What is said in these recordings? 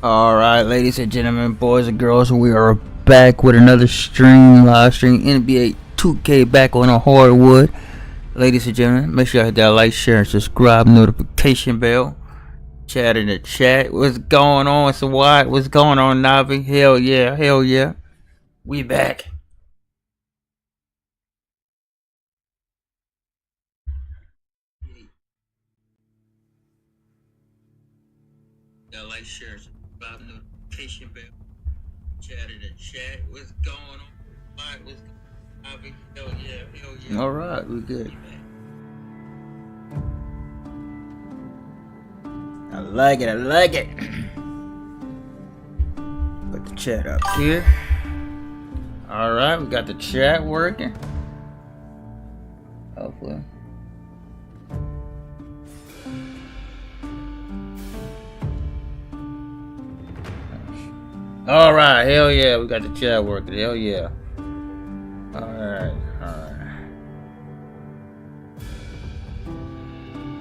Alright, ladies and gentlemen, boys and girls, we are back with another live stream, NBA 2K back on a hardwood. Ladies and gentlemen, make sure you hit that like, share, and subscribe, notification bell. Chat in the chat. What's going on, Sawad? What's going on, Navi? Hell yeah. We back. That like, share, subscribe, notification bell. Chat in the chat. What's going on? What's going on? Hell yeah. Alright, we good. I like it. Put the chat up here. Alright, we got the chat working. Hopefully. Alright, hell yeah, we got the chat working. Hell yeah.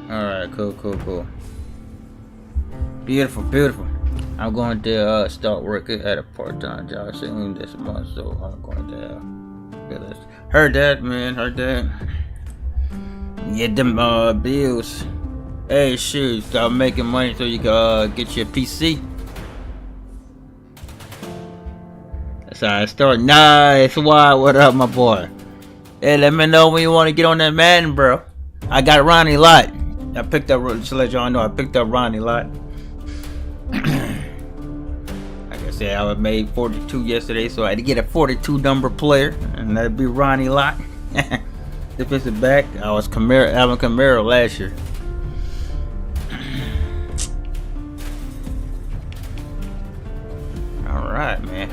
Alright, cool. Beautiful. I'm going to start working at a part-time job soon this month, so I'm going to heard that, man. Get them bills. Hey, shoot, start making money so you can get your PC. That's how I start. Nice. Why? What up, my boy? Hey, let me know when you want to get on that Madden, bro. I got Ronnie Lott. I picked up, just to let y'all know, I picked up Ronnie Lott. Like I said, I made 42 yesterday, so I had to get a 42 number player, and that'd be Ronnie Lott. Defensive back, I was Alvin Kamara last year. All right, man.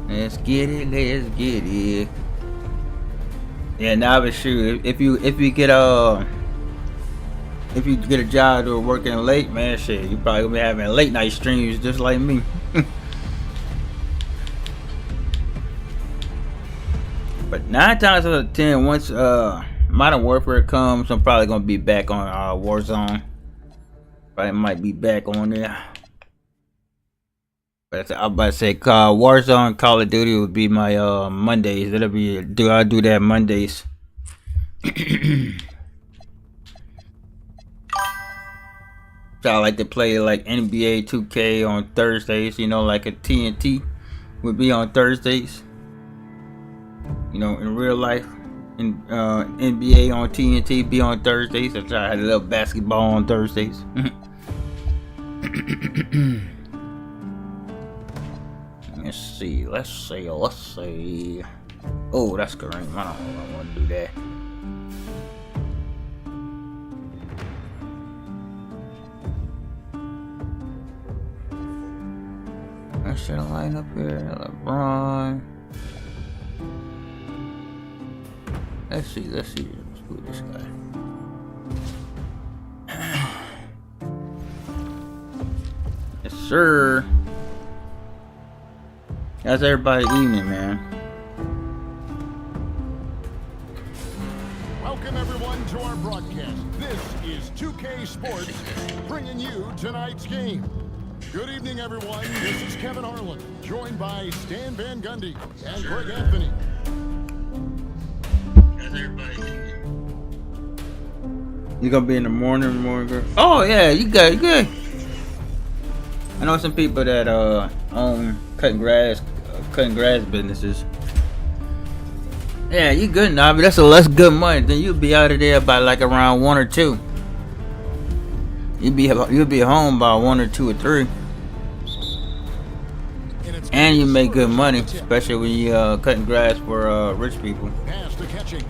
Let's get it. Yeah, now but shoot, if you get a job or working late, man, shit, you probably gonna be having late night streams just like me. But 9 times out of 10, once Modern Warfare comes, I'm probably gonna be back on Warzone. Probably might be back on there. But I'm about to say Warzone, Call of Duty would be my Mondays. That'll be I do that Mondays. So I like to play like NBA 2K on Thursdays. You know, like a TNT would be on Thursdays. You know, in real life, in NBA on TNT be on Thursdays. That's why I had a little basketball on Thursdays. Let's see. Oh, that's Kareem. I don't want to do that. I should line up here. LeBron. Let's see. Let's do this guy. Yes, sir. How's everybody evening, man? Welcome everyone to our broadcast. This is 2K Sports bringing you tonight's game. Good evening, everyone. This is Kevin Harlan, joined by Stan Van Gundy and Greg Anthony. How's everybody evening? You gonna be in the morning, girl? Oh yeah, you good. I know some people that own cutting grass businesses. Yeah, you good now, but that's less good money. Then you'll be out of there by like around 1 or 2. You'll be home by 1 or 2 or 3. And you make good money, especially when you cutting grass for rich people. Pass to catching.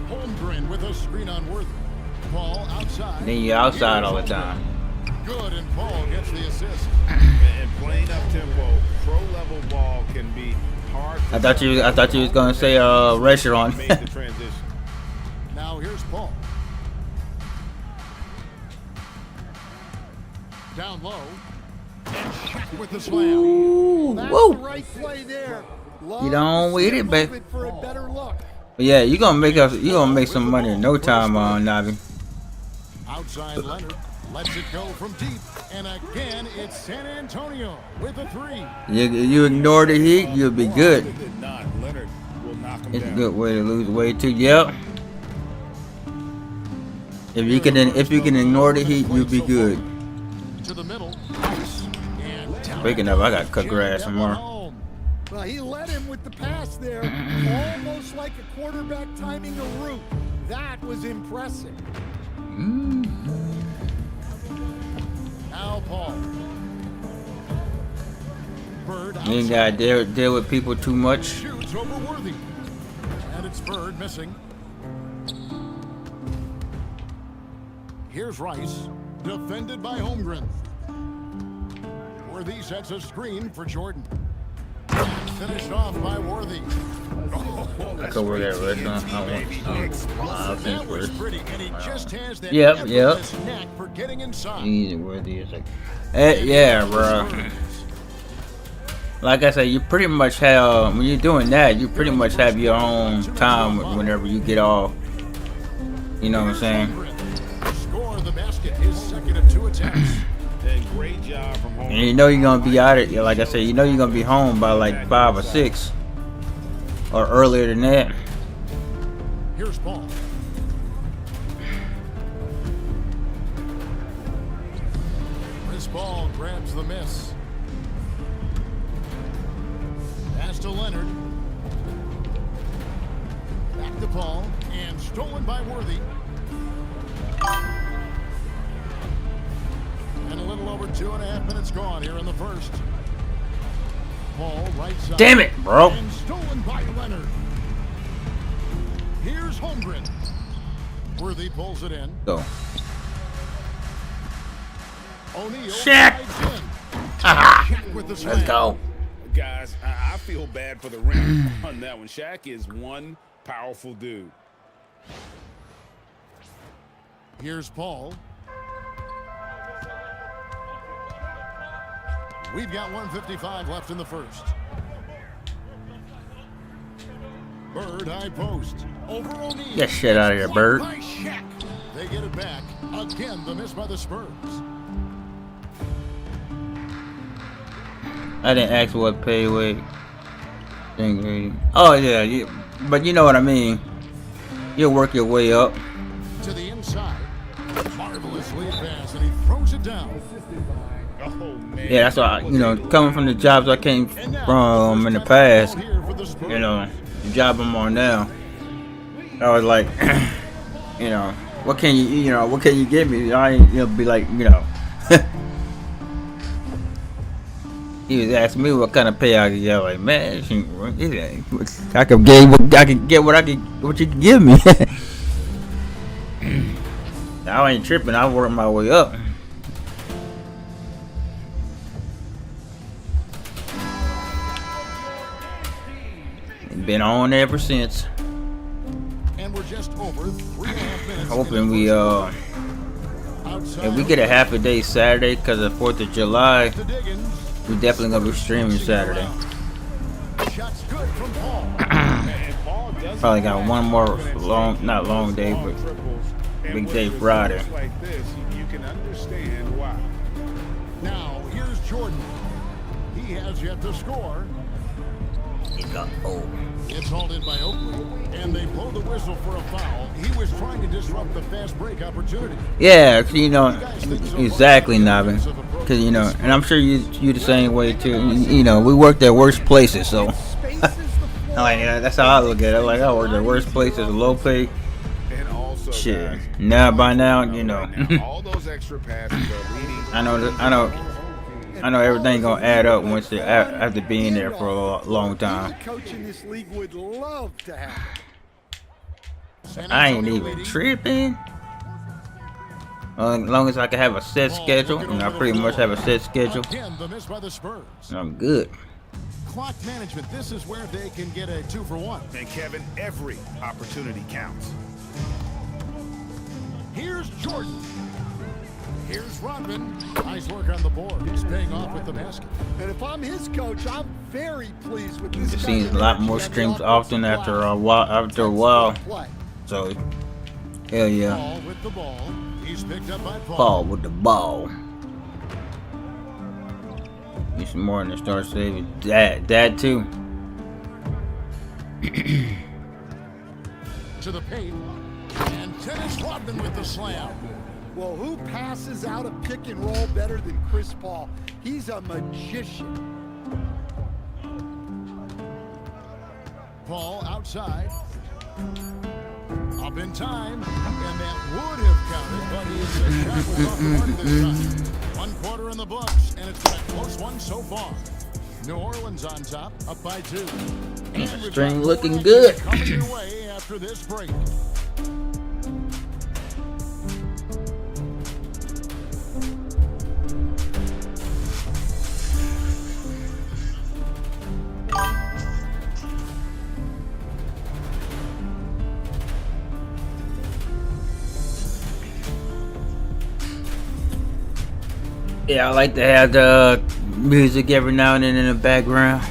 Holmgren with a screen on Worthy. Ball outside. Then you're outside all the time. Good, and Paul gets the assist. And playing up tempo, pro level ball can be hard. I thought you was gonna say restaurant. Now here's Paul. Down low. And Shaq with the slam. Ooh, That's whoa. the right play there. You don't with it, baby. For a better But yeah, you gonna make some money in no time, Navi. Outside Leonard lets it go from deep, and again it's San Antonio with a three. You ignore the heat, you'll be good. Other than not, Leonard will knock him It's a down. good way to lose weight too. Yep. If you can ignore the heat, you'll be good. To the middle. And Speaking of, I got to cut grass some more. Well, he led him with the pass there, almost like a quarterback timing a route. That was impressive. Now Paul. Bird You ain't gotta outside. deal with people too much. Shoots over Worthy. And it's Bird missing. Here's Rice, defended by Holmgren. Worthy sets a screen for Jordan. Finished off by Worthy. I could work at a restaurant. I I'll finish That was first. pretty, and he just has that Yep. effortless knack for getting inside. Easy worthy is like, yeah, bro. Like I said, you pretty much have when you're doing that, you pretty much have your own time whenever you get off. You know what I'm saying? Score the basket, his second of 2 attempts. And great job from home. And you know you're gonna be out of like I said, you know you're gonna be home by like 5 or 6 or earlier than that. Here's Paul. Chris Paul grabs the miss. Pass to Leonard. Back to Paul, and stolen by Worthy. And a little over 2.5 minutes gone here in the first. Paul right side. Damn it, bro. And stolen by Leonard. Here's Holmgren. Worthy pulls it in. Go. O'Neal Shaq. slides in. Haha. Shaq with the slam. Let's go. Guys, I feel bad for the rim on that one. Shaq is one powerful dude. Here's Paul. We've got 1:55 left in the first. Bird high post. Over O'Neal. Get shit out of here, Bird. By Shaq. They get it back. Again, the miss by the Spurs. I didn't ask what pay weight thing. Oh yeah, but you know what I mean. You'll work your way up. To the inside. Marvelous lead pass, and he throws it down. Oh, man. Yeah, that's why coming from the jobs I came from in the past. You know, the job I'm on now. I was like, what can you give me? I ain't be like, He was asking me what kind of pay I could get. Like, man, I could get what you can give me. I ain't tripping. I work my way up. Been on ever since. And we're just over 3.5 minutes. Hoping if we get a half a day Saturday because of 4th of July, we definitely gonna be streaming Saturday. Shots good from Paul. Probably got one more not long day, but big day Friday. Like this, you can understand why. Now here's Jordan. He has yet to score. It's hauled in by Oakley, and they blow the whistle for a foul. He was trying to disrupt the fast break opportunity. Yeah, exactly, Navin. Because and I'm sure you the same way too. We worked at worst places, so that's how I look at it. Like I worked at worst places, low pay. And also, Shit. guys, Now by now, now, all those extra passes are leading. I know everything gonna add up once after being there for a long time. Any coach in this league would love to have it. I ain't even tripping. As long as I can have a set schedule, and I pretty much have a set schedule, Again, the miss by the Spurs. I'm good. Clock management. This is where they can get a 2-for-1. And Kevin, every opportunity counts. Here's Jordan. Here's Rodman. Nice work on the board. He's paying off with the basket. And if I'm his coach, I'm very pleased with this. It seems a lot more streams often after a while. So, hell yeah. Paul with the ball. He's picked up by Paul with the ball. Need some more in the start saving. Dad too. To the paint. And Dennis Rodman with the slam. Well, who passes out a pick and roll better than Chris Paul? He's a magician. Paul outside. Up in time. And that would have counted, but his shot was off the mark this time. 1 quarter in the books, and it's been a close one so far. New Orleans on top, up by 2. And we've String got looking more good. coming your way after this break. Yeah, I like to have the music every now and then in the background.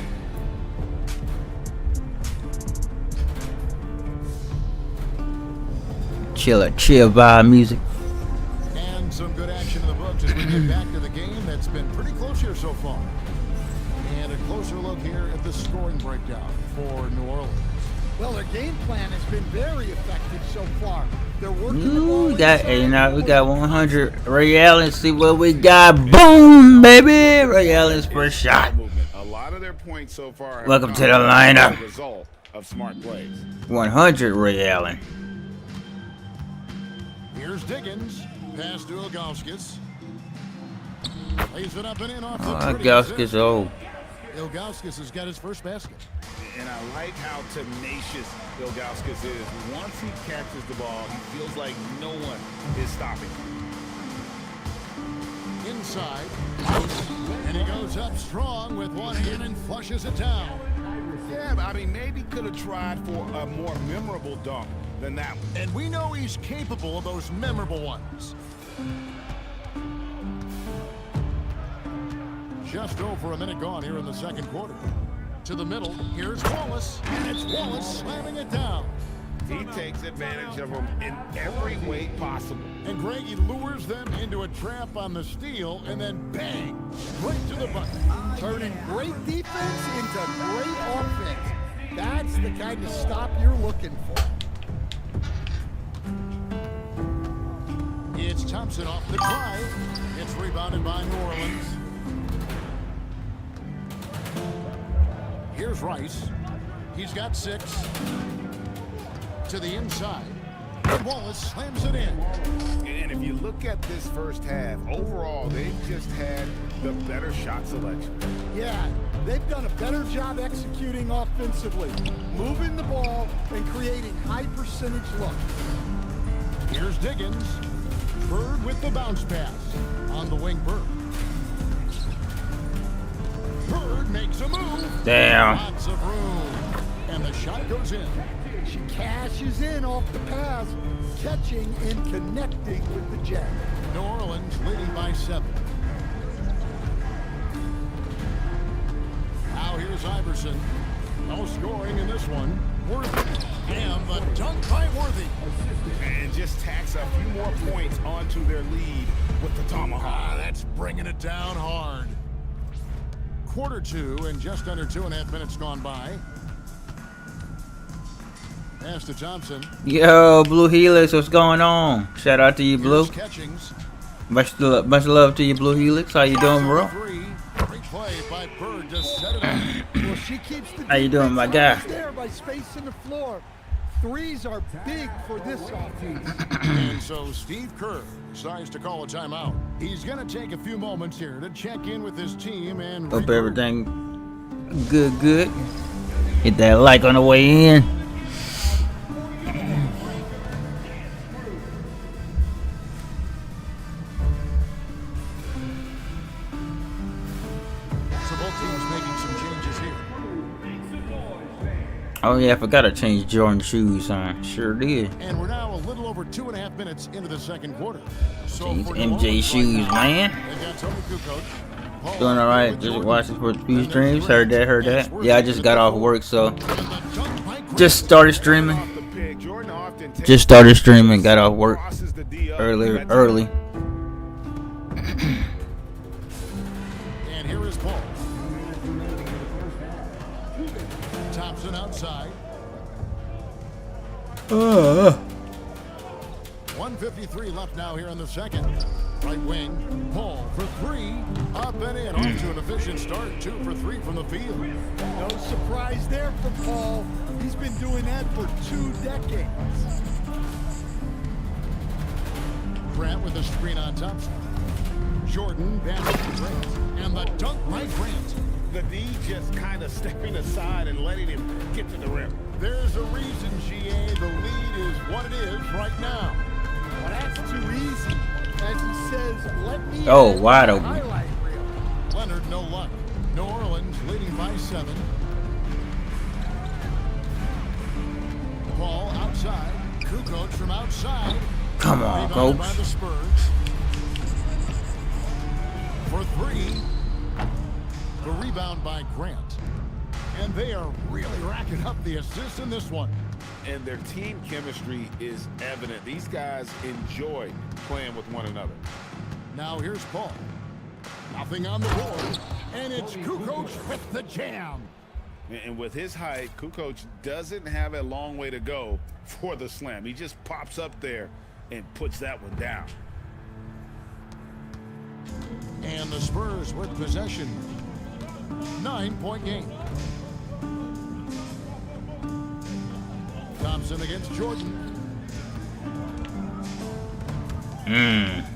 Chill vibe music. And some good action in the books as we get back to the game that's been pretty close here so far. And a closer look here at the scoring breakdown for New Orleans. Well, their game plan has been very effective so far. They're working the Ooh, ball we got inside. we got 100. Ray Allen, see what we got. Boom, baby. Ray Allen's first shot. A lot of their points so far have Welcome to the come as lineup. a result of smart plays. 100, Ray Allen. Here's Diggins. Pass to Ilgauskas. Lays it up and in off the Oh, pretty Ilgauskas assist. old. Ilgauskas has got his first basket. And I like how tenacious Ilgauskas is. Once he catches the ball, he feels like no one is stopping him. Inside. And he goes up strong with one hand and flushes it down. Yeah, but I mean, maybe could have tried for a more memorable dunk than that one. And we know he's capable of those memorable ones. Just over a minute gone here in the second quarter. To the middle, here's Wallace, and it's Wallace slamming it down. He takes advantage of them in every way possible. And Greg, he lures them into a trap on the steal, and then bang, right to the bucket. Turning great defense into great offense. That's the kind of stop you're looking for. It's Thompson off the drive. It's rebounded by New Orleans. Here's Rice. He's got 6. To the inside. And Wallace slams it in. And if you look at this first half, overall, they've just had the better shot selection. Yeah, they've done a better job executing offensively, moving the ball and creating high percentage looks. Here's Diggins. Bird with the bounce pass. On the wing, Bird. Bird makes a move. Damn. Lots of room. And the shot goes in. She cashes in off the pass, catching and connecting with the Jazz. New Orleans leading by 7. Now here's Iverson. No scoring in this one. Worthy. And the dunk by Worthy. And just tacks a few more points onto their lead with the tomahawk. That's bringing it down hard. Quarter 2 and just under 2.5 minutes gone by. Pass to Thompson. Yo, Blue Helix, what's going on? Shout out to you, Blue. Here's Catchings. Much love to you, Blue Helix. How you doing, bro? Great play by Bird to set it up. Well, she keeps the How you doing, my guy? defense there by spacing the floor. Threes are big for this offense. And so Steve Kerr decides to call a timeout. He's going to take a few moments here to check in with his team and Hope regroup. everything good. Hit that like on the way in. So both teams making some changes here. Oh yeah, I forgot to change Jordan shoes, huh? Sure did. And we're now a little over 2.5 minutes into the second quarter. So Change for MJ New Orleans shoes, right now, man. they've got Tony Kukoc, Paul Doing alright. with Just Jordan, watching for a few and there's streams. Heard that, heard Grant, that. and Yeah, I it's just worth got it off at work, so the 4. And the dunk by Grant. just started streaming. Off the pick, Jordan often takes Just started streaming. Got off work crosses the D up. early. And here is Paul. Thompson outside. 1:53 left now here in the second. Right wing, Paul for 3. Up and in. Off to an efficient start. 2 for 3 from the field. No surprise there from Paul. He's been doing that for 2 decades. Grant with a screen on Thompson. Jordan passes to Grant. And the dunk by Grant. The D just kind of stepping aside and letting him get to the rim. There's a reason, GA. The lead is what it is right now. Well, that's too easy. As he says, let me Oh, add wide the open. highlight reel. Leonard, no luck. New Orleans leading by 7. Paul outside. Kukoc from outside. Come on, Rebounded by coach. the Spurs. For 3. The rebound by Grant. And they are really racking up the assists in this one. And their team chemistry is evident. These guys enjoy playing with one another. Now here's Paul. Nothing on the board. And it's Kukoc with the jam. And with his height, Kukoc doesn't have a long way to go for the slam. He just pops up there and puts that one down. And the Spurs with possession. 9-point game. Thompson against Jordan.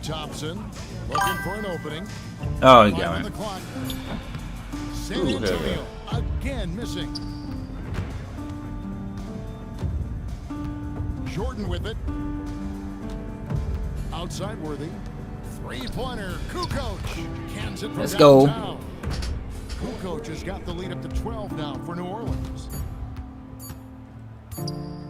Thompson looking for an opening. Oh, you 5 got on the it. clock. San Ooh, Antonio again missing. Jordan with it. Outside Worthy. 3-pointer. Kukoc cans it from Let's go. downtown. Kukoc has got the lead up to 12 now for New Orleans.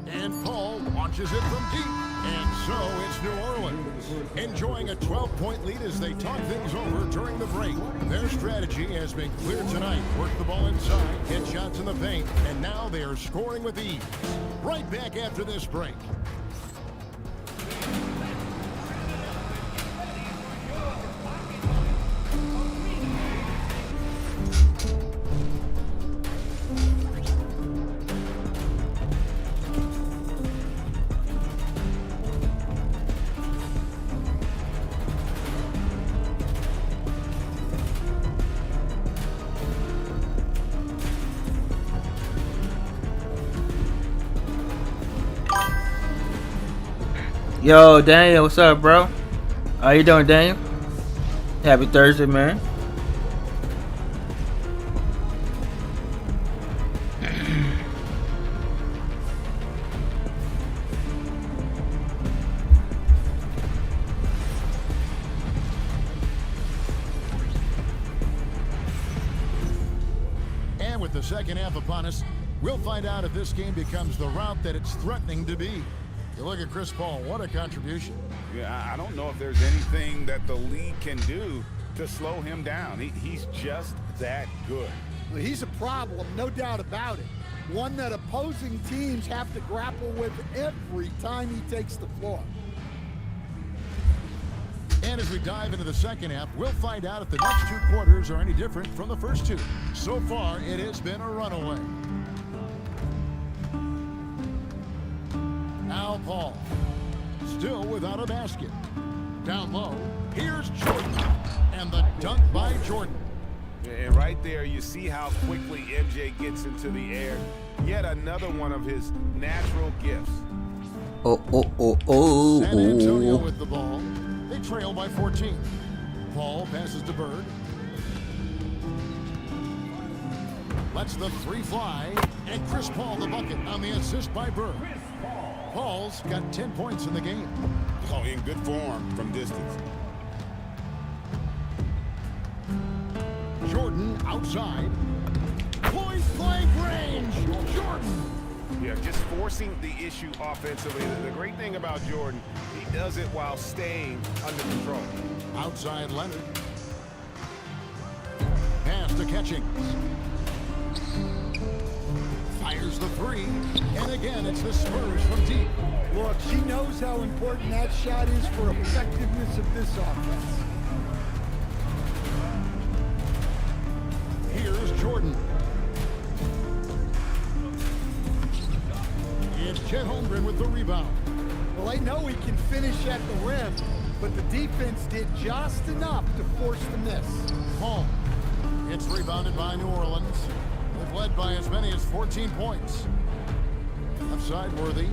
And Paul launches it from deep. And so it's New Orleans enjoying a 12-point lead as they talk things over during the break. Their strategy has been clear tonight. Work the ball inside, hit shots in the paint, and now they are scoring with ease. Right back after this break. Yo, Daniel, what's up, bro? How you doing, Daniel? Happy Thursday, man. And with the second half upon us, we'll find out if this game becomes the route that it's threatening to be. You look at Chris Paul, what a contribution. Yeah, I don't know if there's anything that the league can do to slow him down. He's just that good. Well, he's a problem, no doubt about it. One that opposing teams have to grapple with every time he takes the floor. And as we dive into the second half, we'll find out if the next 2 quarters are any different from the first 2. So far, it has been a runaway. Now Paul, still without a basket. Down low, here's Jordan, and the dunk by Jordan. And right there, you see how quickly MJ gets into the air. Yet another one of his natural gifts. San Antonio with the ball. They trail by 14. Paul passes to Bird. Lets the 3 fly, and Chris Paul the bucket on the assist by Bird. Paul's got 10 points in the game. Oh, in good form from distance. Jordan outside. Point blank range. Jordan Yeah, just forcing the issue offensively. The great thing about Jordan, he does it while staying under control. Outside Leonard. Pass to Catchings. Fires the three. And again, it's the Spurs from deep. Look, she knows how important that shot is for effectiveness of this offense. Here's Jordan. It's Chet Holmgren with the rebound. Well, I know he can finish at the rim, but the defense did just enough to force the miss. Paul. It's rebounded by New Orleans. They've led by as many as 14 points. Upside Worthy.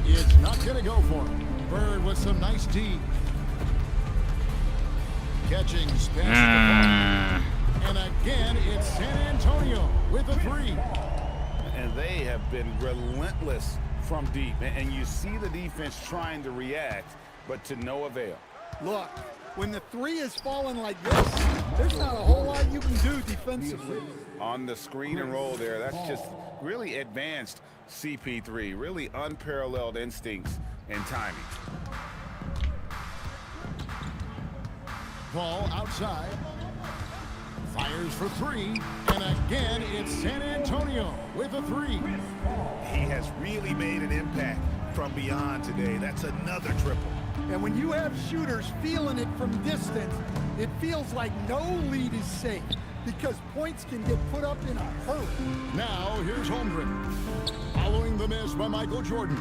It's not going to go for him. Bird with some nice D. Catchings passes the ball. And again, it's San Antonio with a three. And they have been relentless from deep. And you see the defense trying to react, but to no avail. Look, when the three is falling like this, there's not a whole lot you can do defensively. On the screen and roll there, that's just really advanced CP3, really unparalleled instincts and timing. Ball outside. Fires for three. And again, it's San Antonio with a three. He has really made an impact from beyond today. That's another triple. And when you have shooters feeling it from distance, it feels like no lead is safe because points can get put up in a hurry. Now, here's Holmgren. Following the miss by Michael Jordan.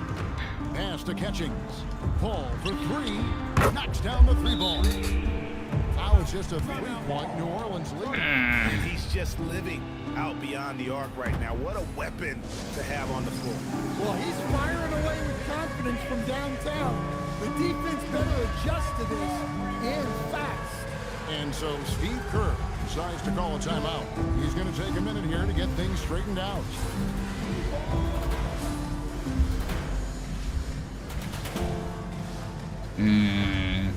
Pass to Catchings. Paul for three. Knocks down the three ball. Now it's just a three-point New Orleans lead. And he's just living out beyond the arc right now. What a weapon to have on the floor. Well, he's firing away with confidence from downtown. The defense better adjust to this, and fast. And so Steve Kerr decides to call a timeout. He's going to take a minute here to get things straightened out.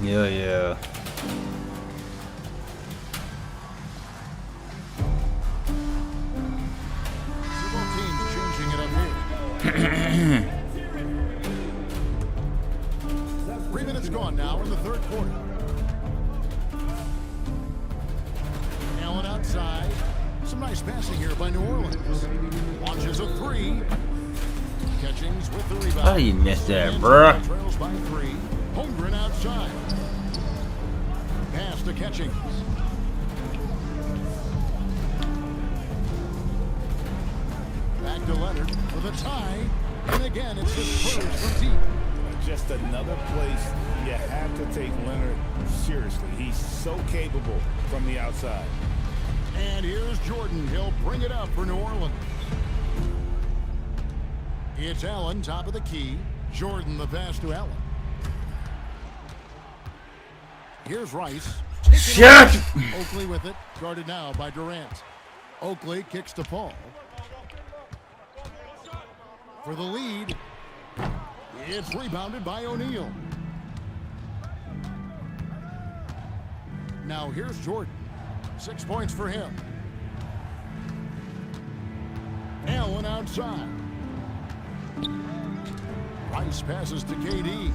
Yeah. Both teams changing it up here. 3 minutes gone now in the third quarter. Allen outside. Some nice passing here by New Orleans. Launches a three. Catchings with the rebound. How you missed that, bruh? Trails by three. Holmgren outside. Pass to Catchings. Back to Leonard with a tie. And again, it's the Spurs from deep. Just another place you have to take Leonard seriously. He's so capable from the outside. And here's Jordan. He'll bring it up for New Orleans. It's Allen, top of the key. Jordan, the pass to Allen. Here's Rice. Shit! Oakley with it. Guarded now by Durant. Oakley kicks to Paul. For the lead. It's rebounded by O'Neal. Now here's Jordan. 6 points for him. Allen outside. Rice passes to KD.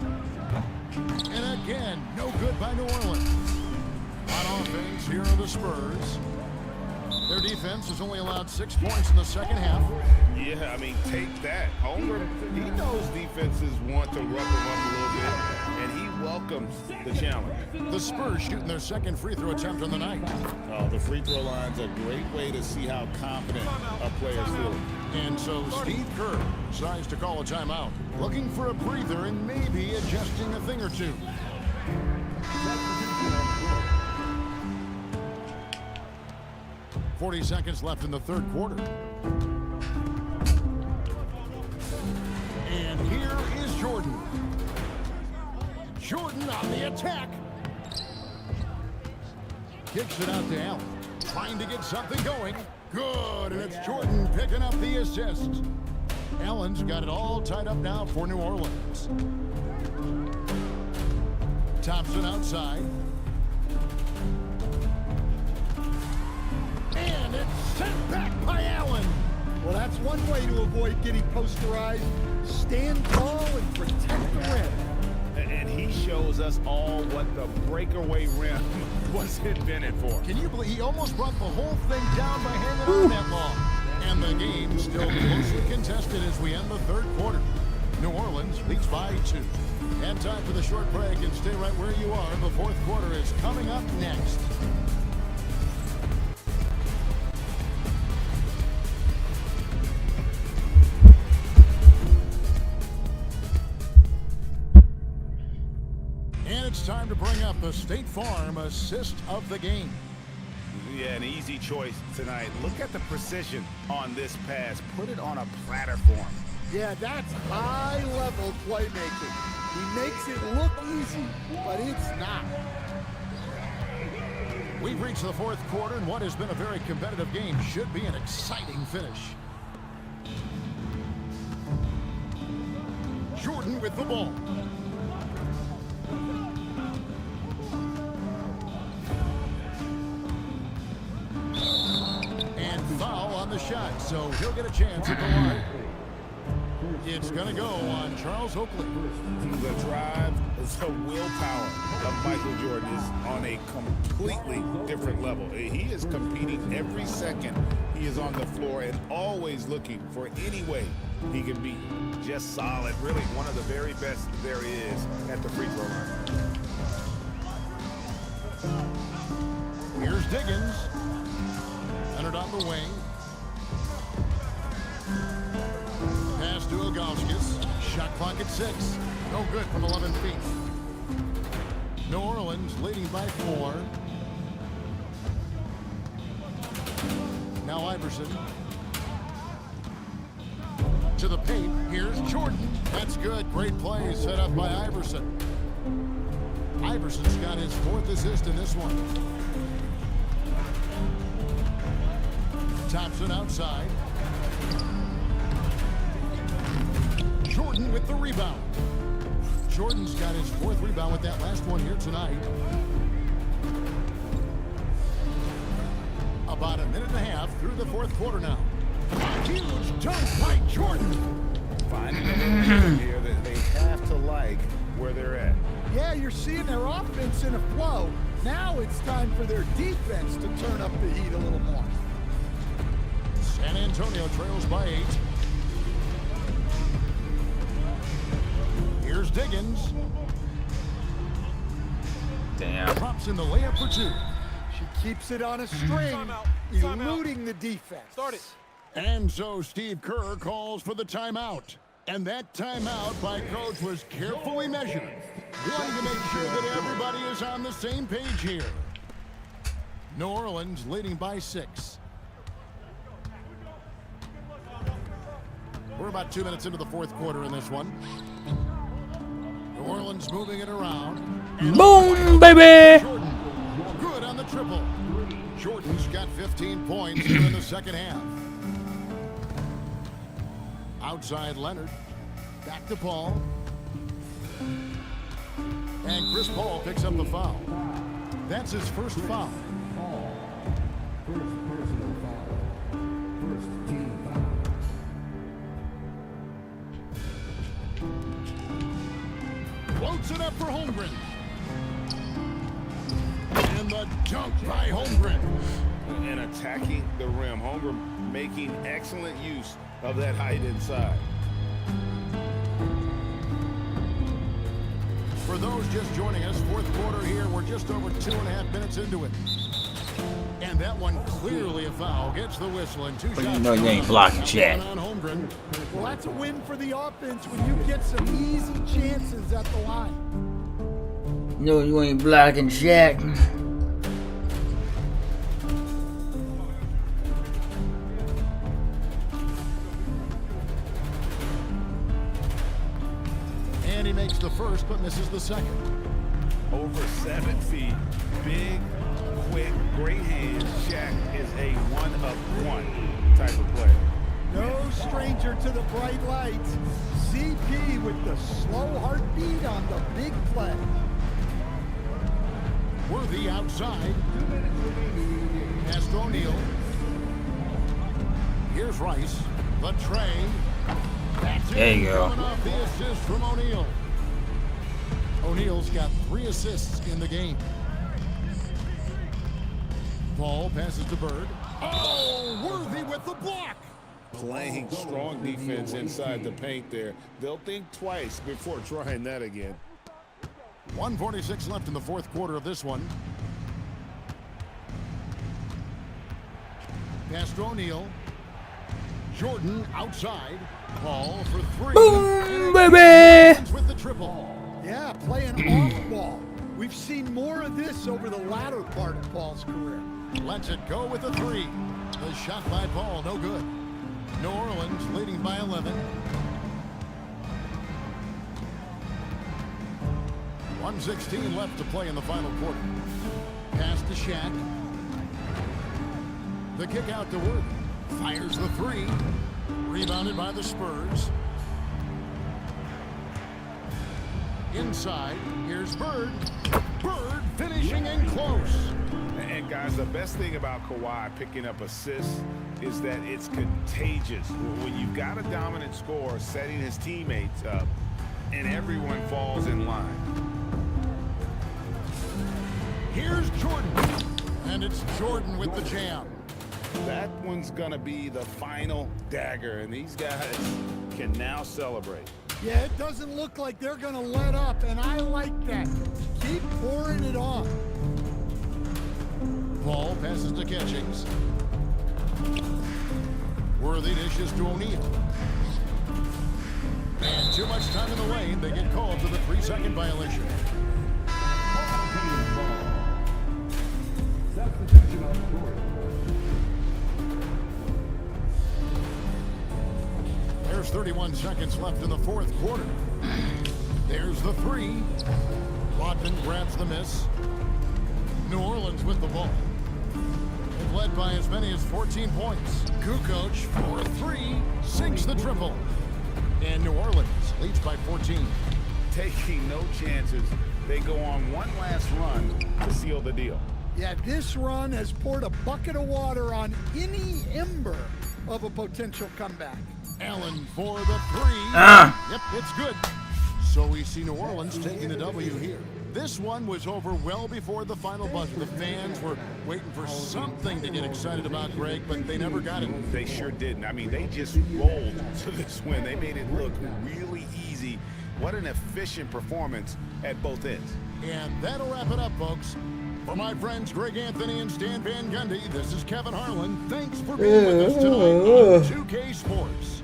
And again, no good by New Orleans. On offense, here are the Spurs. Their defense has only allowed 6 points in the second half. Yeah, I mean, take that. Holmgren, he knows defenses want to rub him up a little bit, and he welcomes the challenge. The Spurs shooting their second free throw attempt on the night. Oh, the free throw line's a great way to see how confident a player's feeling. And so Steve Kerr decides to call a timeout, looking for a breather and maybe adjusting a thing or two. "40 seconds left in the third quarter. And here is Jordan. Jordan on the attack. Kicks it out to Allen. Trying to get something going. Good, and it's Jordan picking up the assist. Allen's got it all tied up now for New Orleans. Thompson outside. And it's sent back by Allen. Well, that's one way to avoid getting posterized. Stand tall and protect the rim. And he shows us all what the breakaway rim was invented for. Can you believe he almost brought the whole thing down by hanging on that long? And the game still closely contested as we end the third quarter. New Orleans leads by 2. And time for the short break, and stay right where you are. The fourth quarter is coming up next. And it's time to bring up the State Farm assist of the game. Yeah, an easy choice tonight. Look at the precision on this pass. Put it on a platform. Yeah, that's high-level playmaking. He makes it look easy, but it's not. We've reached the fourth quarter, and what has been a very competitive game should be an exciting finish. Jordan with the ball. And foul on the shot, so he'll get a chance at the line. It's going to go on Charles Oakley. The drive, the willpower of Michael Jordan is on a completely different level. He is competing every second he is on the floor and always looking for any way he can be just solid. Really one of the very best there is at the free throw line. Here's Diggins. Entered on the wing. Pass to Ilgauskas. Shot clock at 6. No good from 11 feet. New Orleans leading by 4. Now Iverson. To the paint. Here's Jordan. That's good. Great play set up by Iverson. Iverson's got his 4th assist in this one. Thompson outside. Jordan with the rebound. Jordan's got his 4th rebound with that last one here tonight. About a minute and a half through the fourth quarter now. Huge dunk by Jordan. Finding a here that they have to like where they're at. Yeah, you're seeing their offense in a flow. Now it's time for their defense to turn up the heat a little more. San Antonio trails by 8. Here's Diggins. Damn. Drops in the layup for 2. She keeps it on a string, eluding the defense. Start it. And so Steve Kerr calls for the timeout. And that timeout by Coach was carefully measured, wanting to make sure that everybody is on the same page here. New Orleans leading by 6. We're about 2 minutes into the fourth quarter in this one. New Orleans moving it around. Boom, baby! Jordan, good on the triple. Jordan's got 15 points here in the second half. Outside Leonard. Back to Paul. And Chris Paul picks up the foul. That's his first foul. Floats it up for Holmgren. And the dunk by Holmgren. And attacking the rim. Holmgren making excellent use of that height inside. For those just joining us, fourth quarter here, we're just over 2.5 minutes into it. And that one clearly a foul. Gets the whistle and 2 shots. You know you ain't blocking shit. On Holmgren. Well, that's a win for the offense when you get some easy chances at the line. No, you ain't blocking Shaq. And he makes the first, but misses the second. Over 7 feet. Big, quick, great hands. Shaq is a one-of-one type of player. No stranger to the bright lights. CP with the slow heartbeat on the big play. Worthy outside. Pass to O'Neal. Here's Rice. The trade. That's There it. you go. Coming off the assist from O'Neal. O'Neal's got 3 assists in the game. Paul passes to Bird. Oh, Worthy with the block. Playing strong defense inside the paint there. They'll think twice before trying that again. 1:46 left in the fourth quarter of this one. Pass to O'Neal. Jordan outside. Paul for 3. Boom, baby! With the triple. Yeah, playing off ball. We've seen more of this over the latter part of Paul's career. Lets it go with the 3. The shot by Paul, no good. New Orleans leading by 11. 1:16 left to play in the final quarter. Pass to Shaq. The kick out to Worthy. Fires the 3. Rebounded by the Spurs. Inside, here's Bird. Bird finishing in close. And guys, the best thing about Kawhi picking up assists is that it's contagious. When you've got a dominant scorer setting his teammates up and everyone falls in line. Here's Jordan. And it's Jordan with the jam. That one's gonna be the final dagger, and these guys can now celebrate. Yeah, it doesn't look like they're going to let up, and I like that. Keep pouring it on. Paul passes to Catchings. Worthy dishes to O'Neal. And too much time in the lane. They get called for the 3-second violation. There's 31 seconds left in the fourth quarter. There's the 3. Rodman grabs the miss. New Orleans with the ball. They've led by as many as 14 points. Kukoc for 3, sinks the triple. And New Orleans leads by 14. Taking no chances, they go on one last run to seal the deal. Yeah, this run has poured a bucket of water on any ember of a potential comeback. Allen for the 3. Yep, it's good. So we see New Orleans taking the W here. This one was over well before the final buzzer. The fans were waiting for something to get excited about, Greg, but they never got it. They sure didn't. I mean, they just rolled to this win. They made it look really easy. What an efficient performance at both ends. And that'll wrap it up, folks. For my friends Greg Anthony and Stan Van Gundy, this is Kevin Harlan. Thanks for being with us tonight on 2K Sports.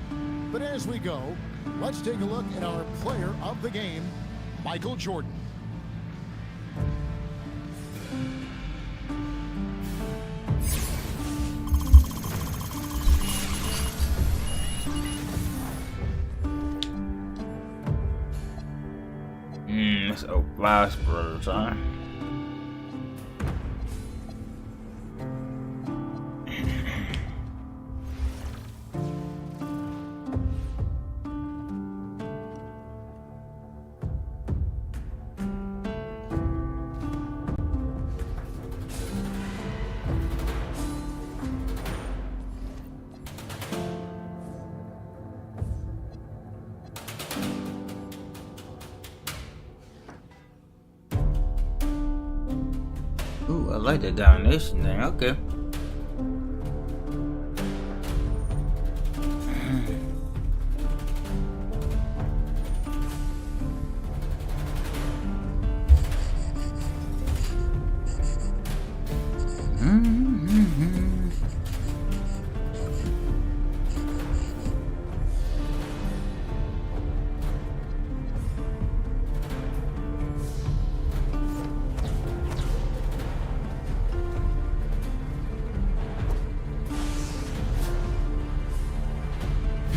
But as we go, let's take a look at our player of the game, Michael Jordan. It's a blast, bro, son. Ooh, I like the domination thing. Okay.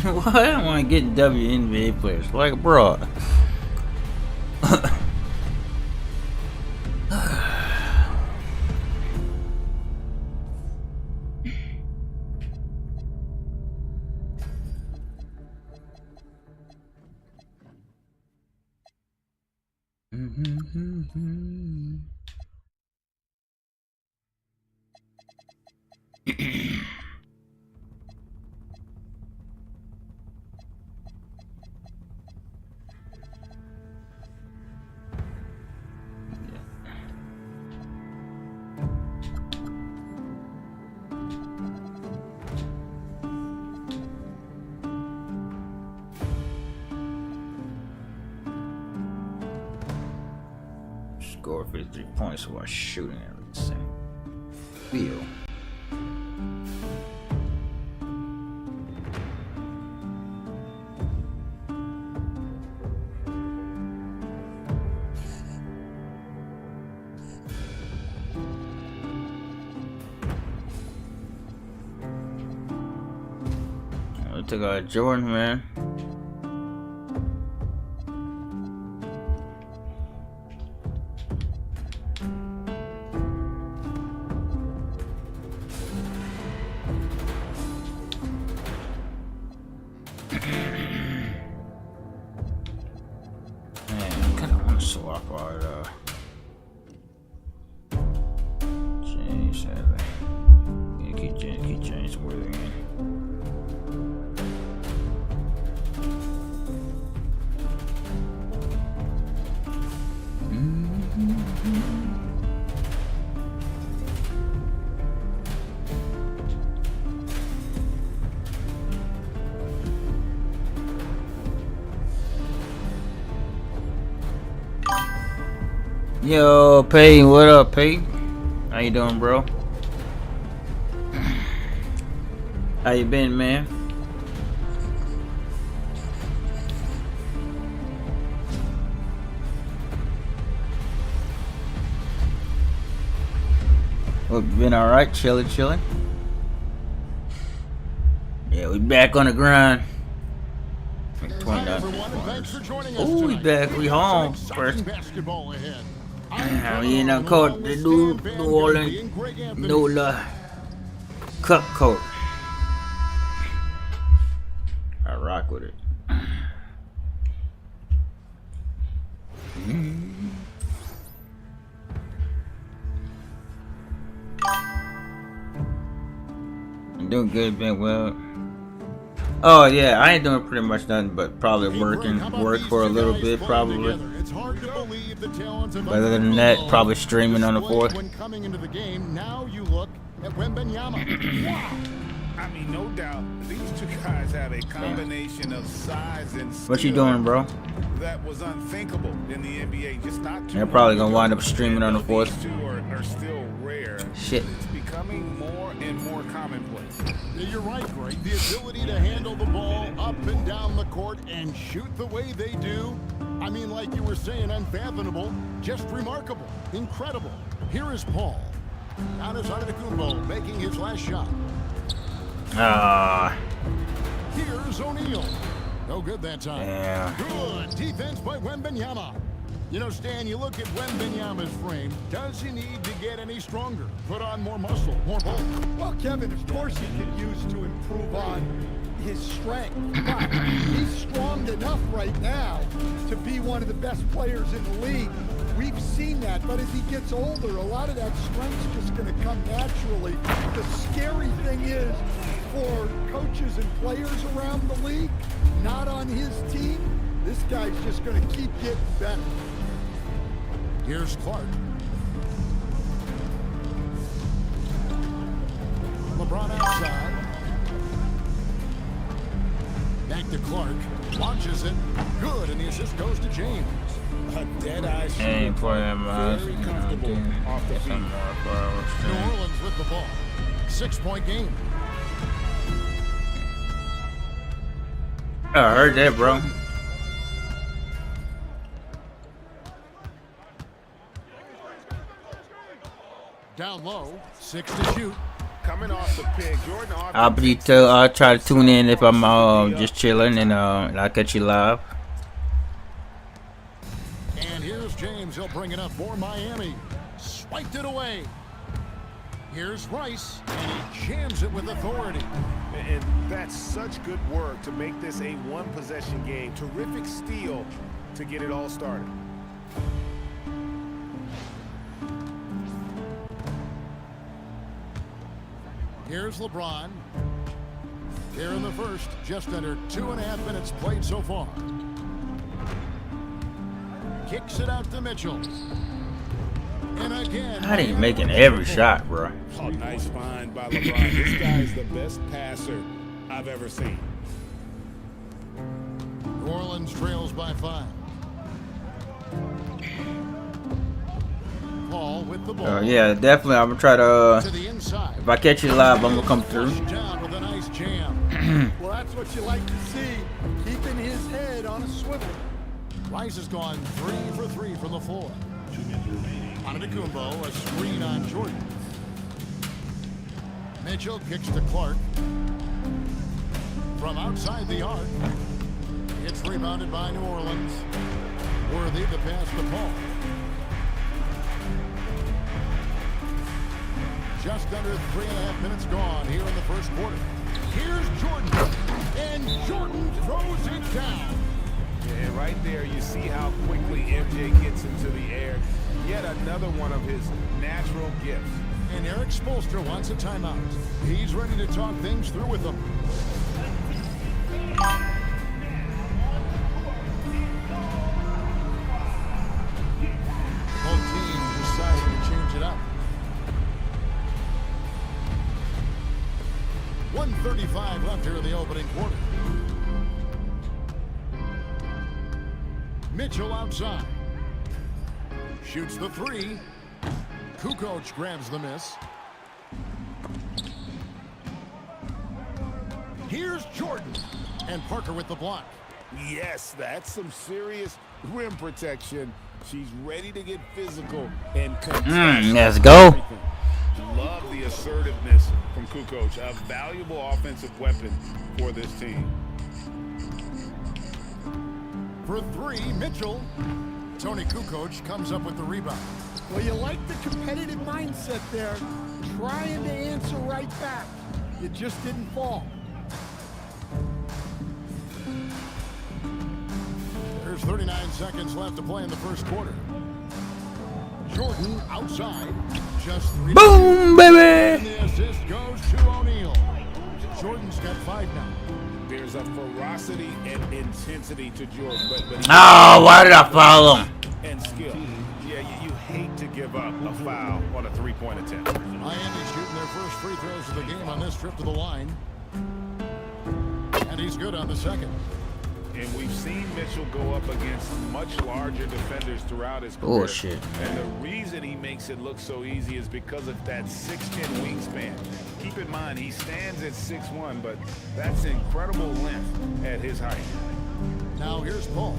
Why I don't want to get WNBA players like abroad. scored 53 points while shooting everything. Feel. I took out Jordan, man. Swap out James Hadley. Yeah, keep James Worthing. Yo, Peyton, what up, Peyton? How you doing, bro? How you been, man? Well, been alright, chilling. Yeah, we back on the grind. Oh, we back, we home. First. We in a court, the New Orleans, Cup coat. I rock with it. I'm doing good, been well. Oh yeah, I ain't doing pretty much nothing but probably work for a little bit, probably. But other than that, probably streaming on the 4th. Now you look at Wembanyama. I mean, no doubt, these two guys have a combination of size and skill. What you doing, bro? That was unthinkable in the NBA. Just not too. They're probably gonna wind up streaming on the 4th. These two are still rare. Shit. It's becoming more and more commonplace. You're right, Greg. The ability to handle the ball up and down the court and shoot the way they do. I mean, like you were saying, unfathomable, just remarkable, incredible. Here is Paul. Giannis Antetokounmpo making his last shot. Here's O'Neal. No good that time. Yeah. Good defense by Wembanyama. You know, Stan, you look at Wembanyama's frame. Does he need to get any stronger? Put on more muscle, more bulk? Well, Kevin, of course he could use to improve on his strength. But he's strong enough right now to be one of the best players in the league. We've seen that, but as he gets older, a lot of that strength's just going to come naturally. The scary thing is, for coaches and players around the league, not on his team, this guy's just going to keep getting better. Here's Clark. LeBron outside. Back to Clark. Launches it. Good, and the assist goes to James. A dead-eye shooter. Ain't playing my Very comfortable off the feet. New Orleans with the ball. 6-point game. I heard that, bro. Down low, 6 to shoot. Coming off the pick, Jordan. I'll try to tune in if I'm just chilling, and I'll catch you live. And here's James. He'll bring it up for Miami. Swiped it away. Here's Rice, and he jams it with authority. And that's such good work to make this a one-possession game. Terrific steal to get it all started. Here's LeBron. Here in the first, just under 2.5 minutes played so far. Kicks it out to Mitchell. And again, I ain't making every shot, bro. Oh, nice find by LeBron. This guy is the best passer I've ever seen. New Orleans trails by 5. Paul with the ball. Yeah, definitely. I'm gonna try to. To the inside. If I catch you live, I'm gonna come through. Flushed down with a nice jam. Well, that's what you like to see, keeping his head on a swivel. Rice has gone 3 for 3 from the floor. Antetokounmpo, a screen on Jordan. Mitchell kicks to Clark. From outside the arc. It's rebounded by New Orleans. Worthy the pass to Paul. Just under 3.5 minutes gone here in the first quarter. Here's Jordan. And Jordan throws it down. And right there, you see how quickly MJ gets into the air. Yet another one of his natural gifts. And Eric Spoelstra wants a timeout. He's ready to talk things through with them. Both teams deciding to change it up. 1:35 left here in the opening quarter. Mitchell outside. Shoots the three. Kukoc grabs the miss. Here's Jordan. And Parker with the block. Yes, that's some serious rim protection. She's ready to get physical and contest. Let's go. Everything. Love the assertiveness from Kukoc, a valuable offensive weapon for this team. For three, Mitchell. Tony Kukoc comes up with the rebound. Well, you like the competitive mindset there, trying to answer right back. You just didn't fall. There's 39 seconds left to play in the first quarter. Jordan outside. Just three. Boom, baby. And the assist goes to O'Neal. Jordan's got 5 now. There's a ferocity and intensity to Jordan, but Oh, why did I foul him? and skill. Yeah, you hate to give up a foul on a three-point attempt. Miami shooting their first free throws of the game on this trip to the line. And he's good on the second. And we've seen Mitchell go up against much larger defenders throughout his career. Bullshit. And the reason he makes it look so easy is because of that 6'10" wingspan. Keep in mind, he stands at 6'1", but that's incredible length at his height. Now here's Paul.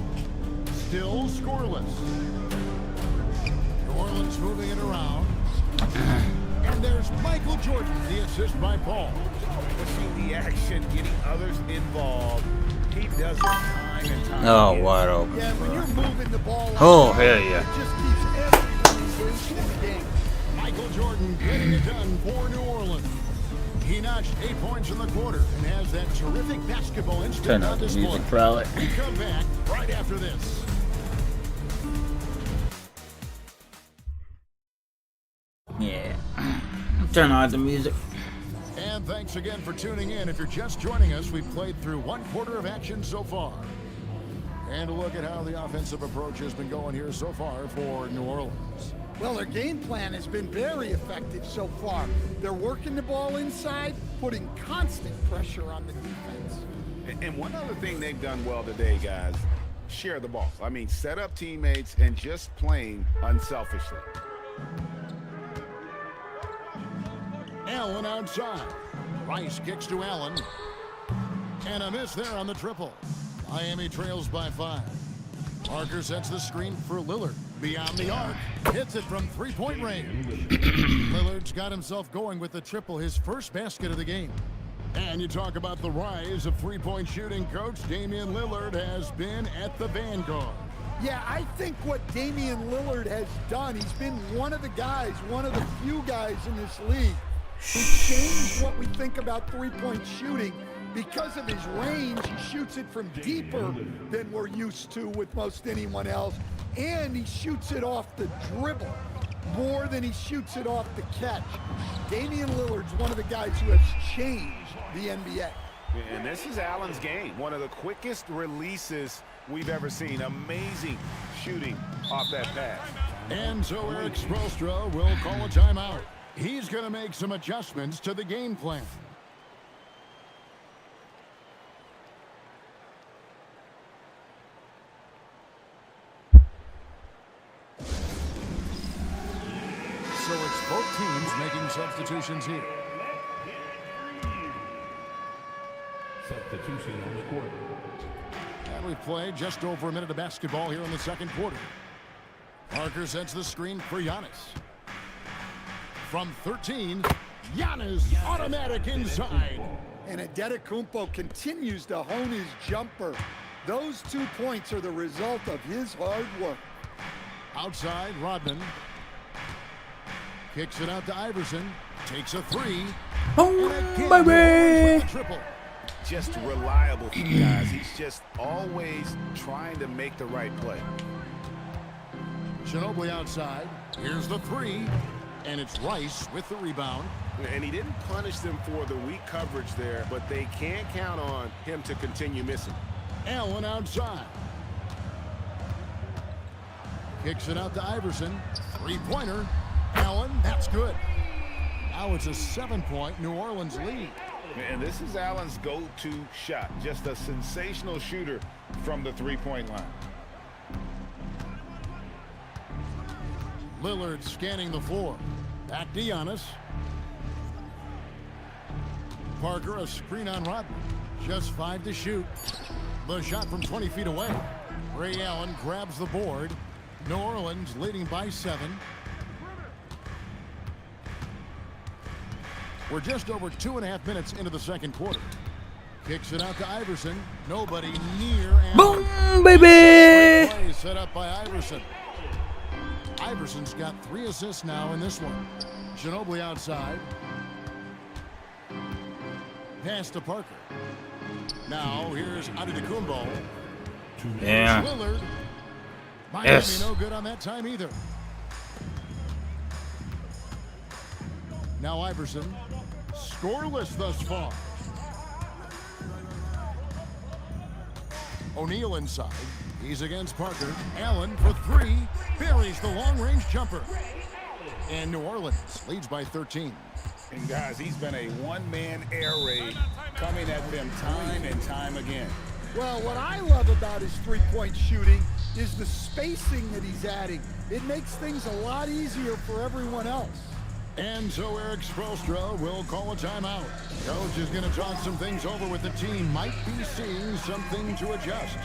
Still scoreless. New Orleans moving it around. And there's Michael Jordan, the assist by Paul. Pushing the action, getting others involved. He does it time and time Oh, again. wide open. Yeah, when you're moving the ball Oh, out, hell yeah. it just keeps everybody loose in the game. Michael Jordan getting it done for New Orleans. He notched 8 points in the quarter and has that terrific basketball Turn instinct out on the display. music, probably. We come back right after this. Yeah. Turn on the music. And thanks again for tuning in. If you're just joining us, we've played through 1 quarter of action so far. And a look at how the offensive approach has been going here so far for New Orleans. Well, their game plan has been very effective so far. They're working the ball inside, putting constant pressure on the defense. And one other thing they've done well today, guys, share the ball. I mean, set up teammates and just playing unselfishly. Allen outside. Rice kicks to Allen. And a miss there on the triple. Miami trails by 5. Parker sets the screen for Lillard. Beyond the arc. Hits it from 3-point range. Lillard's got himself going with the triple, his first basket of the game. And you talk about the rise of three-point shooting, Coach. Damian Lillard has been at the vanguard. Yeah, I think what Damian Lillard has done, he's been one of the guys, one of the few guys in this league who changed what we think about three-point shooting. Because of his range, he shoots it from deeper than we're used to with most anyone else. And he shoots it off the dribble more than he shoots it off the catch. Damian Lillard's one of the guys who has changed the NBA. And this is Allen's game. One of the quickest releases we've ever seen. Amazing shooting off that pass. And so Eric Spoelstra will call a timeout. He's going to make some adjustments to the game plan. Both teams making substitutions here. Substitution on the court. And we've played just over a minute of basketball here in the second quarter. Parker sets the screen for Giannis. From 13, Giannis automatic inside. And Antetokounmpo continues to hone his jumper. Those 2 points are the result of his hard work. Outside, Rodman. Kicks it out to Iverson. Takes a three. Oh, And baby. triple. Just reliable for the guys. He's just always trying to make the right play. Ginobili outside. Here's the three. And it's Rice with the rebound. And he didn't punish them for the weak coverage there, but they can't count on him to continue missing. Allen outside. Kicks it out to Iverson. Three-pointer. Allen, that's good. Now it's a 7-point New Orleans lead. And this is Allen's go-to shot. Just a sensational shooter from the three-point line. Lillard scanning the floor. Back to Giannis. Parker, a screen on Rodman. Just 5 to shoot. The shot from 20 feet away. Ray Allen grabs the board. New Orleans leading by 7. We're just over 2.5 minutes into the second quarter. Kicks it out to Iverson. Nobody near Allen. Boom, baby. Play set up by Iverson. Iverson's got 3 assists now in this one. Ginobili outside. Pass to Parker. Now here's Antetokounmpo. Yeah. Lillard. Miami Yes. no good on that time either. Now Iverson. Scoreless thus far. O'Neal inside. He's against Parker. Allen for 3. Buries the long-range jumper. And New Orleans leads by 13. And guys, he's been a one-man air raid coming at them time and time again. Well, what I love about his three-point shooting is the spacing that he's adding. It makes things a lot easier for everyone else. And so Eric Spoelstra will call a timeout. Coach is going to talk some things over with the team. Might be seeing something to adjust.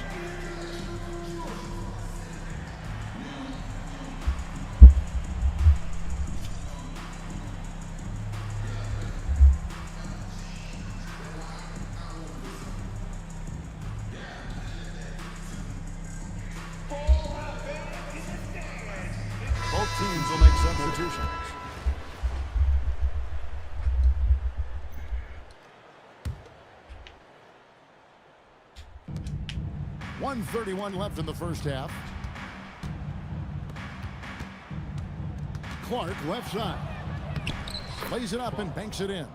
Both teams will make substitutions. .131 left in the first half. Clark left side. Plays it up and banks it in.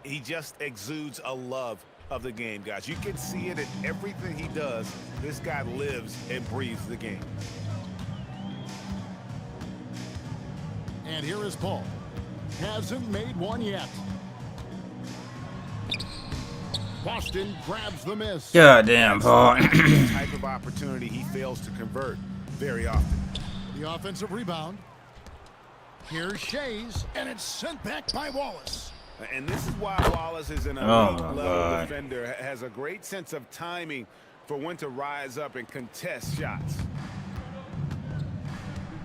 He just exudes a love of the game, guys. You can see it in everything he does. This guy lives and breathes the game. And here is Paul. Hasn't made one yet. Boston grabs the miss. Goddamn, Paul. The type of opportunity he fails to convert very often. The offensive rebound. Here's Shays, and it's sent back by Wallace. And this is why Wallace is an Oh, elite my level God. defender. Has a great sense of timing for when to rise up and contest shots.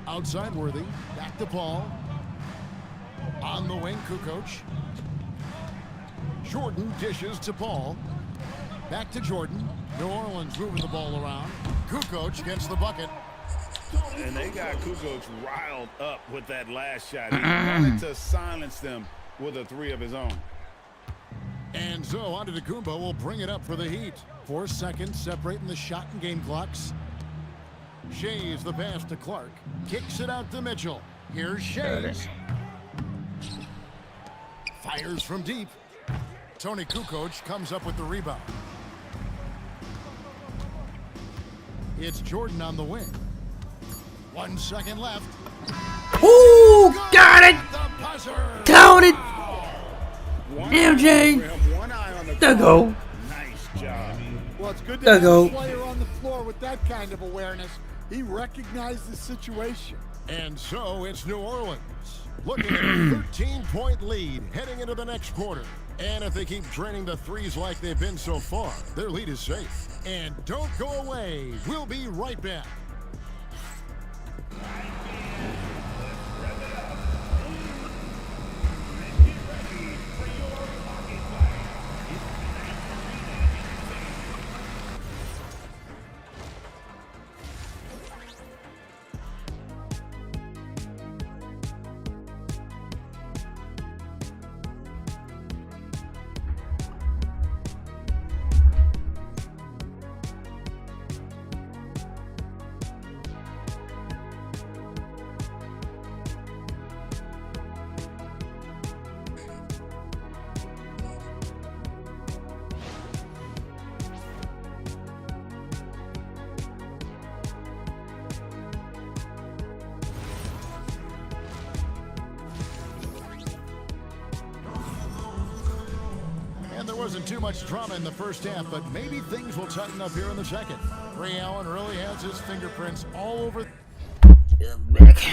Outside Worthy. Back to Paul. On the wing, Kukoc. Jordan dishes to Paul. Back to Jordan. New Orleans moving the ball around. Kukoc gets the bucket. And they got Kukoc riled up with that last shot. He wanted to silence them with a 3 of his own. And so Antetokounmpo will bring it up for the Heat. 4 seconds separating the shot and game clocks. Shays the pass to Clark. Kicks it out to Mitchell. Here's Shays. Fires from deep. Tony Kukoc comes up with the rebound. It's Jordan on the wing. 1 second left. Ooh, got it. The buzzer. Count it. One Damn, eye Jay. for him, one eye on the There clock. go. Nice job. Well, it's good to There have go. a player on the floor with that kind of awareness. He recognized the situation. And so it's New Orleans looking at a 13-point lead heading into the next quarter. And if they keep draining the threes like they've been so far, their lead is safe. And don't go away. We'll be right back. There wasn't too much drama in the first half, but maybe things will tighten up here in the second. Ray Allen really has his fingerprints all over. Back.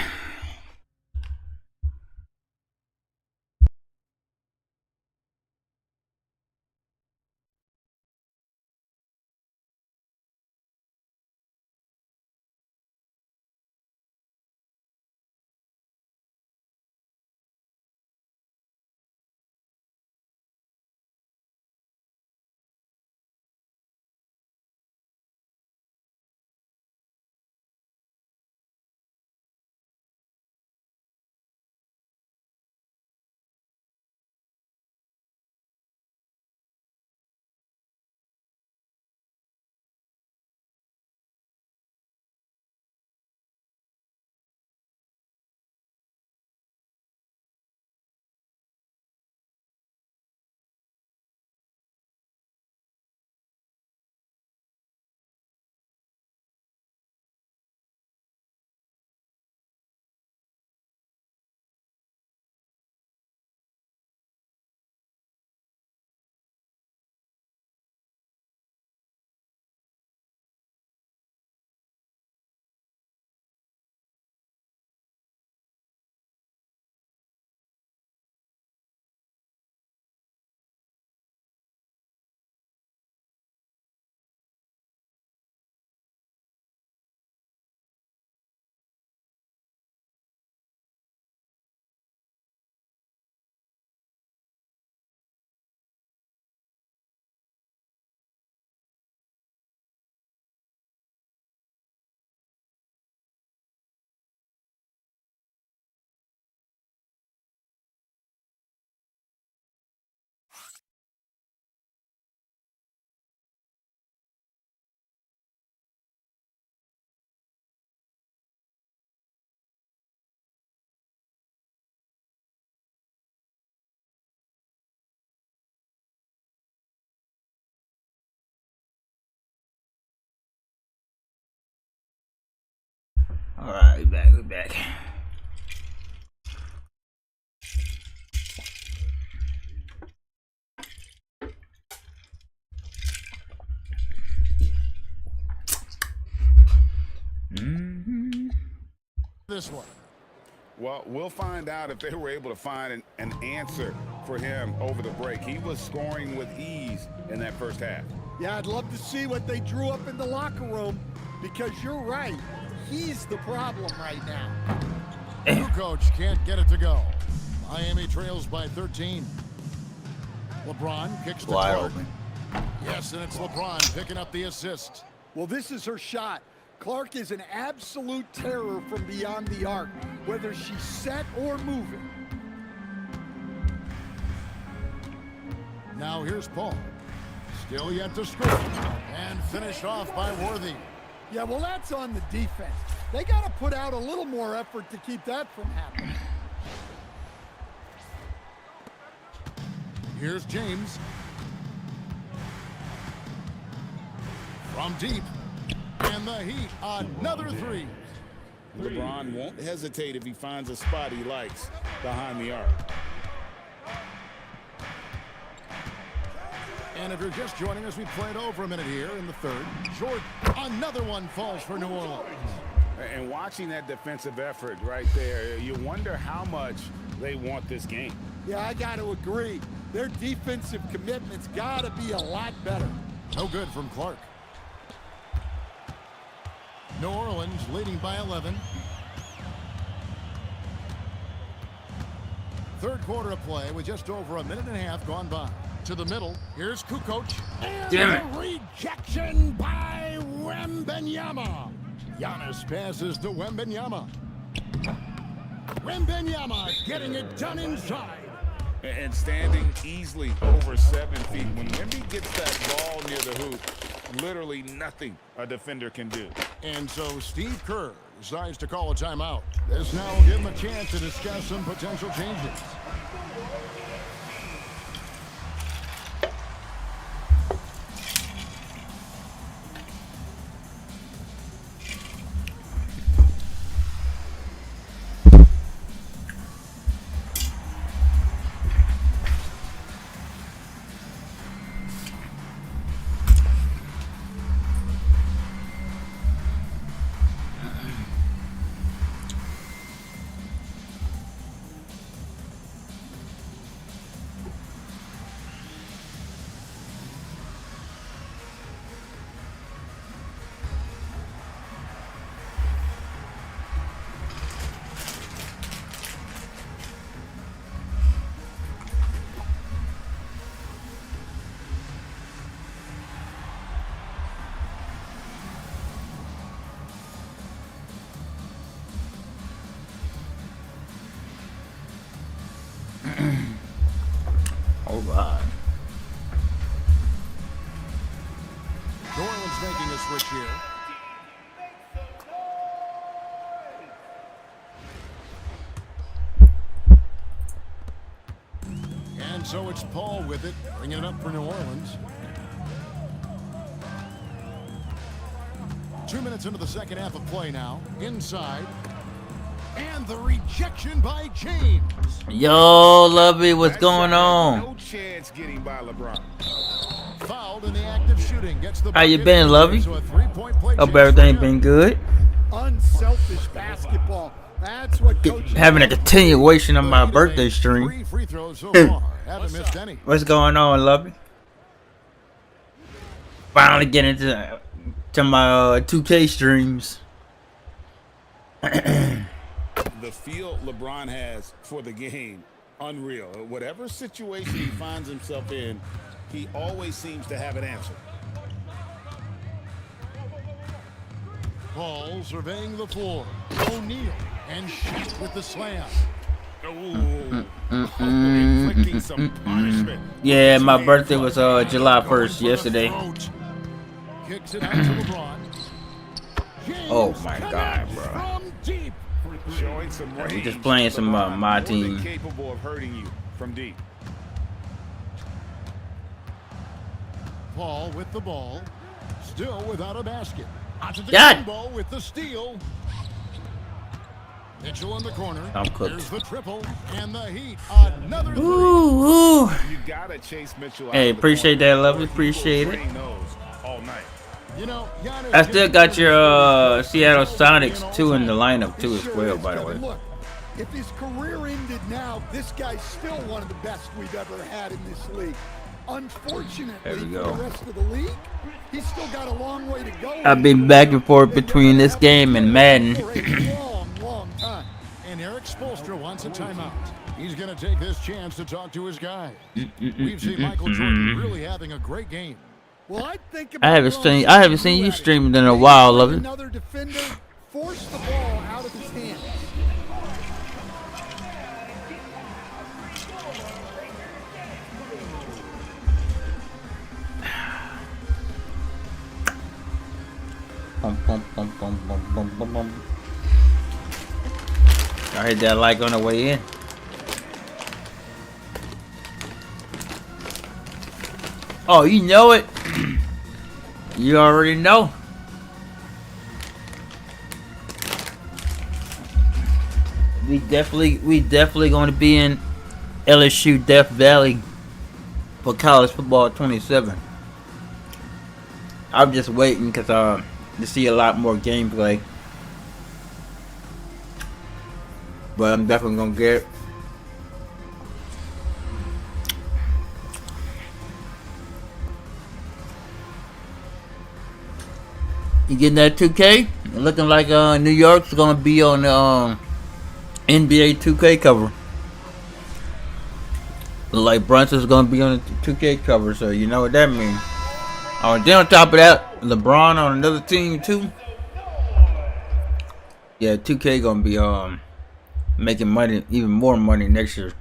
All right, we're back. This one. Well, we'll find out if they were able to find an answer for him over the break. He was scoring with ease in that first half. Yeah, I'd love to see what they drew up in the locker room, because you're right. He's the problem right now. New coach can't get it to go. Miami trails by 13. LeBron kicks to Wide Clark. open. Yes, and it's LeBron picking up the assist. Well, this is her shot. Clark is an absolute terror from beyond the arc, whether she's set or moving. Now here's Paul. Still yet to score. And finished off by Worthy. Yeah, well, that's on the defense. They got to put out a little more effort to keep that from happening. Here's James. From deep. And the Heat, another three. LeBron won't hesitate if he finds a spot he likes behind the arc. And if you're just joining us, we played over a minute here in the third. Jordan, another one falls for New Orleans. And watching that defensive effort right there, you wonder how much they want this game. Yeah, I got to agree. Their defensive commitment's got to be a lot better. No good from Clark. New Orleans leading by 11. Third quarter of play with just over a minute and a half gone by. To the middle, here's Kukoc. And Damn a rejection by Wembanyama. Giannis passes to Wembanyama. Wembanyama getting it done inside. And standing easily over 7 feet. When Wemby gets that ball near the hoop, literally nothing a defender can do. And so Steve Kerr decides to call a timeout. This now will give him a chance to discuss some potential changes. All right. New Orleans making a switch here. And so it's Paul with it, bringing it up for New Orleans. 2 minutes into the second half of play now. Inside. And the rejection by James. Yo, Lovey, what's That going shot on? had no chance getting by LeBron. Fouled in the act of shooting. Gets the How you bucket. been, Lovey? So a three-point play Hope chance everything for him. been good. Unselfish basketball. That's what coaches Having a continuation of my Lead birthday makes stream. 3 free throws so far. Haven't missed any. What's going on, Lovey? Finally getting to my 2K streams. The feel LeBron has for the game, unreal. Whatever situation he finds himself in, he always seems to have an answer. Paul surveying the floor. O'Neal and Shaq with the slam. Ooh. Inflicting some punishment. Yeah, my birthday was July 1st, yesterday. Kicks it out to LeBron. Oh my God, bro. From deep. Showing some range. We just playing some LeBron my more than team. capable of hurting you from deep. Paul with the ball. Still without a basket. Onto the God. ball with the steal. Mitchell in the corner. I'm cooked. There's the triple and the Heat. Another three. Ooh, ooh. You gotta chase Mitchell out Hey, of the appreciate corner, that, Lovely. or he will Appreciate it. drain those all night. You know, Giannis I still got your Seattle Giannis Sonics too in the all-time. lineup too It as sure well, is, by the Kevin. way. Look, if his career ended now, this guy's still one of the best we've ever had in this league. Unfortunately, There we for go. the rest of the league, he's still got a long way to go. I've been back and forth between this game and Madden. For a long, long time. And Eric Spoelstra wants a timeout. He's going to take this chance to talk to his guy. We've seen Michael Jordan really having a great game. Well, I think I haven't seen you streaming in a while, Lovey. Another defender forced the ball out of his hands. Bum, bum, bum, bum, bum, bum, bum, bum. I hit that like on the way in. Oh, you know it. You already know. We definitely going to be in LSU Death Valley for college football 27. I'm just waiting because to see a lot more gameplay. but I'm definitely gonna get it. You getting that 2K? Looking like New York's gonna be on the NBA 2K cover. Look like Brunson's gonna be on the 2K cover, so you know what that means. Oh, then on top of that, LeBron on another team too. Yeah, 2K gonna be making money, even more money next year.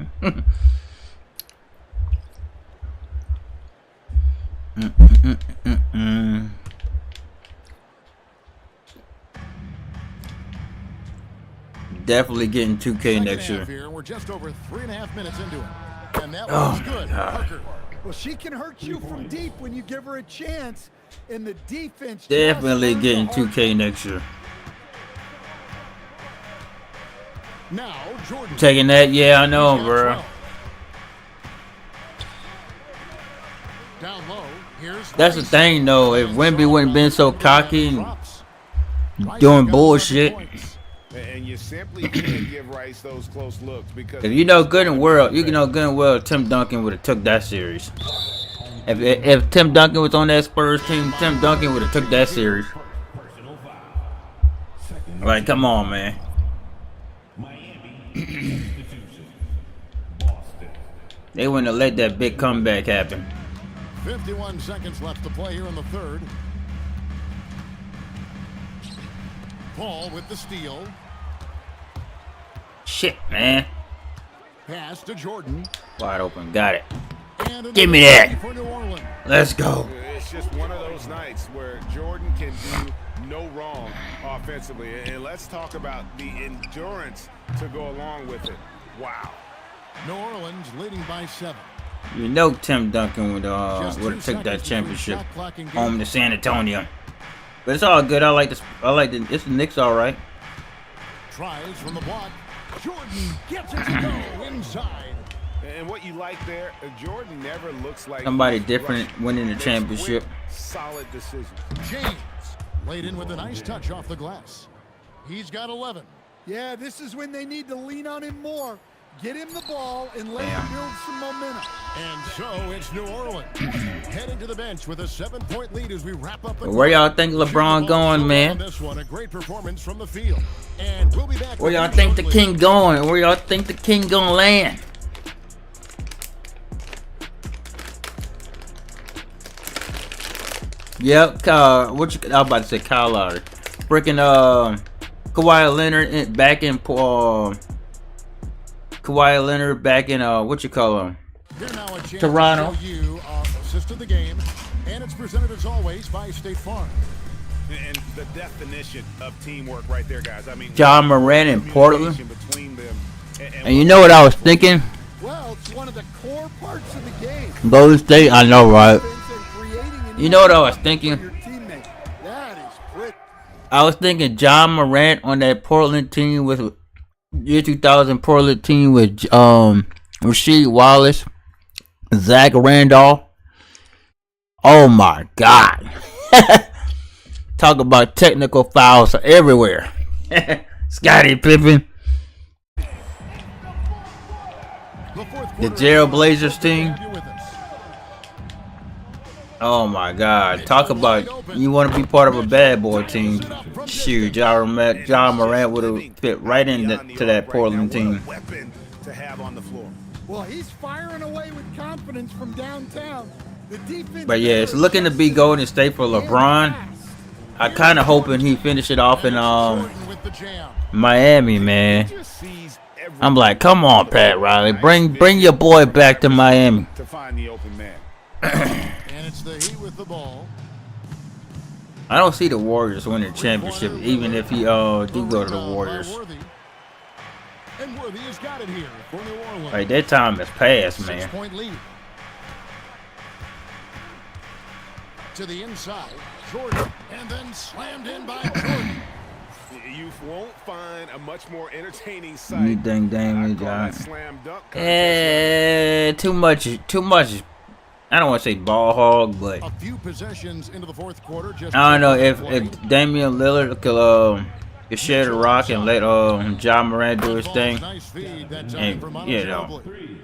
Definitely getting 2K next year. Here, we're just over 3.5 minutes into it. And that was good. Parker. Well, she can hurt you from deep when you give her a chance. And the defense Definitely getting 2K next year. Now, Jordan. Taking that, yeah, I know, bro. Down low. Here's That's the thing, though. If Wemby wouldn't been so cocky and doing bullshit. And you simply can't give Rice those close looks because If you know good and well, Tim Duncan would have took that series. If Tim Duncan was on that Spurs team, Tim Duncan would have took that series. Like, come on, man. They wouldn't have let that big comeback happen. 51 seconds left to play here in the third. Paul with the steal. Shit, man. Pass to Jordan. Wide open. Got it. And Give me that. for New Orleans. Let's go. it's just one of those nights where Jordan can do no wrong offensively. And let's talk about the endurance to go along with it. Wow. New Orleans leading by 7. You know Tim Duncan would have took that championship home to San Antonio. But it's all good. I like this. It's the Knicks, all right. Tries from the block. Jordan gets it to go inside. And what you like there, Jordan never looks like Somebody different winning the championship. Solid decision. James laid in with a nice touch off the glass. He's got 11. Yeah, this is when they need to lean on him more. Get him the ball and let him build some momentum. And so it's New Orleans heading to the bench with a 7-point lead as we wrap up the Where y'all think LeBron going, man? This one, a great performance from the field. And we'll be back. Where y'all think the king going? Where y'all think the king gonna land? Yep, I was about to say Kyle Lowry. Freaking Kawhi Leonard back in Kawhi Leonard back in what you call him? Toronto. You assist of the game, and it's presented as always by State Farm. And the definition of teamwork right there, guys. I mean, John Moran in Portland. Between them And you know what I was thinking? Well, it's one of the core parts of the game. Golden State, I know, right? You know what I was thinking? That is quick. I was thinking John Morant on that Portland team with year 2000 Portland team with Rasheed Wallace, Zach Randolph. Oh my God. Talk about technical fouls everywhere. Scottie Pippen. The Gerald Blazers team. Oh my God. Talk about you want to be part of a bad boy team. Shoot, John Morant would have fit right into that Portland team. Well, he's firing away with confidence from downtown. The defense. But yeah, it's looking to be Golden State for LeBron. I kind of hoping he finish it off in Miami, man. I'm like, come on, Pat Riley, bring your boy back to Miami. To find the open man. And it's the Heat with the ball. I don't see the Warriors winning the championship, even if he do go to the Warriors. And Worthy has got it here for New Orleans. Like, that time has passed, man. 6-point lead. To the inside, Jordan, and then slammed in by Jordan. You won't find a much more entertaining sight. You think Damon John? Slam dunk Too much. I don't want to say ball hog, but A few possessions into the fourth quarter. Just I don't know if Damian Lillard could You share the rock and let John Moran do his thing. Nice feed. That's And for you know, Montgomery.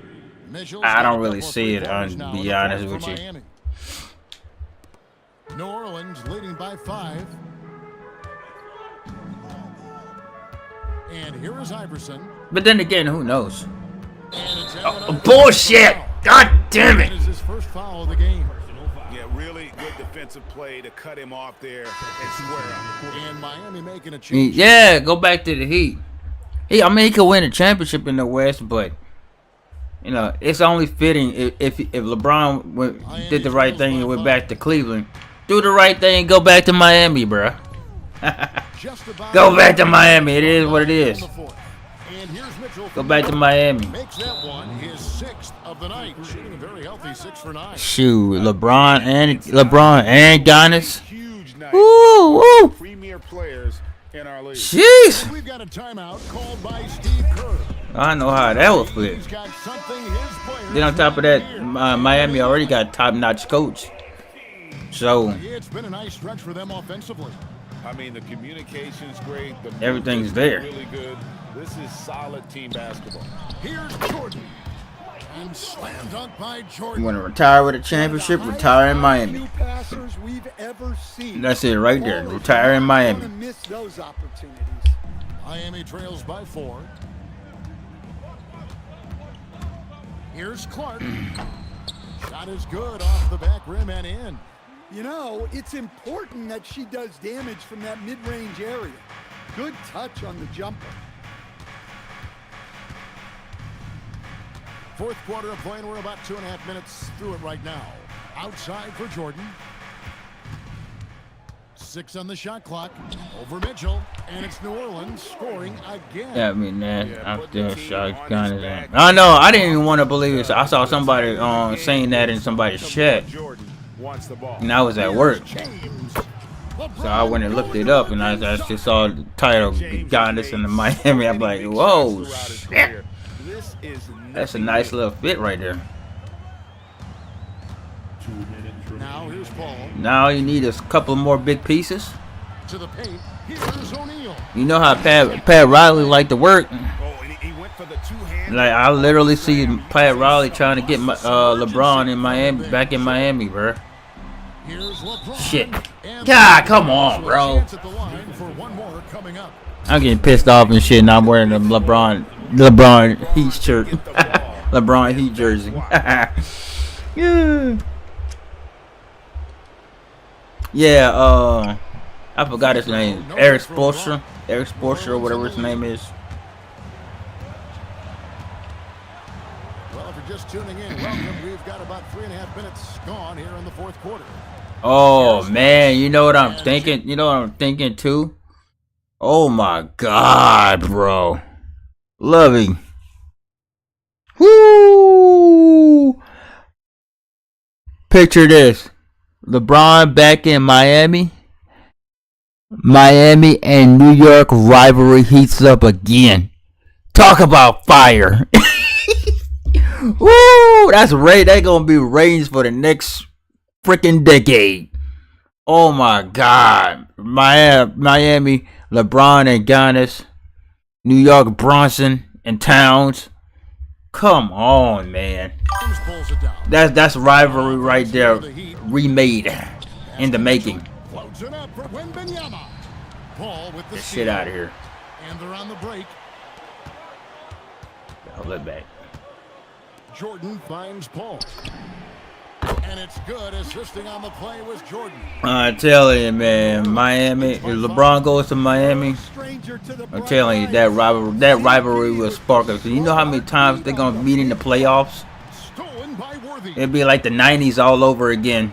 Mitchell's I got don't a really couple of see it. three-pointers To now be in the honest fourth with for you. Miami. New Orleans leading by 5. And here is Iverson. But then again, who knows? And it's Allen Bullshit! God damn That it! is his first foul of the game. Yeah, really good defensive play to cut him off there and square up. And Miami making a change. Yeah, go back to the Heat. I mean, he could win a championship in the West, but you know, it's only fitting if LeBron did the right thing and went back to Cleveland. Do the right thing and go back to Miami, bruh. Go back to Miami. It is what it is. And here's Mitchell. Go back to Miami. Makes that one his 6th of the night. Shooting a very healthy 6 for 9. Shoot, LeBron and Giannis. Huge night. Woo, woo. Premier players in our league. Jeez. We've got a timeout called by Steve Kerr. I know how that will fit. He's got something his players Then on top of that, need. Miami already got top-notch coach. So It's been a nice stretch for them offensively. I mean, the communication's great. The Everything's movement is there. Really good. This is solid team basketball. Here's Jordan. And slam dunk by you Jordan. want to retire with a championship? Retire in Miami. IQ passers we've ever seen. That's it right there. All of Retire in them Miami. gonna miss those opportunities. Miami trails by 4. Here's Clark. Shot is good off the back rim and in. You know, it's important that she does damage from that mid-range area. Good touch on the jumper. Fourth quarter of play, and we're about 2.5 minutes through it right now. Outside for Jordan. 6 on the shot clock. Over Mitchell, and it's New Orleans scoring again. Yeah, I mean that. I'm still shocked. I know. I didn't even want to believe it. I saw somebody saying that in somebody's chat, Jordan wants the ball. and I was at work. James. So I went and looked it up, and I just saw the title, Giannis in the Miami. I'm like, whoa, shit. This is That's a nice little fit right there. Now here's Paul. Now you need a couple more big pieces. To the paint. Here's O'Neal. You know how Pat Riley like to work. Oh, and he went for the two-hand. Like I literally see Pat Riley trying to get LeBron in Miami, back in Miami, bro. Here's LeBron. Shit. And God, come on, bro. chance at the line for one more coming up. I'm getting pissed off and shit, and I'm wearing the LeBron Heat shirt, LeBron Heat jersey. Yeah, I forgot his name. Eric Spoelstra, or whatever his name is. Well, if you're just tuning in, welcome. We've got about 3.5 minutes gone here in the fourth quarter. Oh man, you know what I'm thinking? You know what I'm thinking too? Oh my God, bro. Lovey. Woo! Picture this. LeBron back in Miami. Miami and New York rivalry heats up again. Talk about fire. Woo! That's gonna be ratings for the next freaking decade. Oh my God. Miami, LeBron and Giannis. New York, Bronson and Towns. Come on, man. James pulls it down. That's rivalry right there. Remade in the making. Floats it up for Wembanyama. Paul with the Get steal. shit out of here. And they're on the break. I'll let back. Jordan finds Paul. And it's good. Assisting on the play was Jordan. I tell you, man, Miami. If LeBron goes to Miami, Stranger to the I'm telling you, that rivalry will spark up. You know how many times they're gonna meet in the playoffs? Stolen by Worthy. It'd be like the '90s all over again.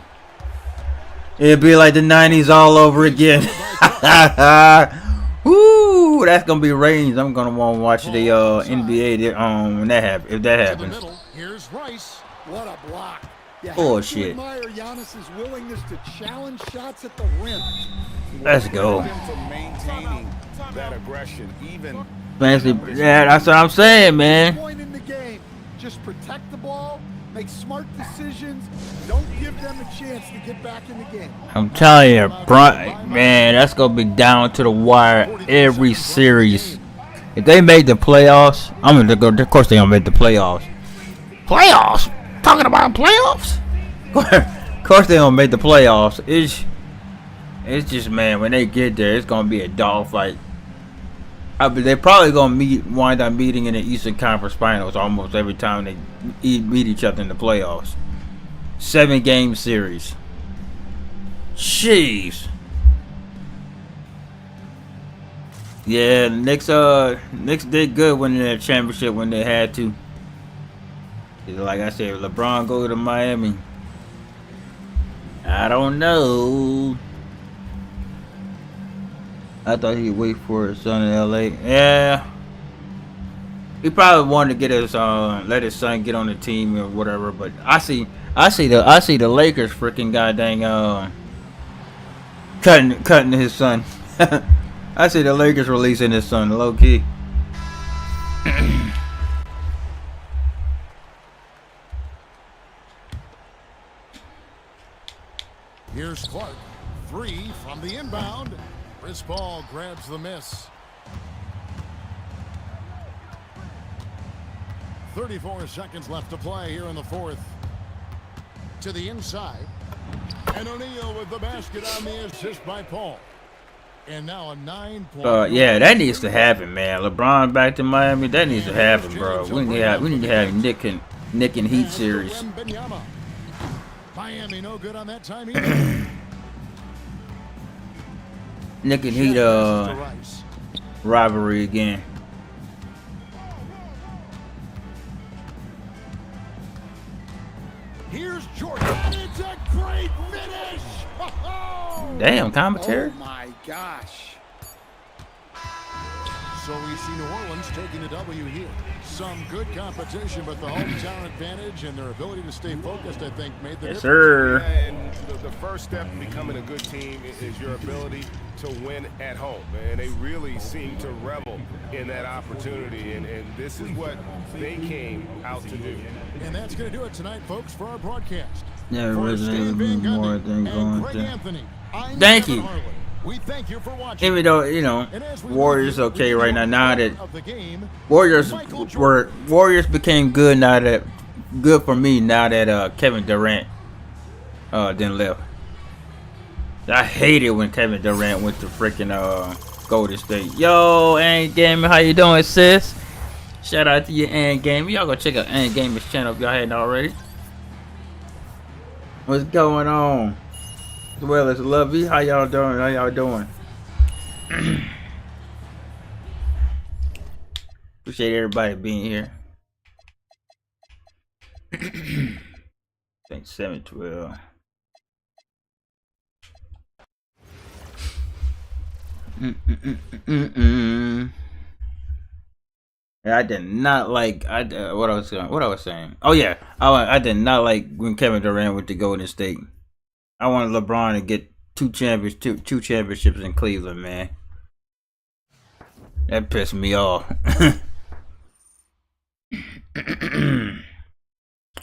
It'd be like the '90s all over again. Woo! That's gonna be ratings. I'm gonna want to watch the NBA when that happens. If that To the happens. middle. Here's Rice. What a block. You Bullshit. have to admire Giannis's willingness to challenge shots at the rim. Let's go. Him for maintaining that aggression, even Fancy, yeah, that's what I'm saying, man. Point in the game. Just protect the ball make smart decisions. Don't give them a chance to get back in the game. I'm telling you, man, that's gonna be down to the wire every series. If they make the playoffs, I'm gonna go. Of course, they gonna make the playoffs. Playoffs? Talking about playoffs? Of course, they gonna make the playoffs. It's just, man, when they get there, it's gonna be a dogfight. They're probably gonna wind up meeting in the Eastern Conference Finals almost every time they meet each other in the playoffs. 7-game series. Jeez. Yeah, Knicks did good winning that championship when they had to. Like I said, LeBron go to Miami. I don't know. I thought he'd wait for his son in LA. Yeah. He probably wanted to get his let his son get on the team or whatever, but I see the Lakers freaking goddamn cutting his son. I see the Lakers releasing his son low key. Here's Clark. 3 from the inbound. Chris Paul grabs the miss. 34 seconds left to play here in the fourth. To the inside. And O'Neal with the basket on the assist by Paul. And now a 9-point. Yeah, that needs to happen, man. LeBron back to Miami. That needs to happen, bro. We need to have Nick and Heat series. Miami no good on that time either. Nick and Heat rivalry again. Here's Jordan. It's a great finish. Damn, commentary. Oh my gosh. So we see New Orleans taking the W here. Some good competition, but the hometown advantage and their ability to stay focused, I think, made the difference. Sir. Yeah, and the first step in becoming a good team is your ability to win at home. And they really seem to revel in that opportunity. And this is what they came out to do. And that's going to do it tonight, folks, for our broadcast. Yeah, For Resident Stan Van Evil more Gundy than and going Greg to. Anthony, I'm Thank Kevin you. Harlan. We thank you for watching. Even though, you know, And as we Warriors leave you okay with right the now. Now that of the game, Warriors Michael Jordan. Warriors became good now that good for me now that Kevin Durant didn't left. I hated when Kevin Durant went to freaking Golden State. Yo, Ant Gamer, how you doing, sis? Shout out to your Ant Gamer. Y'all go check out Ant Gamer's channel if y'all hadn't already. What's going on? As well as Lovey, how y'all doing? How y'all doing? Appreciate everybody being here. I think 712. Yeah, I did not like what I was saying. Oh yeah, I did not like when Kevin Durant went to Golden State. I wanted LeBron to get two championships in Cleveland, man. That pissed me off.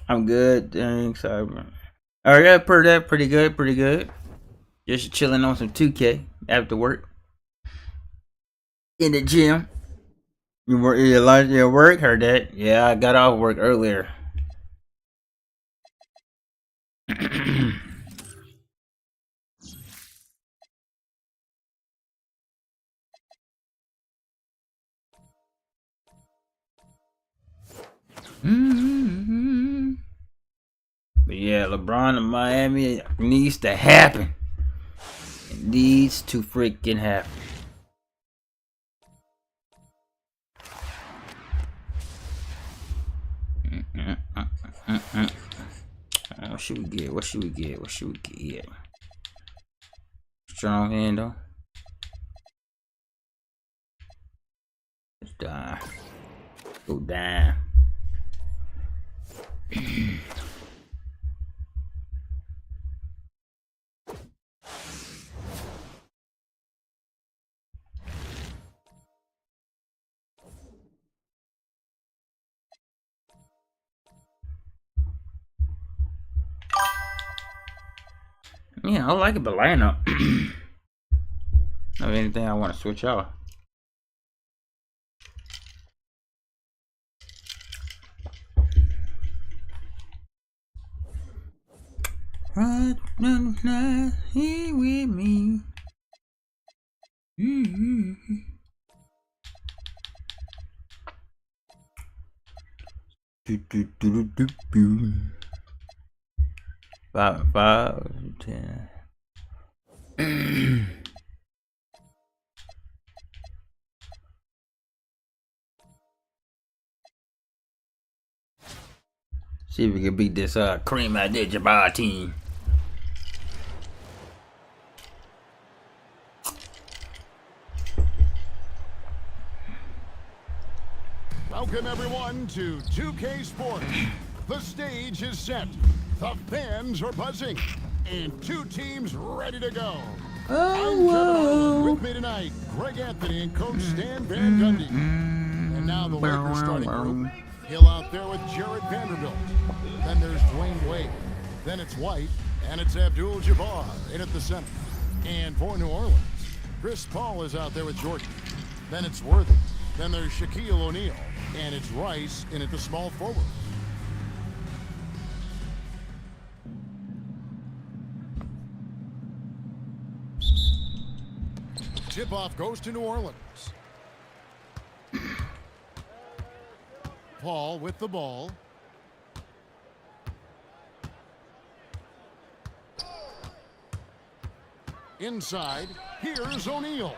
I'm good, thanks. Alright, pretty good. Just chilling on some 2K after work. In the gym. You like your work? Heard that? Yeah, I got off work earlier. But yeah, LeBron in Miami needs to happen. It needs to freaking happen. What should we get? What should we get? Strong handle. Let's die. Go down. Yeah, I like it, but lineup. Have anything I want to switch out? Right now, here with me. Five, 10. See if we can beat this Kareem Abdul-Jabbar team. Welcome everyone to 2K Sports. The stage is set. The fans are buzzing. And two teams ready to go. I'm Kevin Harlan. With me tonight, Greg Anthony and Coach Stan Van Gundy. And now the Lakers starting group. Hill out there with Jared Vanderbilt. Then there's Dwayne Wade. Then it's White. And it's Abdul-Jabbar in at the center. And for New Orleans, Chris Paul is out there with Jordan. Then it's Worthy. Then there's Shaquille O'Neal. And it's Rice in at the small forward. Tip-off goes to New Orleans. Paul with the ball. Inside, here's O'Neal.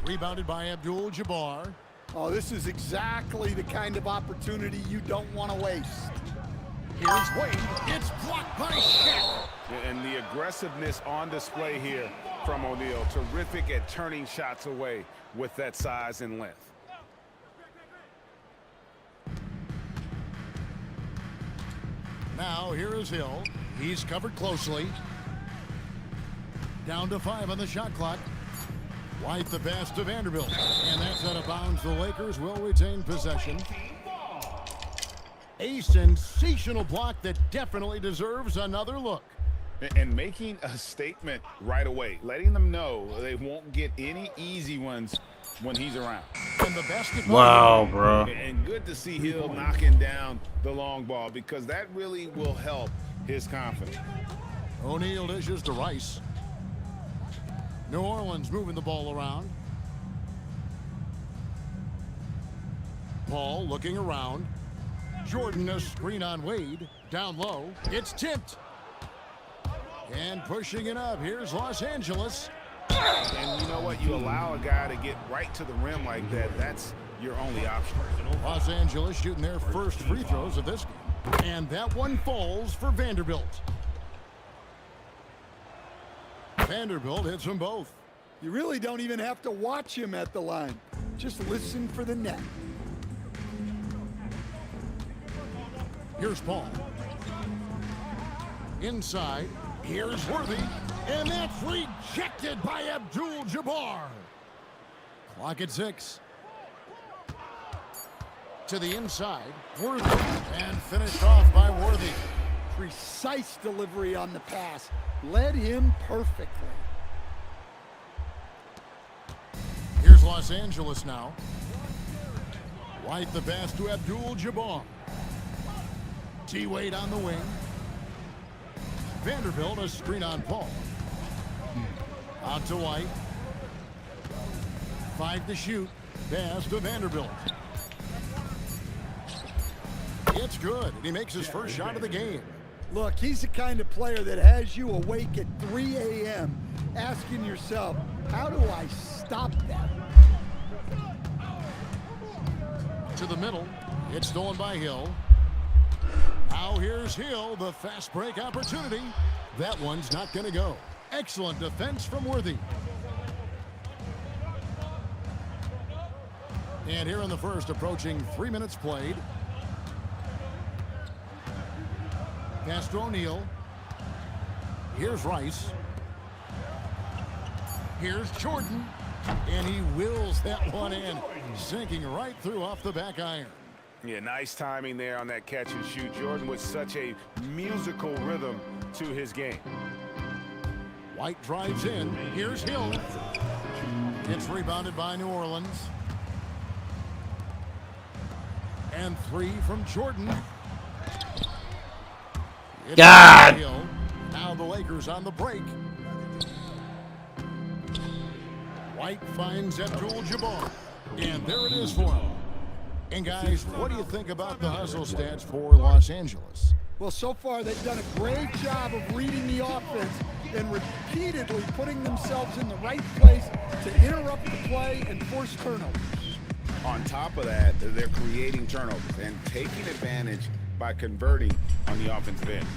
Rebounded by Abdul-Jabbar. Oh, this is exactly the kind of opportunity you don't want to waste. Here's Wade. It's blocked by Shaq. And the aggressiveness on display here from O'Neal. Terrific at turning shots away with that size and length. Now here is Hill. He's covered closely. Down to 5 on the shot clock. White the pass to Vanderbilt. And that's out of bounds. The Lakers will retain possession. A sensational block that definitely deserves another look. And making a statement right away, letting them know they won't get any easy ones when he's around. And the basket. Wow, bro. And good to see Hill knocking down the long ball because that really will help his confidence. O'Neal dishes to Rice. New Orleans moving the ball around. Paul looking around. Jordan a screen on Wade. Down low. It's tipped. And pushing it up. Here's Los Angeles. And you know what? You allow a guy to get right to the rim like that. That's your only option. Los Angeles shooting their first free throws of this game. And that one falls for Vanderbilt. Vanderbilt hits them both. You really don't even have to watch him at the line. Just listen for the net. Here's Paul. Inside. Here's Worthy. And that's rejected by Abdul-Jabbar. Clock at 6. To the inside. Worthy. And finished off by Worthy. Precise delivery on the pass. Led him perfectly. Here's Los Angeles now. White the pass to Abdul-Jabbar. T-Wade on the wing. Vanderbilt a screen on Paul. Out to White. 5 to shoot. Pass to Vanderbilt. It's good. And he makes his first shot of the game. Look, he's the kind of player that has you awake at 3 a.m. asking yourself, how do I stop that? To the middle. It's stolen by Hill. Now here's Hill, the fast break opportunity. That one's not going to go. Excellent defense from Worthy. And here in the first, approaching 3 minutes played. Pass to O'Neal. Here's Rice. Here's Jordan. And he wills that one in, sinking right through off the back iron. Yeah, nice timing there on that catch and shoot. Jordan with such a musical rhythm to his game. White drives in. Here's Hill. It's rebounded by New Orleans. And 3 from Jordan. It's God! Hill. Now the Lakers on the break. White finds Abdul-Jabbar. And there it is for him. And guys, what do you think about the hustle stats for Los Angeles? Well, so far they've done a great job of reading the offense and repeatedly putting themselves in the right place to interrupt the play and force turnovers. On top of that, they're creating turnovers and taking advantage by converting on the offensive end.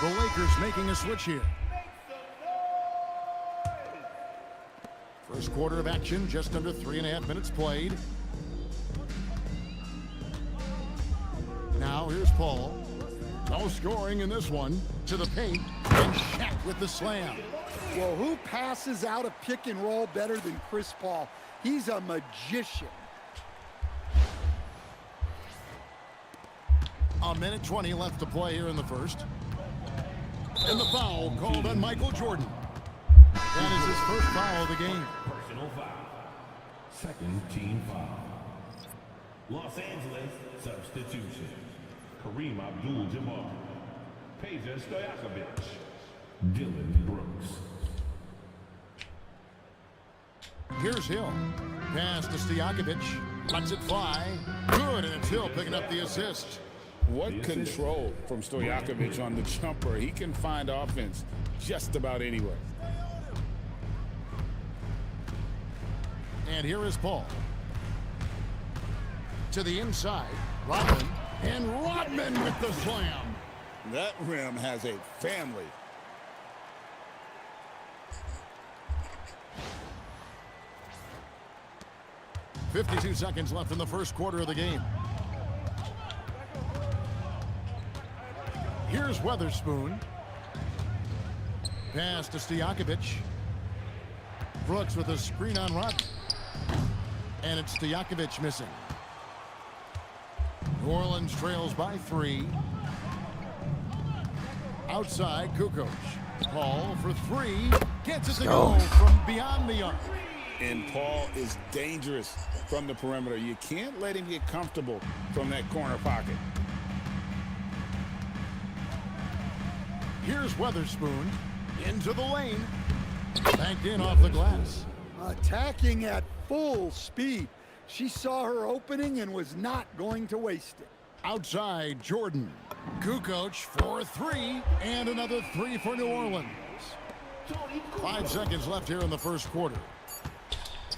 The Lakers making a switch here. First quarter of action, just under 3.5 minutes played. Now here's Paul. No scoring in this one. To the paint, and Shaq with the slam. Well, who passes out a pick and roll better than Chris Paul? He's a magician. A minute 20 left to play here in the first. And the foul called on Michael Jordan. That is his first foul of the game. Personal foul. Second team foul. Los Angeles substitution. Kareem Abdul-Jabbar. Peja Stojakovic. Dylan Brooks. Here's Hill. Pass to Stojakovic. Lets it fly. Good, and it's Hill picking up the assist. What control from Stojakovic on the jumper. He can find offense just about anywhere. And here is Paul. To the inside. Rodman. And Rodman with the slam. That rim has a family. .52 seconds left in the first quarter of the game. Here's Weatherspoon. Pass to Stojakovic. Brooks with a screen on Rodman. And it's Stojakovic missing. New Orleans trails by 3. Outside, Kukoc. Paul for 3. Gets it to go from beyond the arc. And Paul is dangerous from the perimeter. You can't let him get comfortable from that corner pocket. Here's Weatherspoon. Into the lane. Banked in off the glass. Attacking at full speed. She saw her opening and was not going to waste it. Outside, Jordan. Kukoc for 3. And another 3 for New Orleans. 5 seconds left here in the first quarter.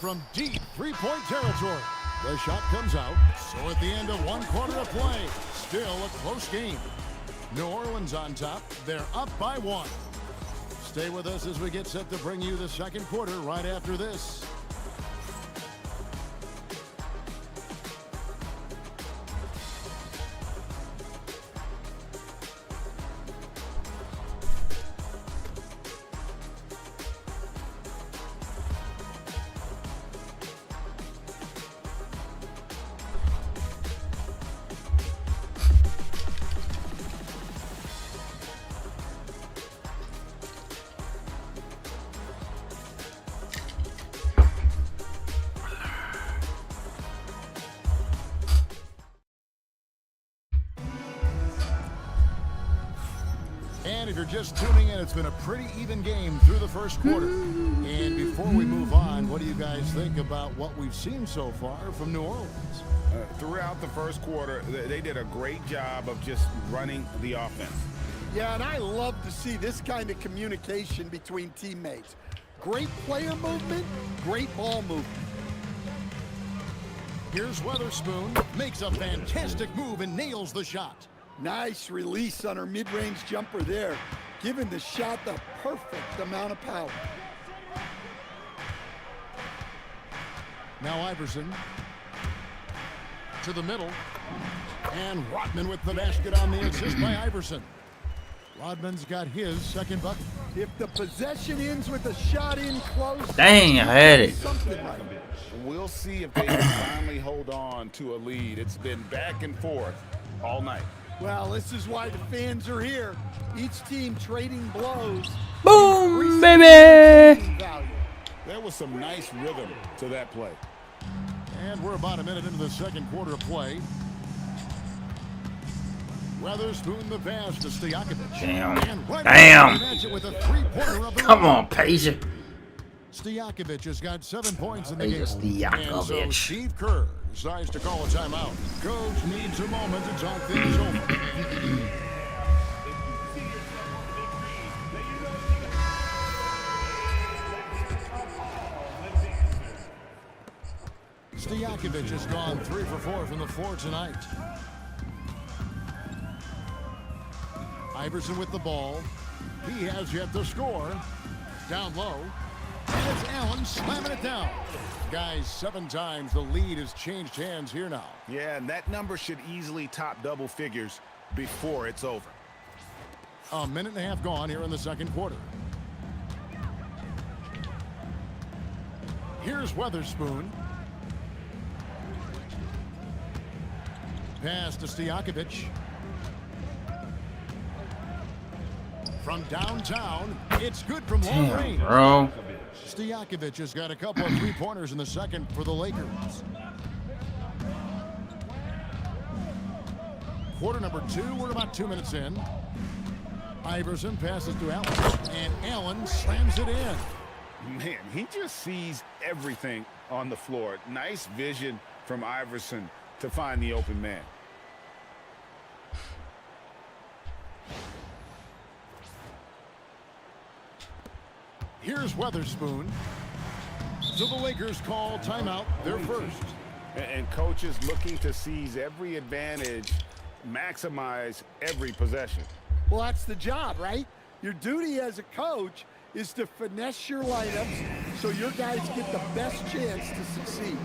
From deep three-point territory. The shot comes out. So at the end of 1 quarter of play, still a close game. New Orleans on top. They're up by 1. Stay with us as we get set to bring you the second quarter right after this. And if you're just tuning in, it's been a pretty even game through the first quarter. And before we move on, what do you guys think about what we've seen so far from New Orleans? Throughout the first quarter, they did a great job of just running the offense. Yeah, and I love to see this kind of communication between teammates. Great player movement, great ball movement. Here's Weatherspoon. Makes a fantastic move and nails the shot. Nice release on her mid-range jumper there, giving the shot the perfect amount of power. Now Iverson to the middle. And Rodman with the basket on the assist by Iverson. Rodman's got his second bucket. If the possession ends with a shot in close, Dang, I had it. something right. We'll see if they can finally hold on to a lead. It's been back and forth all night. Well, this is why the fans are here. Each team trading blows. Boom, baby! Value. There was some nice rhythm to that play. And we're about a minute into the second quarter of play. Weatherspoon the pass to Stojakovic. Damn. And right Damn. match it with a three-pointer of the Come round. on, Pager. Stojakovic has got 7 points in the Pager game. And so Stojakovic. Steve Kerr decides to call a timeout. Coach needs a moment to talk things over. Stojakovic has gone 3 for 4 from the floor tonight. Iverson with the ball. He has yet to score. Down low. And it's Allen slamming it down. Guys, 7 times the lead has changed hands here now. Yeah, and that number should easily top double figures before it's over. A minute and a half gone here in the second quarter. Here's Weatherspoon. Pass to Stojakovic. From downtown, it's good from long Damn, range. bro. Stojakovic has got a couple of three-pointers in the second for the Lakers. Quarter number 2, we're about 2 minutes in. Iverson passes to Allen, and Allen slams it in. Man, he just sees everything on the floor. Nice vision from Iverson to find the open man. Here's Weatherspoon. So the Lakers call timeout, their first. And coaches looking to seize every advantage, maximize every possession. Well, that's the job, right? Your duty as a coach is to finesse your lineups so your guys get the best chance to succeed.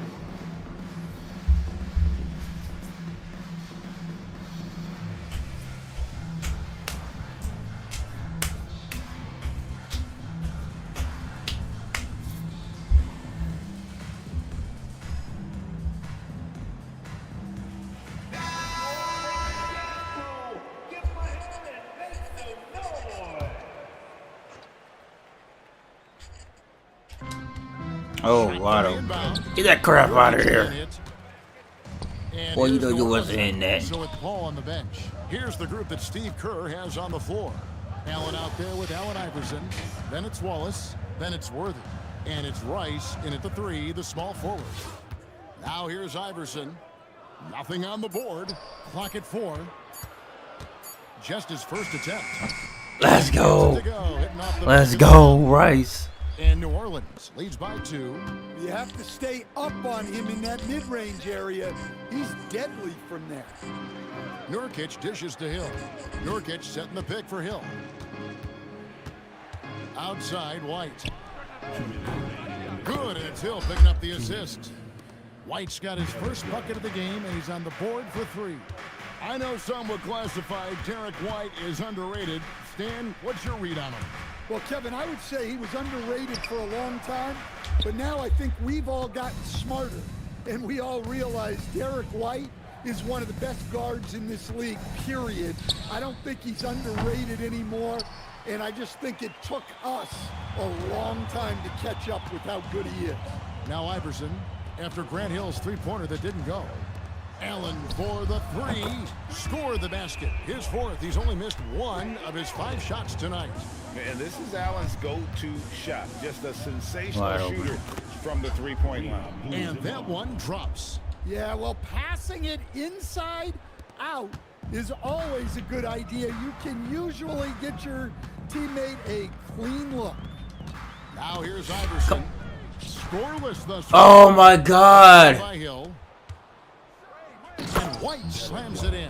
Oh, Lotto. Get that crap out of here. And Boy, you here's know the you one. wasn't in that. So it's Paul on the bench. Here's the group that Steve Kerr has on the floor. Allen out there with Allen Iverson. Then it's Wallace. Then it's Worthy. And it's Rice in at the 3, the small forward. Now here's Iverson. Nothing on the board. Clock at 4. Just his first attempt. Let's go. To go, hitting off the Let's back go, Rice. And New Orleans leads by 2. You have to stay up on him in that mid-range area. He's deadly from there. Nurkic dishes to Hill. Nurkic setting the pick for Hill. Outside, White. Good, and it's Hill picking up the assist. White's got his first bucket of the game, and he's on the board for 3. I know some would classify Derek White as underrated. Stan, what's your read on him? Well, Kevin, I would say he was underrated for a long time, but now I think we've all gotten smarter, and we all realize Derek White is one of the best guards in this league, period. I don't think he's underrated anymore, and I just think it took us a long time to catch up with how good he is. Now Iverson, after Grant Hill's three-pointer that didn't go. Allen for the 3, scored the basket. His 4th. He's only missed 1 of his 5 shots tonight. And this is Allen's go-to shot. Just a sensational Wide open. shooter from the three-point line. And that one drops. Yeah, well, passing it inside out is always a good idea. You can usually get your teammate a clean look. Now here's Iverson. Scoreless thus Oh my God. by Hill. And White slams it in.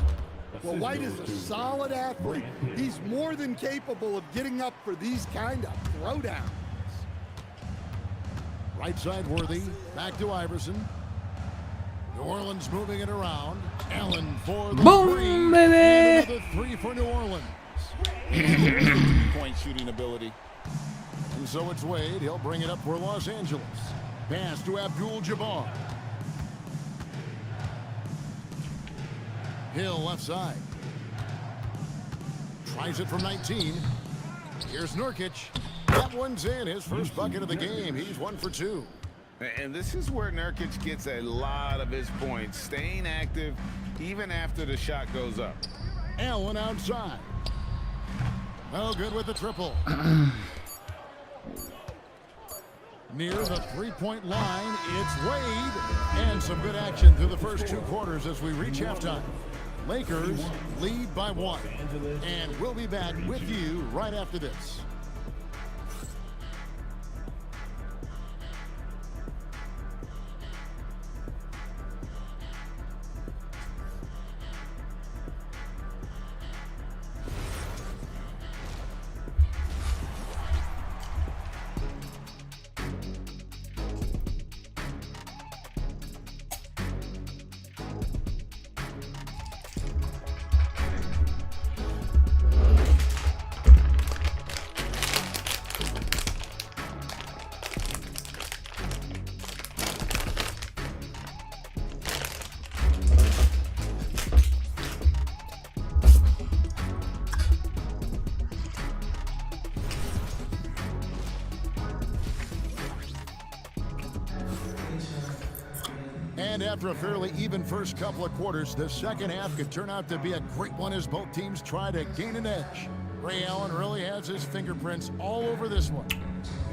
Well, White is a solid athlete. He's more than capable of getting up for these kind of throwdowns. Right side Worthy. Back to Iverson. New Orleans moving it around. Allen for the Boom, 3. baby. And another 3 for New Orleans. Point shooting ability. And so it's Wade. He'll bring it up for Los Angeles. Pass to Abdul-Jabbar. Hill left side. Tries it from 19. Here's Nurkic. That one's in. His first bucket of the game. He's 1 for 2. And this is where Nurkic gets a lot of his points, staying active even after the shot goes up. Allen outside. No good with the triple. Near the three-point line, it's Wade. And some good action through the first 2 quarters as we reach halftime. Lakers lead by 1. And we'll be back with you right after this. And after a fairly even first couple of quarters, the second half could turn out to be a great one as both teams try to gain an edge. Ray Allen really has his fingerprints all over this one.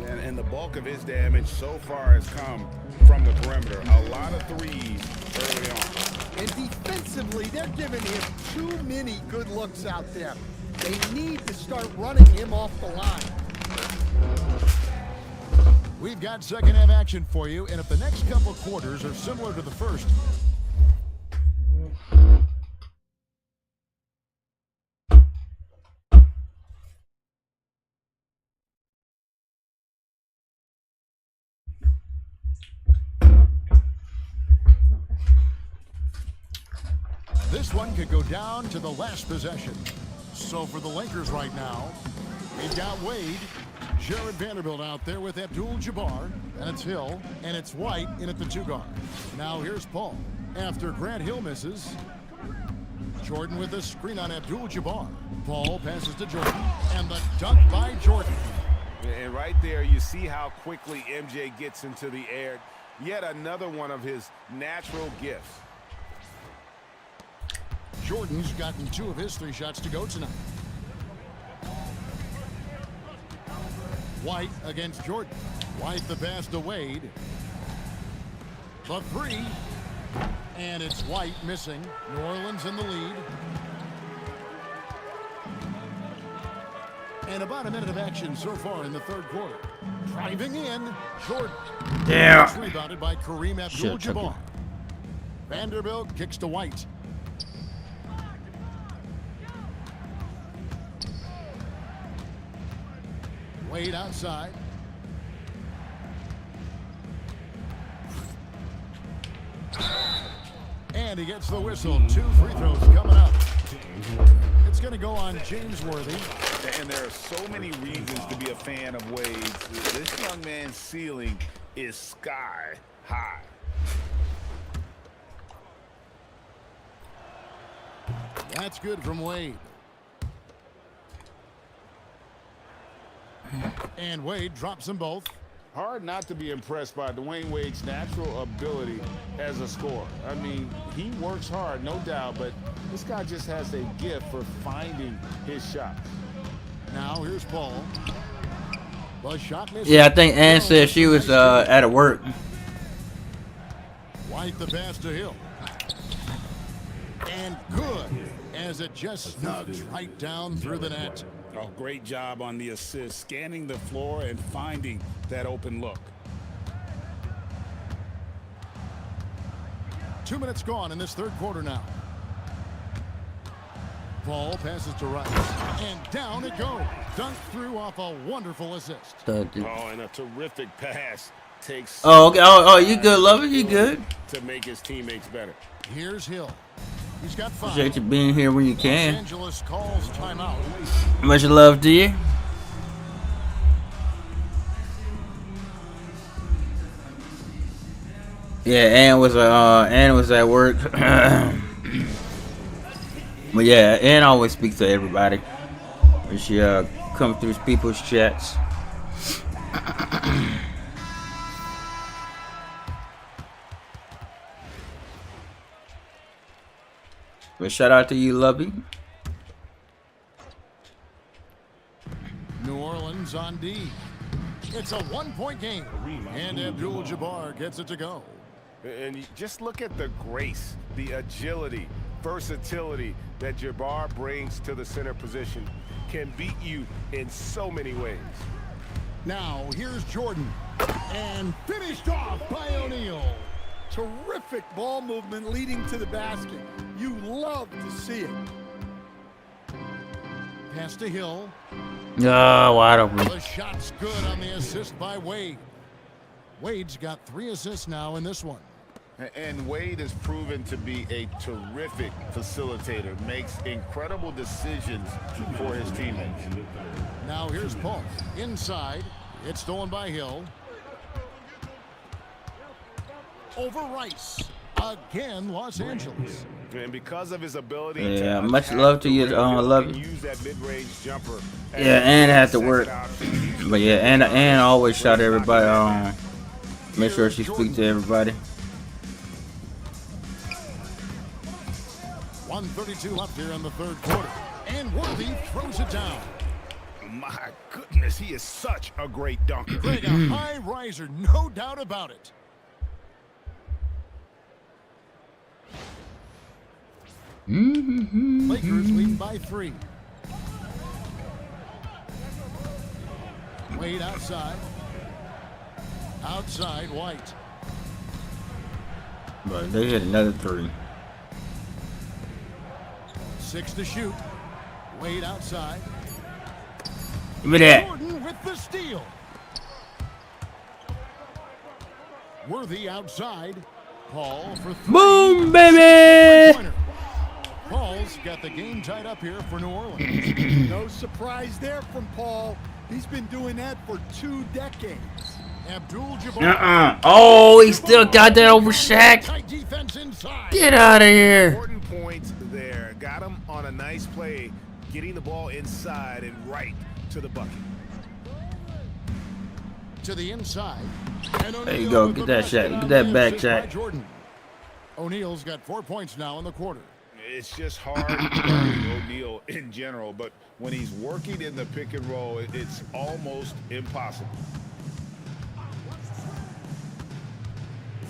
And the bulk of his damage so far has come from the perimeter. A lot of threes early on. And defensively, they're giving him too many good looks out there. They need to start running him off the line. We've got second half action for you, and if the next couple quarters are similar to the first, this one could go down to the last possession. So for the Lakers right now, we've got Wade, Jared Vanderbilt out there with Abdul-Jabbar, and it's Hill, and it's White in at the 2 guard. Now here's Paul. After Grant Hill misses, Jordan with a screen on Abdul-Jabbar. Paul passes to Jordan, and the dunk by Jordan. And right there, you see how quickly MJ gets into the air. Yet another one of his natural gifts. Jordan's gotten 2 of his 3 shots to go tonight. White against Jordan. White the pass to Wade. The 3. And it's White missing. New Orleans in the lead. And about a minute of action so far in the third quarter. Driving in, Jordan. Yeah. It's rebounded by Kareem Abdul-Jabbar. Vanderbilt kicks to White. Wade outside. And he gets the whistle. 2 free throws coming up. It's going to go on James Worthy. And there are so many reasons to be a fan of Wade's. This young man's ceiling is sky high. That's good from Wade. And Wade drops them both. Hard not to be impressed by Dwayne Wade's natural ability as a scorer. I mean, he works hard, no doubt, but this guy just has a gift for finding his shots. Now here's Paul. The shot missed. Yeah, I think Ann said she was at work. White the pass to Hill. And good as it just snugs right down through the net. Oh, great job on the assist, scanning the floor and finding that open look. 2 minutes gone in this third quarter now. Paul passes to Rice, and down it goes. Dunked through off a wonderful assist. Oh, and a terrific pass takes. Oh, okay. Oh, you good, lover? You good? To make his teammates better. Here's Hill. He's got 5. Appreciate you being here when you Los can. Angeles calls timeout. Much love to you. Yeah, Ann was at work. But yeah, and I always speak to everybody when she come through people's chats. But shout out to you, Lovey. New Orleans on D. It's a 1-point game, and Abdul-Jabbar gets it to go. And you just look at the grace, the agility, versatility that Jabbar brings to the center position. Can beat you in so many ways. Now, here's Jordan. And finished off by O'Neal. Terrific ball movement leading to the basket. You love to see it. Pass to Hill. No, wide open. The shot's good on the assist by Wade. Wade's got 3 assists now in this one. And Wade has proven to be a terrific facilitator, makes incredible decisions for his teammates. Now here's Paul. Inside. It's stolen by Hill. Over Rice. Again, Los Angeles. And because of his ability Yeah, to much love to you, love you. use that mid-range jumper. Yeah, and have to work. But yeah, and always shout out everybody. Make sure she speak to everybody. 1:32 left here in the third quarter. And Worthy throws it down. My goodness, he is such a great dunker. Greg, a high riser, no doubt about it. Lakers lead by 3. Wade outside. Outside, White. But they hit another 3. 6 to shoot. Wade outside. Give me that. Jordan with the steal. Worthy outside. Paul for 3. Boom, baby! Paul's got the game tied up here for New Orleans. No surprise there from Paul. He's been doing that for 2 decades. Abdul-Jabbar. Oh, he still got that over Shaq. Tight defense inside. Get out of here. Important points there. Got him on a nice play, getting the ball inside and right to the bucket. To the inside. And There you O'Neal go. with Get the that basket shot. on Get that the back assist by shot. Jordan. O'Neal's got 4 points now in the quarter. It's just hard guarding O'Neal in general, but when he's working in the pick and roll, it's almost impossible.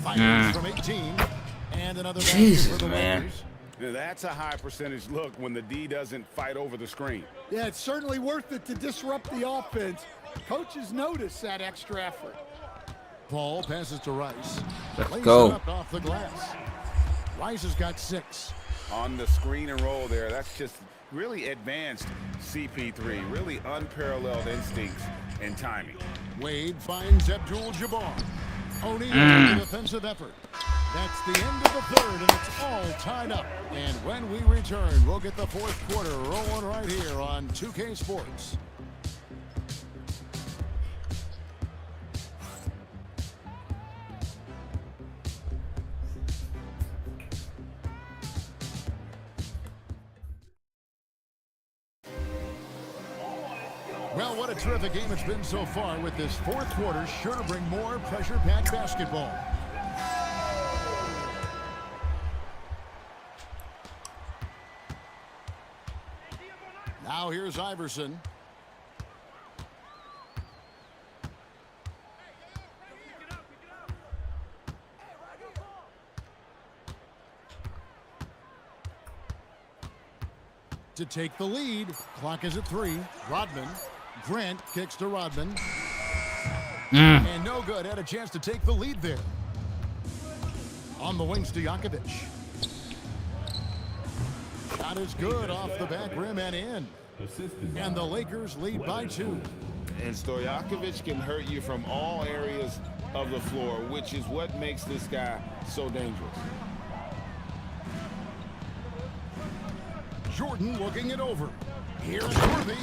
Fires from 18. And another basket Jesus, for the man. Lakers. That's a high percentage look when the D doesn't fight over the screen. Yeah, it's certainly worth it to disrupt the offense. Coaches notice that extra effort. Paul passes to Rice. Let's Lays go. it up off the glass. Rice has got 6. On the screen and roll there, that's just really advanced CP3, really unparalleled instincts and timing. Wade finds Abdul-Jabbar. O'Neal with a defensive effort. That's the end of the third, and it's all tied up. And when we return, we'll get the fourth quarter rolling right here on 2K Sports. Well, what a terrific game it's been so far, with this fourth quarter sure to bring more pressure-packed basketball. Now here's Iverson. To take the lead, clock is at 3. Rodman. Grant kicks to Rodman. And no good. Had a chance to take the lead there. On the wings to Stojakovic. Shot is good off the back rim and in. And the Lakers lead by 2. And Stojakovic can hurt you from all areas of the floor, which is what makes this guy so dangerous. Jordan looking it over. Here is Worthy.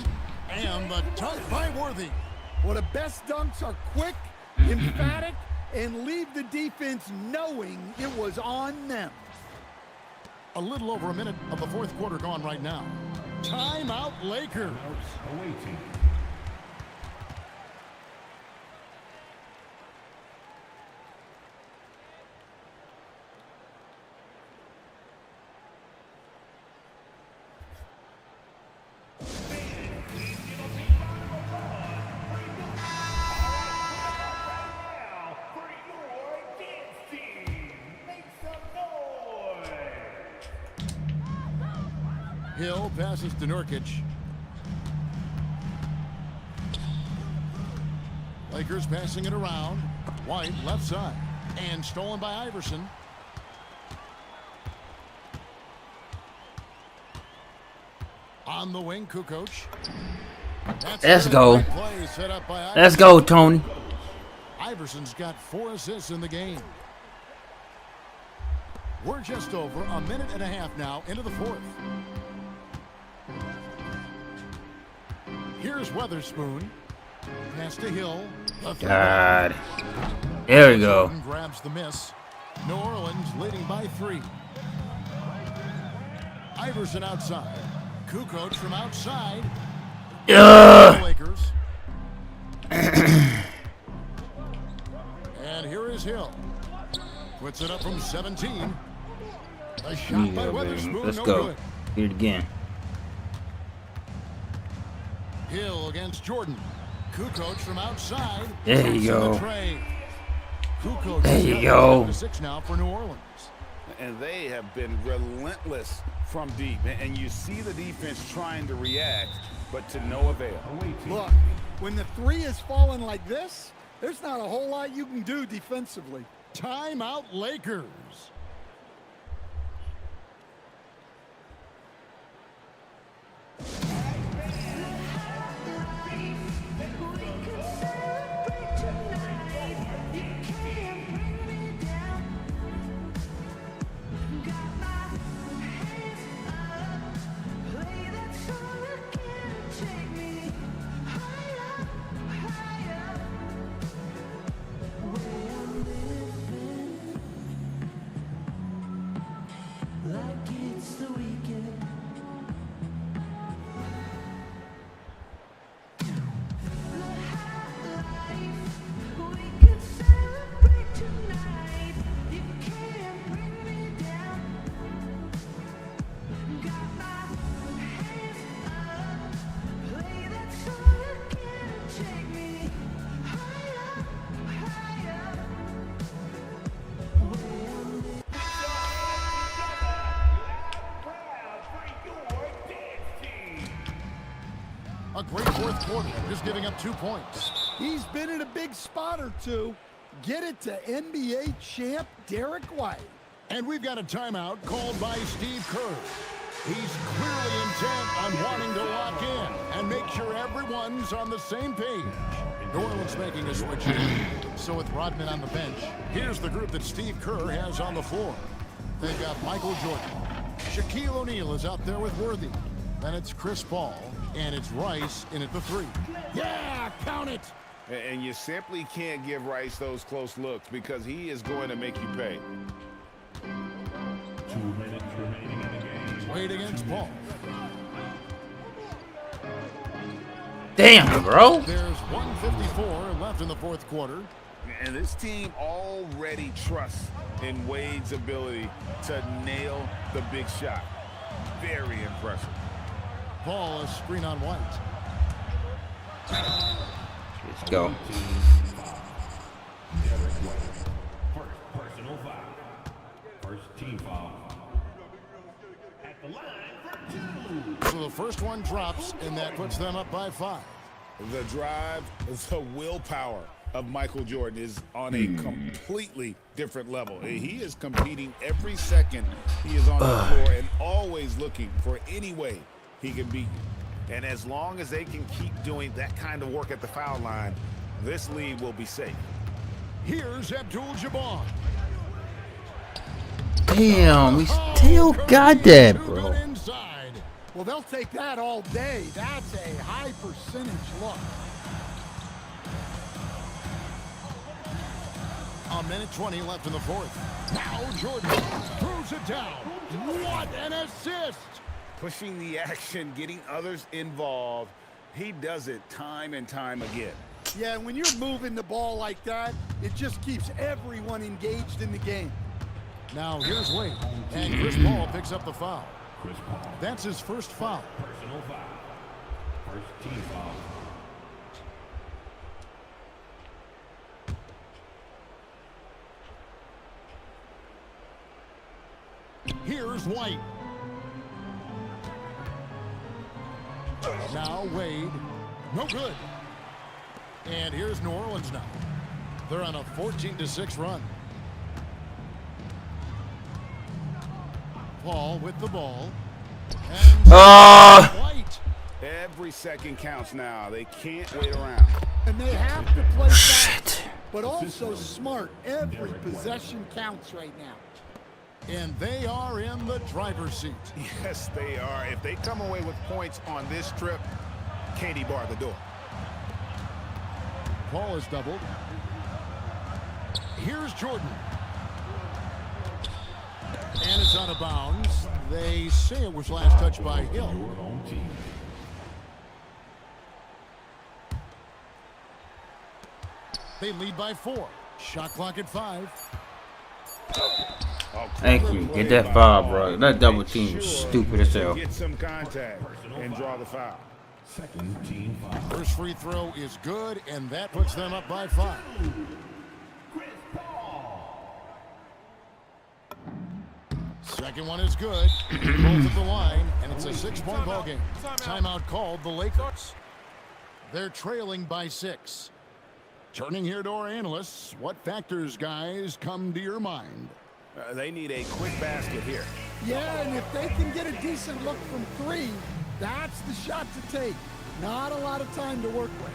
And the dunk by Worthy. Well, the best dunks are quick, emphatic, and leave the defense knowing it was on them. A little over a minute of the fourth quarter gone right now. Timeout, Lakers. Awaiting. Hill passes to Nurkic. Lakers passing it around. White left side. And stolen by Iverson. On the wing, Kukoc. Let's go. Let's go, Tony. Iverson's got 4 assists in the game. We're just over a minute and a half now into the fourth. Here's Weatherspoon. Pass to Hill. God. There we go. Jordan grabs the miss. New Orleans leading by 3. Iverson outside. Kukoc from outside. Lakers. And here is Hill. Puts it up from 17. A shot by Weatherspoon. Let's no go. Good. Hit it again. Hill against Jordan. Kukoc from outside. There you go. Kukoc There you go. 6 now for New Orleans. And they have been relentless from deep. And you see the defense trying to react, but to no avail. Look, when the 3 is falling like this, there's not a whole lot you can do defensively. Timeout, Lakers. A great fourth quarter, just giving up 2 points. He's been in a big spot or two. Get it to NBA champ Derek White. And we've got a timeout called by Steve Kerr. He's clearly intent on wanting to lock in and make sure everyone's on the same page. New Orleans making a switch in. So with Rodman on the bench, here's the group that Steve Kerr has on the floor. They've got Michael Jordan. Shaquille O'Neal is out there with Worthy. Then it's Chris Paul, and it's Rice in at the 3. Yeah, count it! And you simply can't give Rice those close looks because he is going to make you pay. 2 minutes remaining in the game. Wade against Paul. Damn, bro. There's 1:54 left in the fourth quarter. And this team already trusts in Wade's ability to nail the big shot. Very impressive. Paul, a screen on White. Let's go. First personal foul. First team foul. At the line for 2. So the first one drops, and that puts them up by 5. The drive, the willpower of Michael Jordan is on a completely different level. He is competing every second he is on the floor and always looking for any way he can beat you. And as long as they can keep doing that kind of work at the foul line, this lead will be safe. Here's Abdul-Jabbar. Damn, we still got that, bro. Inside. Well, they'll take that all day. That's a high percentage look. Now a minute 20 left in the fourth. Now Jordan throws it down. What an assist! Pushing the action, getting others involved. He does it time and time again. Yeah, when you're moving the ball like that, it just keeps everyone engaged in the game. Now here's Wade. And Chris Paul picks up the foul. Chris Paul. That's his first foul. Personal foul. First team foul. Here's White. Now Wade. No good. And here's New Orleans now. They're on a 14-6 run. Paul with the ball. And White. Every second counts now. They can't wait around. And they have to play fast, but also smart. Every possession counts right now. And they are in the driver's seat. Yes, they are. If they come away with points on this trip, Katie bar the door. Paul is doubled. Here's Jordan. And it's out of bounds. They say it was last touched by Hill. Your home team. They lead by 4. Shot clock at 5. Thank you. Get that foul, bro. That double team is stupid as hell. Get some contact and draw the foul. Second team foul. First free throw is good, and that puts them up by 5. Chris Paul. Second one is good. Both at the line, and it's a 6-point ball game. Timeout called the Lakers. They're trailing by 6. Turning here to our analysts, what factors, guys, come to your mind? They need a quick basket here. Yeah, and if they can get a decent look from 3, that's the shot to take. Not a lot of time to work with.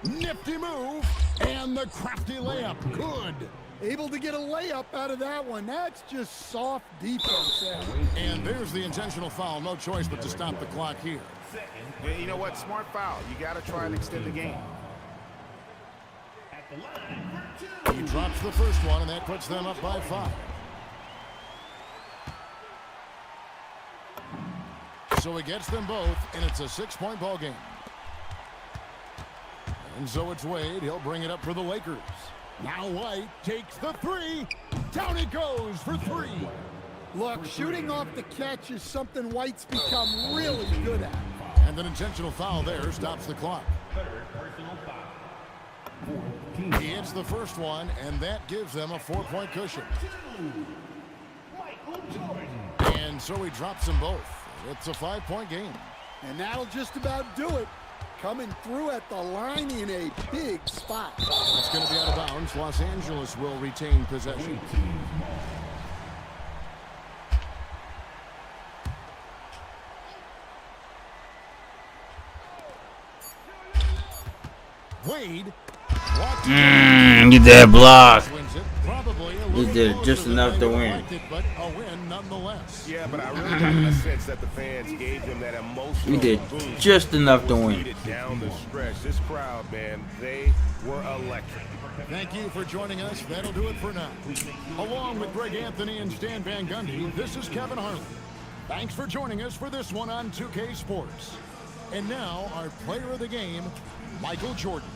Nifty move, and the crafty layup. Good. Able to get a layup out of that one. That's just soft defense there. And there's the intentional foul. No choice but to stop the clock here. Yeah, you know what? Smart foul. You got to try and extend the game. At the line for 2. He drops the first one, and that puts them up by 5. So he gets them both, and it's a 6-point ball game. And so it's Wade. He'll bring it up for the Lakers. Now White takes the 3. Down it goes for 3. Look, shooting off the catch is something White's become really good at. And an intentional foul there stops the clock. Third personal foul. He hits the first one, and that gives them a 4-point cushion. 2. Michael Jordan. And so he drops them both. It's a 5-point game. And that'll just about do it. Coming through at the line in a big spot. It's going to be out of bounds. Los Angeles will retain possession. Wade. Get that block. He did just enough to win. But a win nonetheless. Yeah, but I really got the sense that the fans gave him that emotional We did boost. just enough to win. Beat it down the stretch. This crowd, man, they were electric. Thank you for joining us. That'll do it for now. Along with Greg Anthony and Stan Van Gundy, this is Kevin Harlan. Thanks for joining us for this one on 2K Sports. And now, our player of the game, Michael Jordan.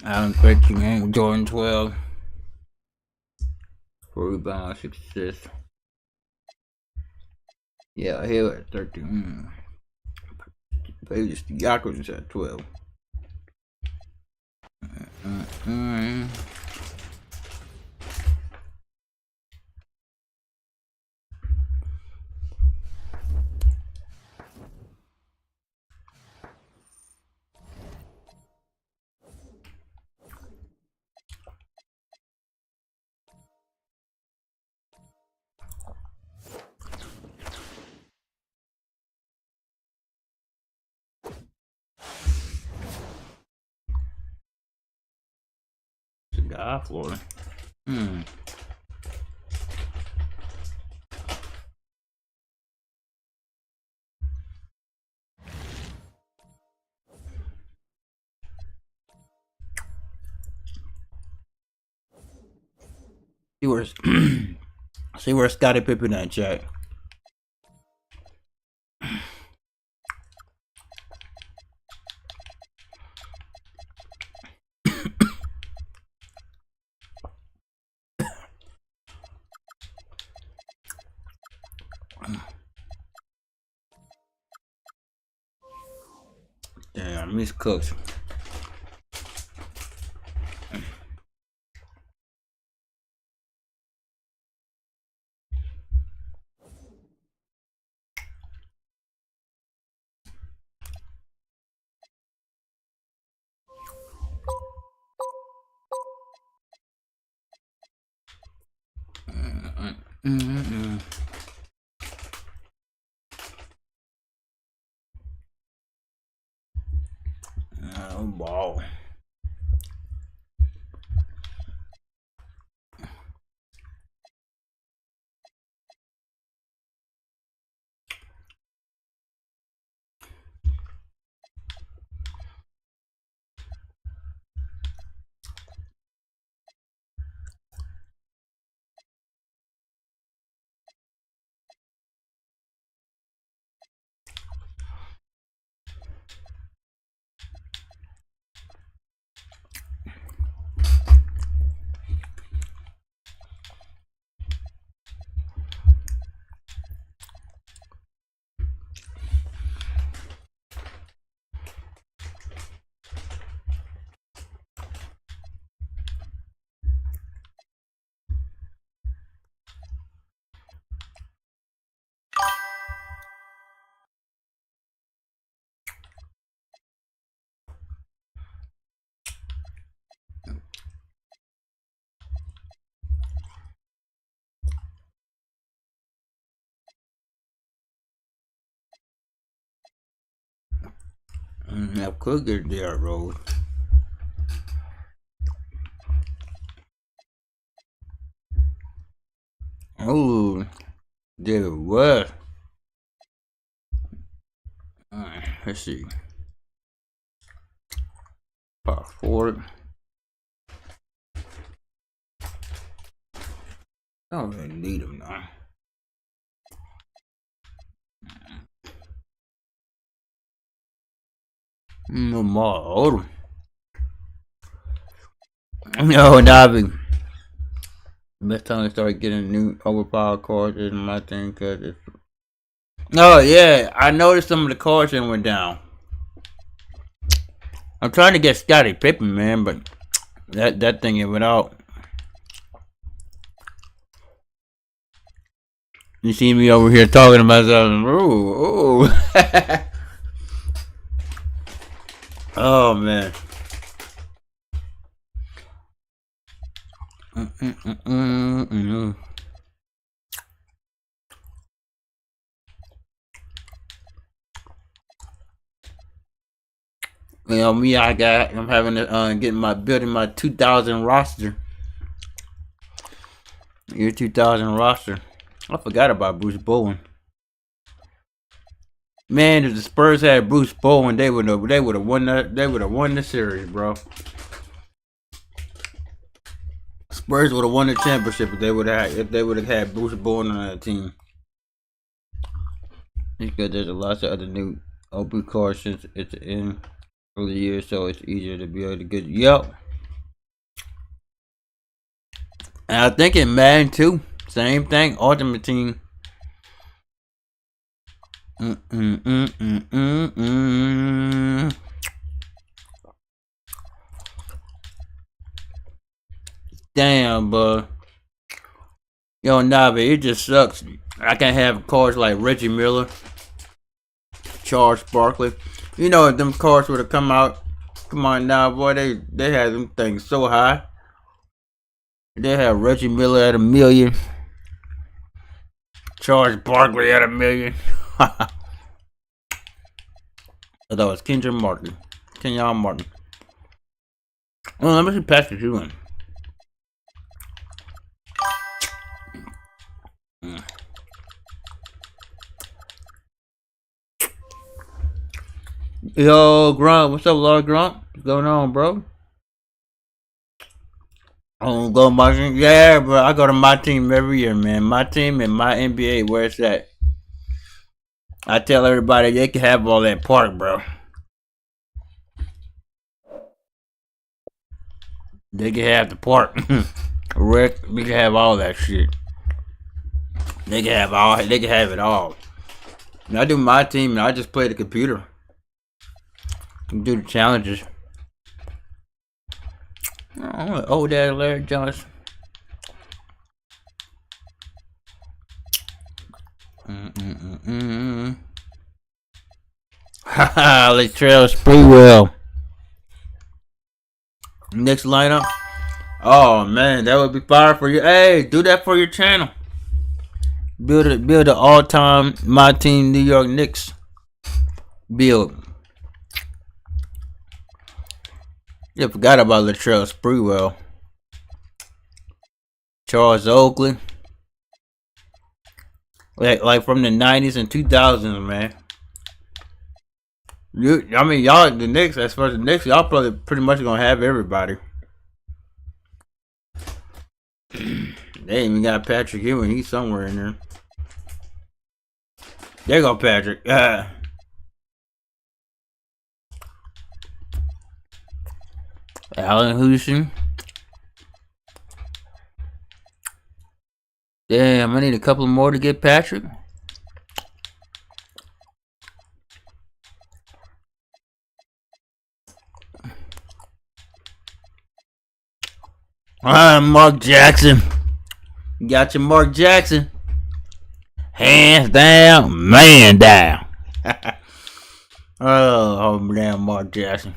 Allen 13 and Jordan 12. 4 rebounds, 6 assists. Yeah, Hill at 13. Pages Yakos at 12. It's a guy for it. See where Scottie Pippen at, Jack. Damn, Miss Cooks. Oh, ball. I could get there, road. Oh, there was. Let's see. Power forward. I don't really need him now. No more. No, Navi. Best time to start getting new overpowered cards is my thing, cause it's. Oh yeah, I noticed some of the cards that went down. I'm trying to get Scottie Pippen, man, but that thing it went out. You see me over here talking to myself. Ooh. Oh man. You know me, I'm having to building my 2000 roster. Year 2000 roster. I forgot about Bruce Bowen. Man, if the Spurs had Bruce Bowen, they would have won the series, bro. Spurs would have won the championship if they would have had Bruce Bowen on that team. Because there's a lot of other new OP cards since it's in early years, so it's easier to be able to get. Yep. And I think in Madden too, same thing. Ultimate Team. Damn, but yo, nah, but it just sucks. I can't have cards like Reggie Miller, Charles Barkley. You know, if them cards would have come out, come on now, boy, they had them things so high. They had Reggie Miller at 1 million, Charles Barkley at 1 million. I thought it was Kenyon Martin. Oh, let me see Patrick Ewing. Yo, Grunt, what's up, Lord Grunt? What's going on, bro? Oh, go my team. Yeah, bro, I go to my team every year, man. My team and my NBA, where it's at. I tell everybody they can have all that park, bro. They can have the park. Rick, we can have all that shit. They can have it all. And I do my team and I just play the computer. Do the challenges. Oh, Dad Larry Johnson. Haha, Latrell Sprewell. Next lineup. Oh man, that would be fire for you. Hey, do that for your channel. Build an all-time my team New York Knicks build. Yeah, forgot about Latrell Sprewell. Charles Oakley. Like from the 90s and 2000s, man. I mean, y'all, the Knicks, as far as the Knicks, y'all probably pretty much gonna have everybody. They even got Patrick Ewing. He's somewhere in there. There go Patrick. Allen Houston. Damn, I need a couple more to get Patrick. Mark Jackson. Got your Mark Jackson. Hands down, man down. oh, damn, Mark Jackson.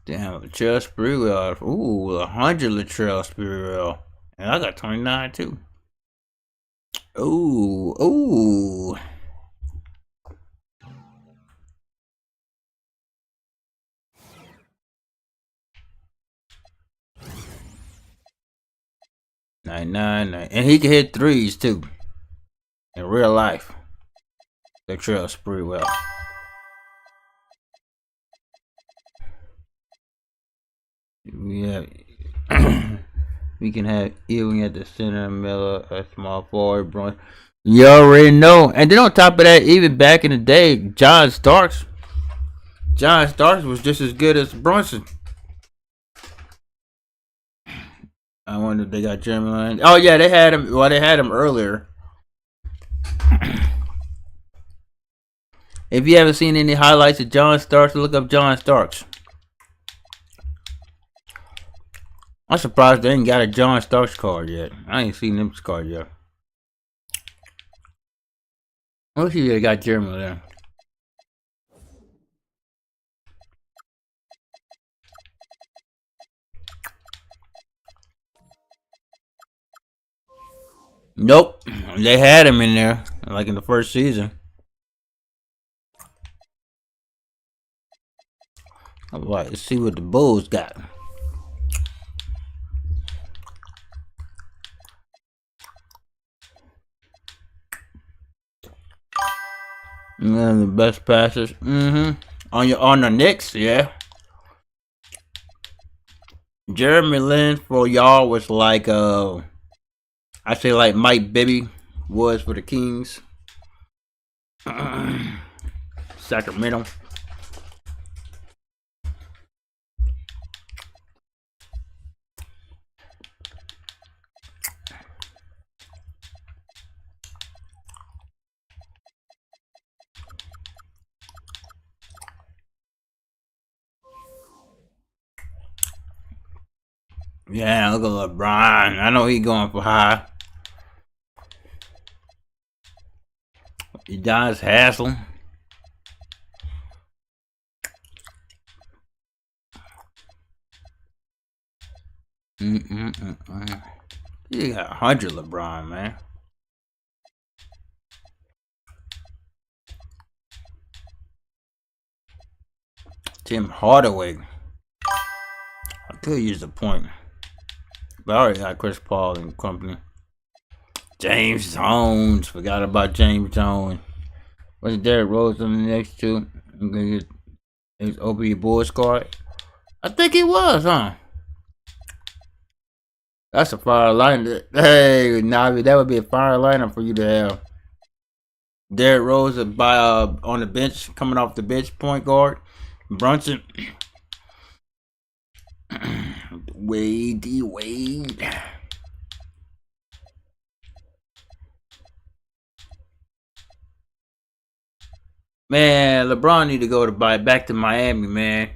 Damn, Latrell Sprewell. Ooh, 100 Latrell Sprewell. And I got 29 too. Ooh. 99, and he can hit threes too. In real life. Latrell Sprewell. Yeah. We can have Ewing at the center, Miller a small forward, Brunson. You already know. And then on top of that, even back in the day, John Starks was just as good as Brunson. I wonder if they got Jeremy Lin. Oh yeah, they had him. Well, they had him earlier. If you haven't seen any highlights of John Starks, look up John Starks. I'm surprised they ain't got a John Starks card yet. I ain't seen them card yet. Let's see if they got Jeremy there. Nope. They had him in there, like in the first season. Alright, let's see what the Bulls got. And the best passes. On the Knicks, yeah. Jeremy Lin for y'all was like I say like Mike Bibby was for the Kings. Sacramento. Yeah, look at LeBron. I know he going for high. Udonis Haslem. You got 100 LeBron, man. Tim Hardaway. I could use a point. But I already got Chris Paul and company. James Jones. Forgot about James Jones. Was Derrick Rose on the next two? I'm gonna get his OB Bulls card. I think he was, huh? That's a fire lineup. Hey, Navi, that would be a fire lineup for you to have. Derrick Rose on the bench, coming off the bench, point guard. Brunson. Wade. Man, LeBron need to go back to Miami, man.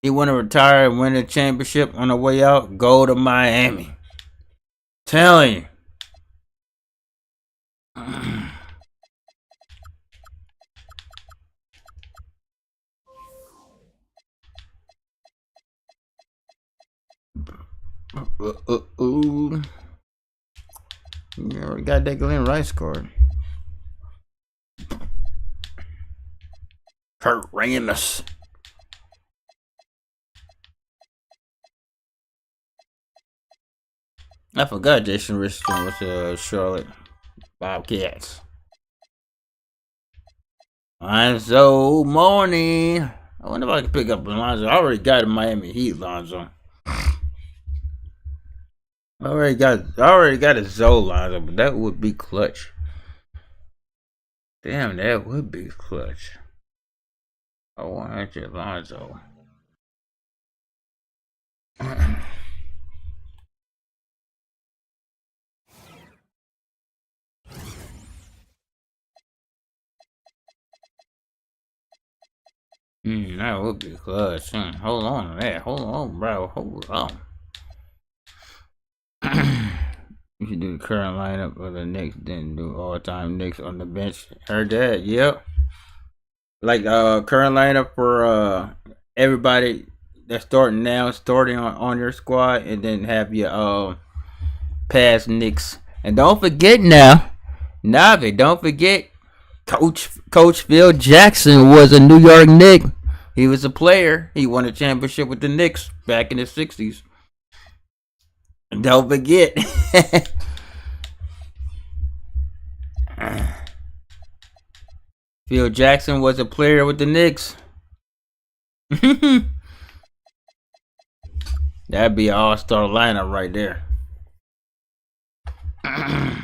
He want to retire and win a championship on the way out. Go to Miami. Telling you. You already got that Glenn Rice card. Kurt Rambis. I forgot Jason Richardson was Charlotte Bobcats. Lonzo Morning. I wonder if I can pick up Lonzo. I already got a Miami Heat Lonzo. I already got a Zoe Lonzo, but that would be clutch. Damn, that would be clutch. I want your Lonzo. That would be clutch. Hold on to that. Hold on, bro. Hold on. You should do the current lineup of the Knicks, then do all-time Knicks on the bench. Heard that? Yep. Like current lineup for everybody that's starting now, starting on your squad, and then have your past Knicks. And don't forget now, Navi, don't forget Coach Phil Jackson was a New York Knick. He was a player. He won a championship with the Knicks back in the 60s. Don't forget. Phil Jackson was a player with the Knicks. That'd be an all-star lineup right there. Let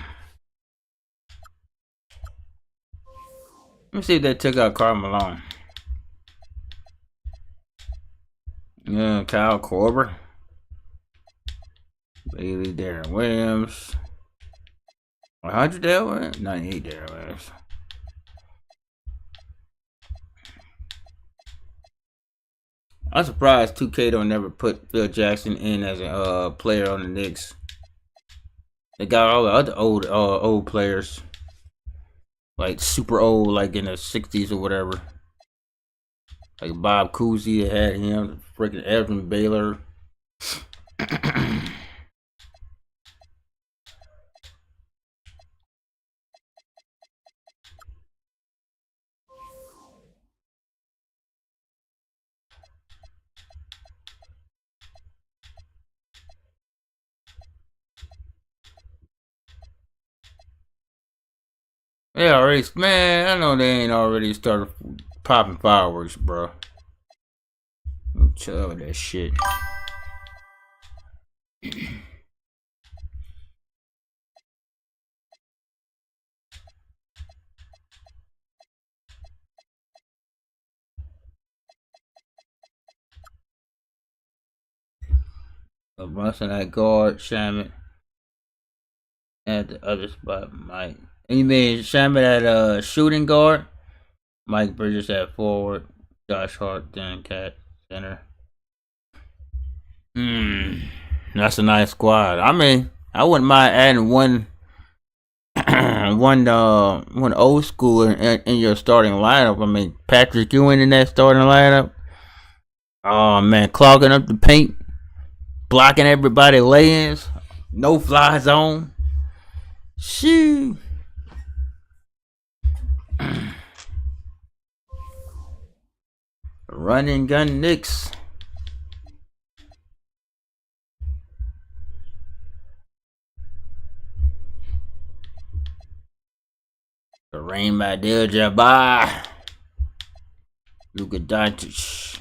me see if they took out Karl Malone. Yeah, Kyle Korver. Bailey, Darren Williams. 100 Darren Williams? 98 Darren Williams. I'm surprised 2K don't never put Phil Jackson in as a player on the Knicks. They got all the other old players. Like super old, like in the 60s or whatever. Like Bob Cousy had him, freaking Evan Baylor. Yeah, already, man, I know they ain't already started popping fireworks, bro. Chill with that shit. Brunson at guard, Shaman at the other spot, Mike. And you mean Shaman at shooting guard? Mike Bridges at forward, Josh Hart, Dan Cat Center. That's a nice squad. I mean, I wouldn't mind adding one one old school in your starting lineup. I mean, Patrick Ewing in that starting lineup. Oh man, clogging up the paint, blocking everybody lay-ins, no fly zone. Shoo. Run and gun Knicks. Kareem Abdul-Jabbar. Luka Doncic.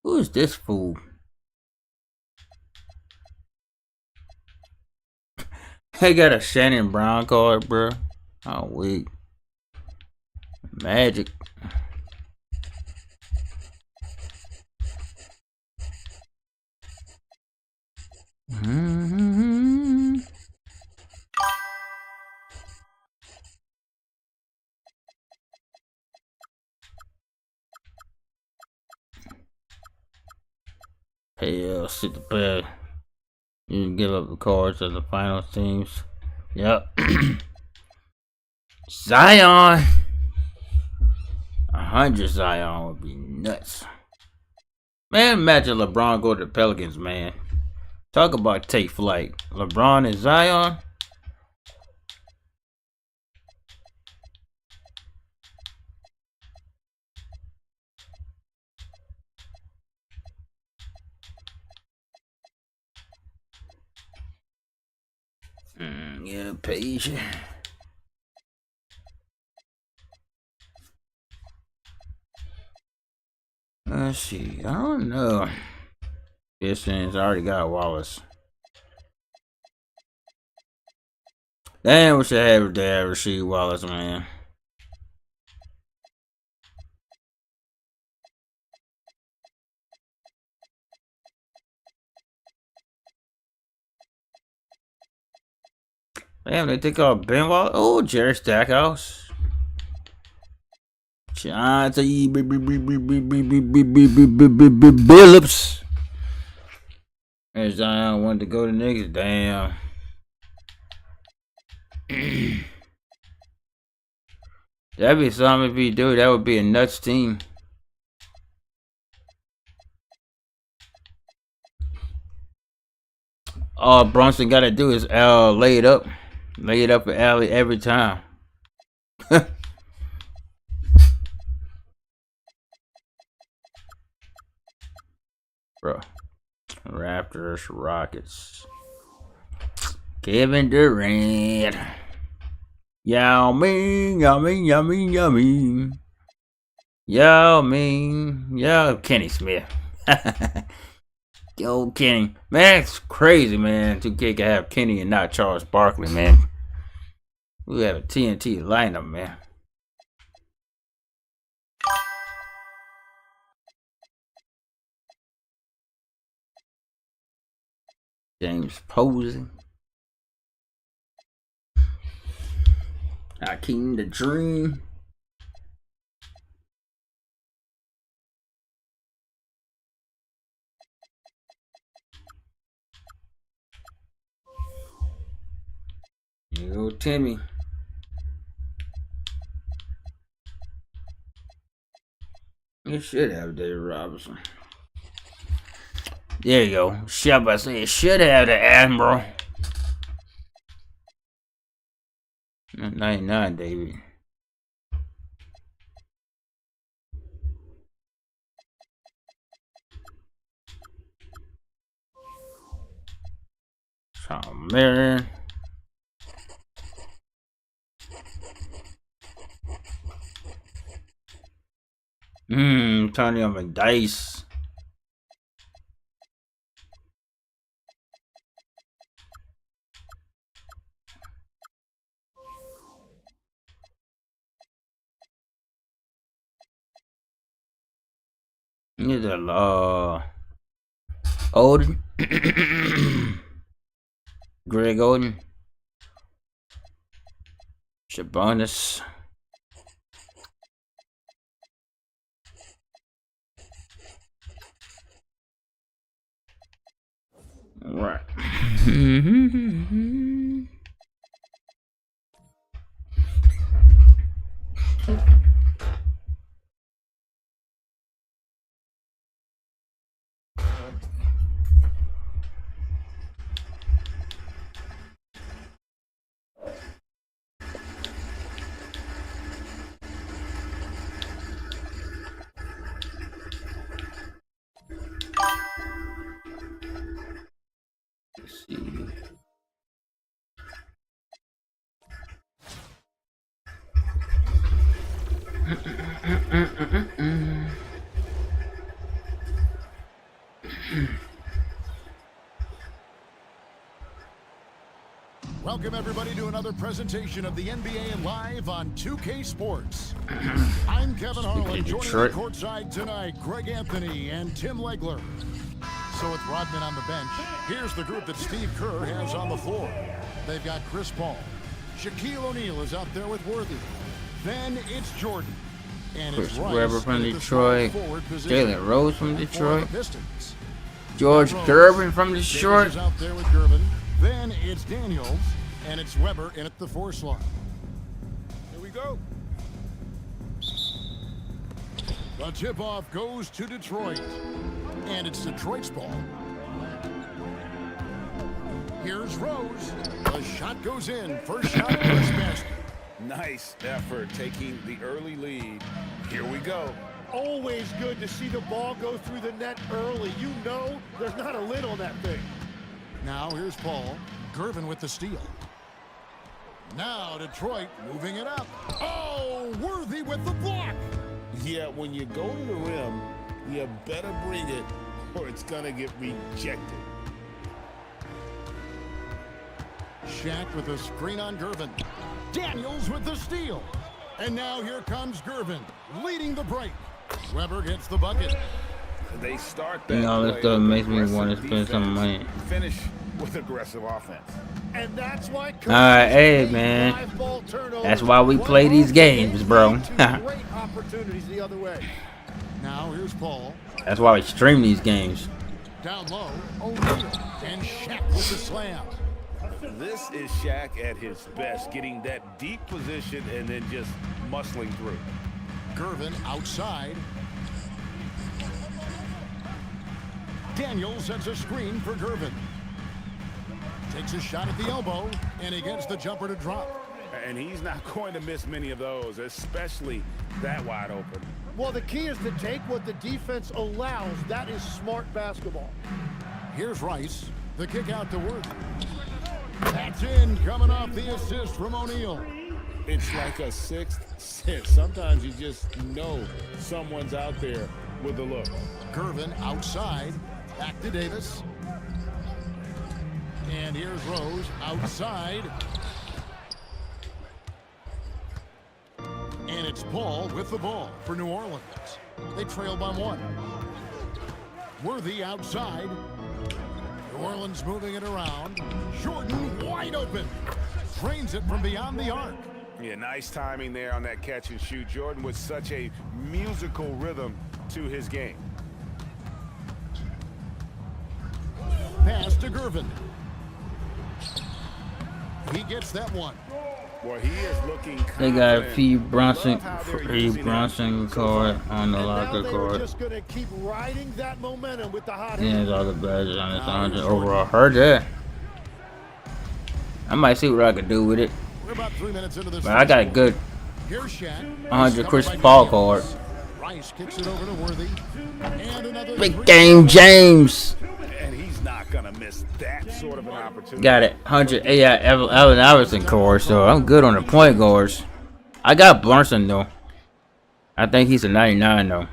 Who is this fool? They got a Shannon Brown card, bro. Oh, wait. Magic. Mm-hmm. Hell, sit the bed. You can give up the cards of the final teams. Yep. Zion. 100 Zion would be nuts. Man, imagine LeBron go to the Pelicans, man. Talk about take flight. LeBron and Zion. Yeah, Paige. Let's see. I don't know. Pistons already got Wallace. Damn, wish I had Rasheed Wallace, man. Damn, they take off Ben Wallace. Oh, Jerry Stackhouse. Chauncey Billups. And Zion wanted to go to niggas. Damn. That'd be something if he do. That would be a nuts team. All Brunson got to do is lay it up for Allie every time. Bro, Raptors, Rockets, Kevin Durant, Yao Ming, Kenny Smith. Yo, Kenny. Man, it's crazy, man. 2K can have Kenny and not Charles Barkley, man. We have a TNT lineup, man. James Posey. Hakeem the Dream. You go, Timmy. You should have David Robinson. There you go. Shabba say it should have the Admiral. 99, David. Tom Marion. Antonio McDice. He's a Oden. Greg Oden. Shabonis. Right. Let's see. Welcome everybody to another presentation of the NBA Live on 2K Sports. I'm Kevin Harlan, joining me Detroit. courtside tonight, Greg Anthony and Tim Legler. So with Rodman on the bench, here's the group that Steve Kerr has on the floor. They've got Chris Paul. Shaquille O'Neal is out there with Worthy. Then it's Jordan. And it's Chris Rice Webber from at the Detroit. small forward position. Jalen Rose from For the Detroit. Pistons. George Rose. Gervin from Davis Detroit. is out there with Gervin. Then it's Daniels, and it's Weber in at the 4 slot. Here we go. The tip-off goes to Detroit, and it's Detroit's ball. Here's Rose. The shot goes in. First shot, first basket. Nice effort taking the early lead. Here we go. Always good to see the ball go through the net early. You know there's not a lid on that thing. Now here's Paul. Gervin with the steal. Now Detroit moving it up. Oh, Worthy with the block. Yeah, when you go to the rim, you better bring it or it's going to get rejected. Shaq with a screen on Gervin. Daniels with the steal. And now here comes Gervin, leading the break. Weber gets the bucket. They start that You know, that play stuff with makes me aggressive want to spend some defense, money. Finish with aggressive offense. And that's why Alright, hey, man. That's why we play these games, bro. Great opportunities the other way. Now here's Paul. That's why we stream these games. Down low, O'Neal. And Shaq with the slam. This is Shaq at his best, getting that deep position and then just muscling through. Gervin outside. Daniels sets a screen for Gervin. Takes a shot at the elbow, and he gets the jumper to drop. And he's not going to miss many of those, especially that wide open. Well, the key is to take what the defense allows. That is smart basketball. Here's Rice. The kick out to Worthy. That's in, coming off the assist from O'Neal. It's like a sixth sense. Sometimes you just know someone's out there with a look. Gervin outside. Back to Davis. And here's Rose outside. And it's Paul with the ball for New Orleans. They trail by 1. Worthy outside. New Orleans moving it around. Jordan wide open. Drains it from beyond the arc. Yeah, nice timing there on that catch and shoot. Jordan with such a musical rhythm to his game. Pass to Gervin. He gets that one. Boy, he is looking They got a confident. P. Love Bronson, how they're P. using that Bronson so card far. on the And now locker they were card. just going to keep riding that momentum with the hot Yeah, hand. all the badges on this 100 overall. Heard that. I might see what I could do with it. We're about 3 minutes into this. But I got a good Here's Shaq. 100 Chris Covered by Paul Daniels. card. Rice kicks it over to Worthy. And another Big three. game James. And he's not going to miss that sort of an opportunity. Got it. 100 AI Allen Iverson card, so I'm good on the point guards. I got Brunson though. I think he's a 99 though.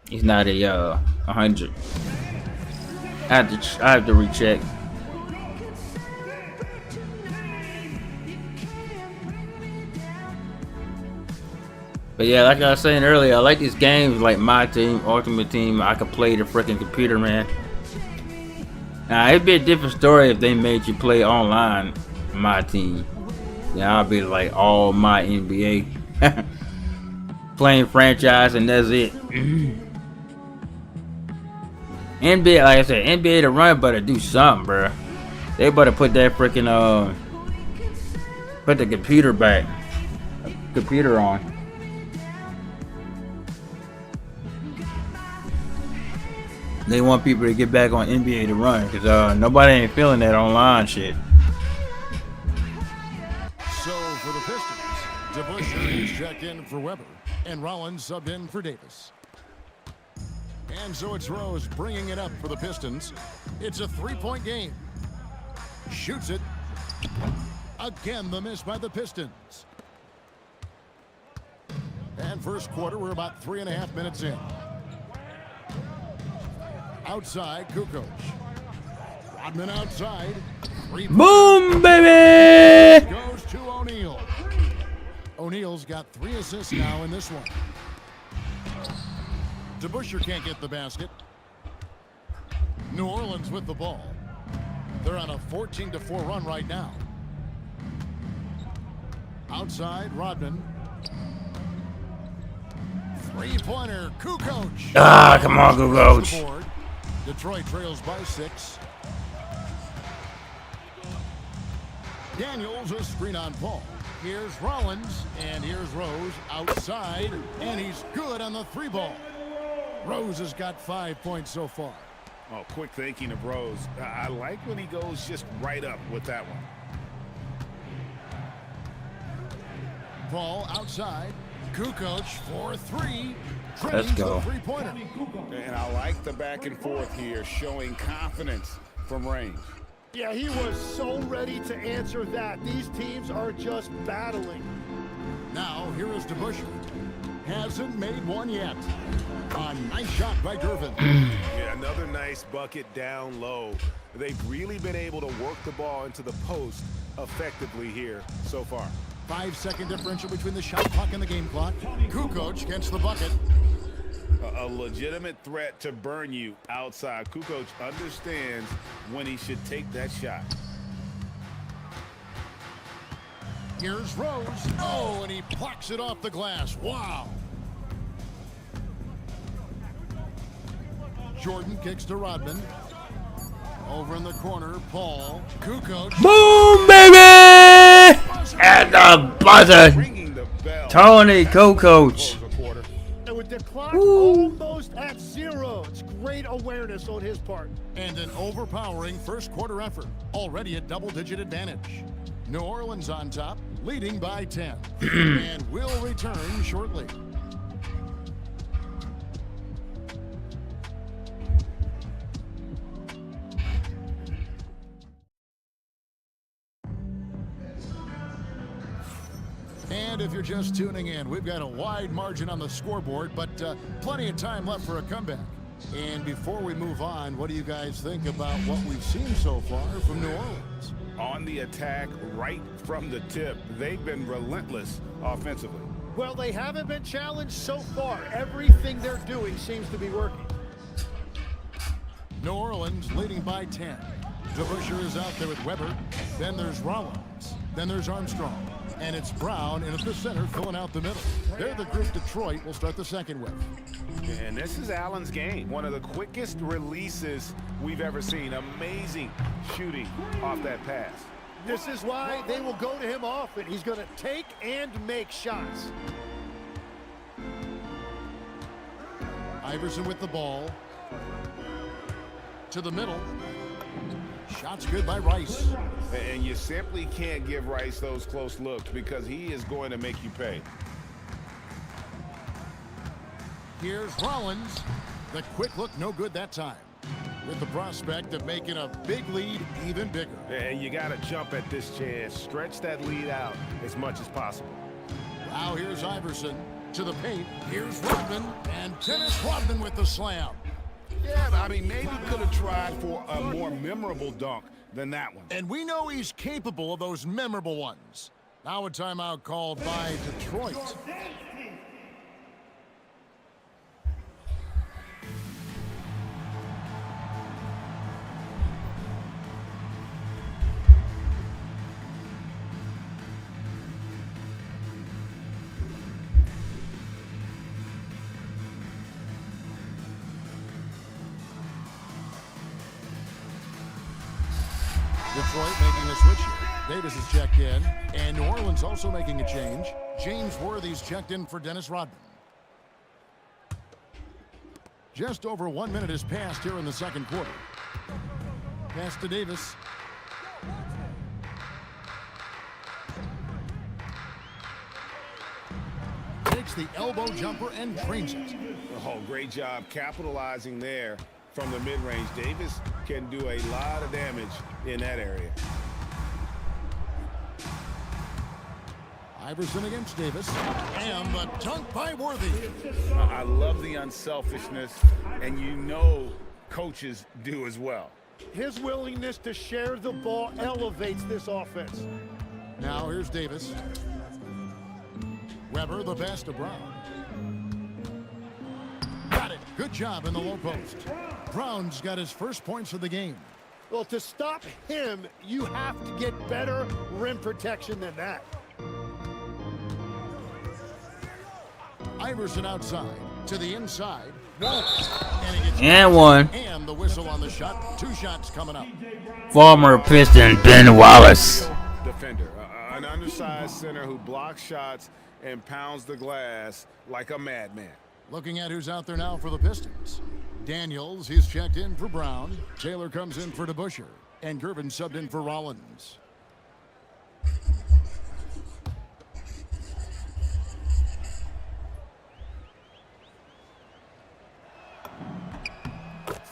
He's not a 100. I have to recheck. But yeah, like I was saying earlier, I like these games like My Team, Ultimate Team. I could play the freaking computer, man. Now it'd be a different story if they made you play online My Team. Yeah, I'll be like all my NBA. Playing franchise and that's it. NBA, like I said, NBA to run, better do something, bro. They better put that freaking put the computer back, computer on. They want people to get back on NBA to run, cause nobody ain't feeling that online shit. So for the Pistons, DeBusschere is checked in for Weber, and Rollins subbed in for Davis. And so it's Rose bringing it up for the Pistons. It's a three-point game. Shoots it. Again, the miss by the Pistons. And first quarter, we're about 3.5 minutes in. Outside, Kukoc. Rodman outside. Boom, baby! Goes to O'Neal. O'Neal's got 3 assists now in this one. DeBusschere can't get the basket. New Orleans with the ball. They're on a 14-4 run right now. Outside, Rodman. Three-pointer, Kukoc. Ah, come on, Kukoc. Detroit trails by 6. Daniels a screen on Paul. Here's Rollins, and here's Rose outside, and he's good on the 3-ball. Rose has got 5 points so far. Oh, quick thinking of Rose. I like when he goes just right up with that one. Paul outside. Kukoc for 3. Let's go. The three-pointer. And I like the back and forth here, showing confidence from range. Yeah, he was so ready to answer that. These teams are just battling. Now, here is DeBusschere. Hasn't made one yet. A nice shot by Gervin. Yeah, another nice bucket down low. They've really been able to work the ball into the post effectively here so far. 5-second differential between the shot clock and the game clock. Kukoc gets the bucket. A legitimate threat to burn you outside. Kukoc understands when he should take that shot. Here's Rose. Oh, and he plucks it off the glass. Wow. Jordan kicks to Rodman. Over in the corner, Paul. Kukoc. Boom, baby! At the buzzer. Ringing the bell. Tony Kukoc. And with the clock almost at 0, it's great awareness on his part. And an overpowering first quarter effort. Already a double-digit advantage. New Orleans on top, leading by 10. And will return shortly. And if you're just tuning in, we've got a wide margin on the scoreboard, but plenty of time left for a comeback. And before we move on, what do you guys think about what we've seen so far from New Orleans? On the attack right from the tip, they've been relentless offensively. Well, they haven't been challenged so far. Everything they're doing seems to be working. New Orleans leading by 10. DeBusschere is out there with Weber. Then there's Rollins. Then there's Armstrong. And it's Brown in at the center, filling out the middle. They're the group Detroit will start the second with. And this is Allen's game. One of the quickest releases we've ever seen. Amazing shooting off that pass. This is why they will go to him often. He's going to take and make shots. Iverson with the ball. To the middle. Shots good by Rice. And you simply can't give Rice those close looks because he is going to make you pay. Here's Rollins. The quick look, no good that time. With the prospect of making a big lead even bigger. And you got to jump at this chance. Stretch that lead out as much as possible. Now here's Iverson to the paint. Here's Rodman. And Dennis Rodman with the slam. Yeah, I mean, maybe could have tried for a more memorable dunk than that one. And we know he's capable of those memorable ones. Now a timeout called by Detroit. Detroit making a switch here. Davis is checked in, and New Orleans also making a change. James Worthy's checked in for Dennis Rodman. Just over 1 minute has passed here in the second quarter. Pass to Davis. Takes the elbow jumper and drains it. Oh, great job capitalizing there from the mid-range. Davis can do a lot of damage in that area. Iverson against Davis. And the dunk by Worthy. I love the unselfishness, and you know coaches do as well. His willingness to share the ball elevates this offense. Now here's Davis. Weber, the pass to Brown. Got it. Good job in the low post. Brown's got his first points of the game. Well, to stop him, you have to get better rim protection than that. Iverson outside to the inside. And he gets And one. And the whistle on the shot. 2 shots coming up. Former Piston Ben Wallace. Defender, an undersized center who blocks shots and pounds the glass like a madman. Looking at who's out there now for the Pistons. Daniels, he's checked in for Brown. Taylor comes in for DeBusschere. And Gervin subbed in for Rollins.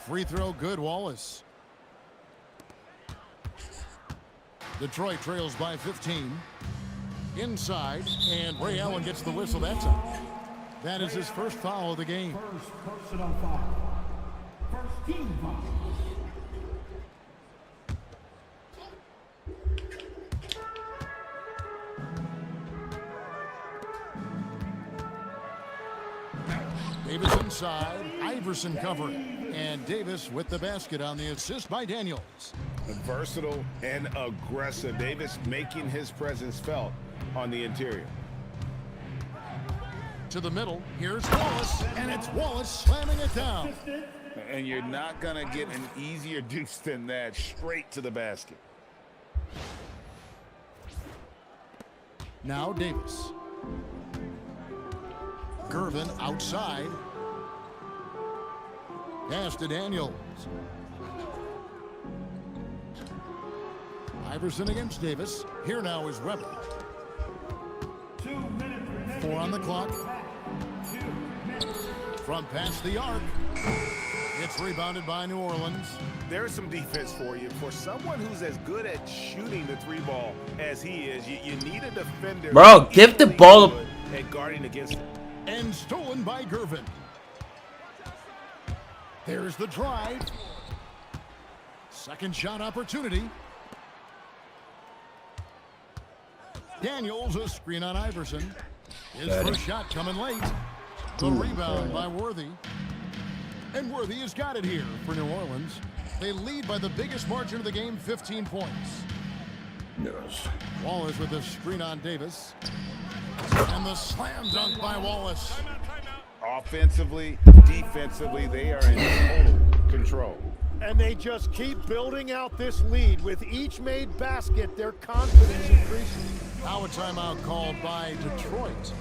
Free throw good, Wallace. Detroit trails by 15. Inside, and Ray Allen gets the whistle. That's up. That is his first foul of the game. First personal foul. First team foul. Davis inside, Iverson covering, and Davis with the basket on the assist by Daniels. Versatile and aggressive. Davis making his presence felt on the interior. To the middle, here's Wallace, and it's Wallace slamming it down. And you're not going to get an easier deuce than that, straight to the basket. Now Davis. Gervin outside. Pass to Daniels. Iverson against Davis. Here now is Weber. 2 minutes remaining. 4 on the clock. 2 minutes. From past the arc. It's rebounded by New Orleans. There's some defense for you. For someone who's as good at shooting the 3 ball as he is, you need a defender. Bro, give the ball at guarding against it. And stolen by Gervin. There's the drive. Second shot opportunity. Daniels, a screen on Iverson. His first shot coming late. The rebound by Worthy. And Worthy has got it here for New Orleans. They lead by the biggest margin of the game, 15 points. Yes. Wallace with a screen on Davis. And the slam dunk by Wallace. Offensively, defensively, they are in total control. And they just keep building out this lead. With each made basket, their confidence increases. Now a timeout called by Detroit.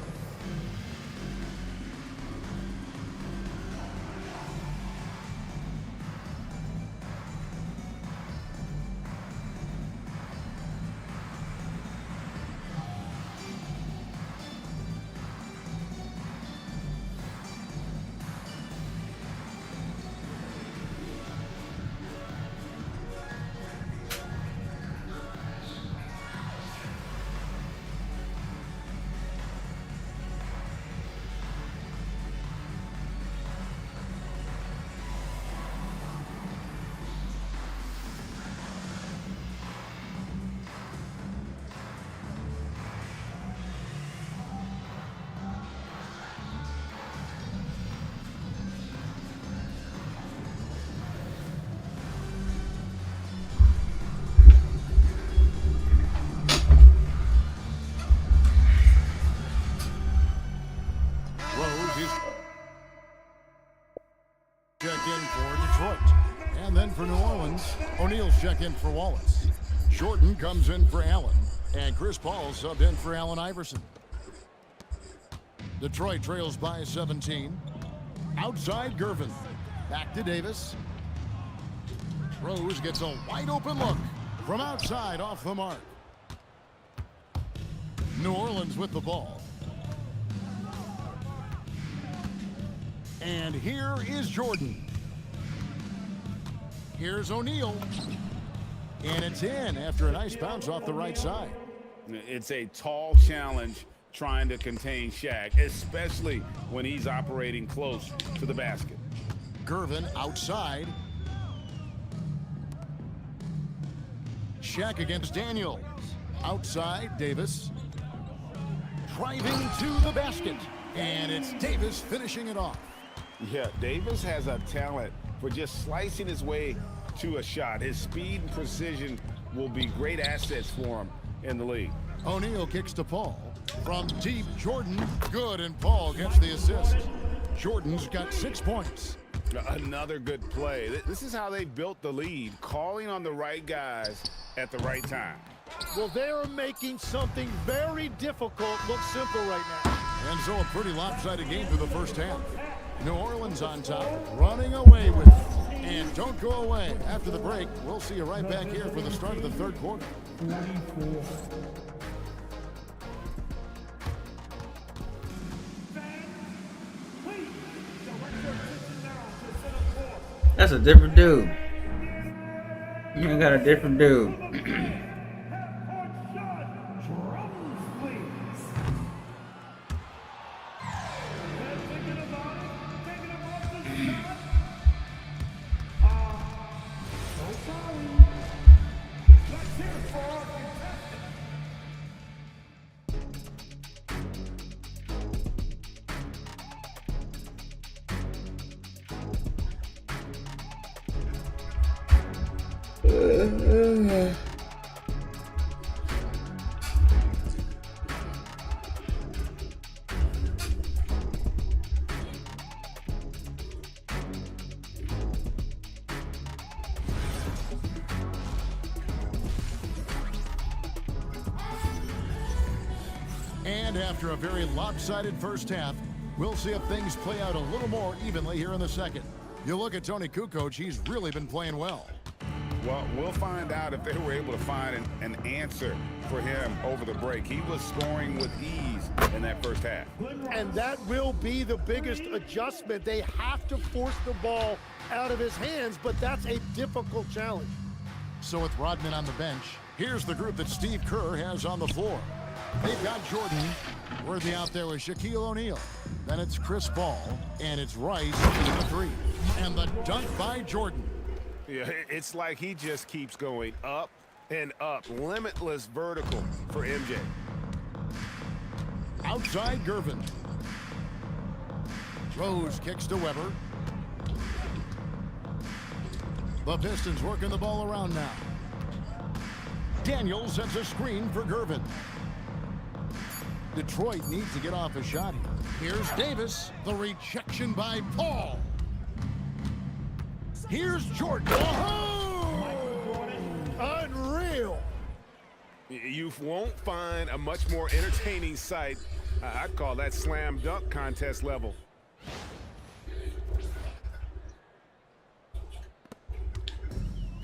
Check in for Detroit. And then for New Orleans, O'Neal's check in for Wallace. Jordan comes in for Allen, and Chris Paul subbed in for Allen Iverson. Detroit trails by 17. Outside Gervin. Back to Davis. Rose gets a wide open look from outside off the mark. New Orleans with the ball. And here is Jordan. Here's O'Neal. And it's in after a nice bounce off the right side. It's a tall challenge trying to contain Shaq, especially when he's operating close to the basket. Gervin outside. Shaq against Daniels. Outside, Davis. Driving to the basket. And it's Davis finishing it off. Yeah, Davis has a talent for just slicing his way to a shot. His speed and precision will be great assets for him in the league. O'Neal kicks to Paul. From deep, Jordan, good, and Paul gets the assist. Jordan's got 6 points. Another good play. This is how they built the lead, calling on the right guys at the right time. Well, they're making something very difficult look simple right now. And so a pretty lopsided game for the first half. New Orleans on top, running away with it. And don't go away. After the break, we'll see you right back here for the start of the third quarter. 44. That's a different dude. You got a different dude. And after a very lopsided first half, we'll see if things play out a little more evenly here in the second. You look at Tony Kukoc, he's really been playing well. Well, we'll find out if they were able to find an answer for him over the break. He was scoring with ease in that first half. And that will be the biggest adjustment. They have to force the ball out of his hands, but that's a difficult challenge. So with Rodman on the bench, here's the group that Steve Kerr has on the floor. They've got Jordan, Worthy out there with Shaquille O'Neal. Then it's Chris Paul, and it's Rice in the three. And the dunk by Jordan. Yeah, it's like he just keeps going up and up. Limitless vertical for MJ. Outside Gervin. Rose kicks to Weber. The Pistons working the ball around now. Daniels sets a screen for Gervin. Detroit needs to get off a shot here. Here's Davis. The rejection by Paul. Here's Jordan. Oh! Unreal. You won't find a much more entertaining sight. I'd call that slam dunk contest level.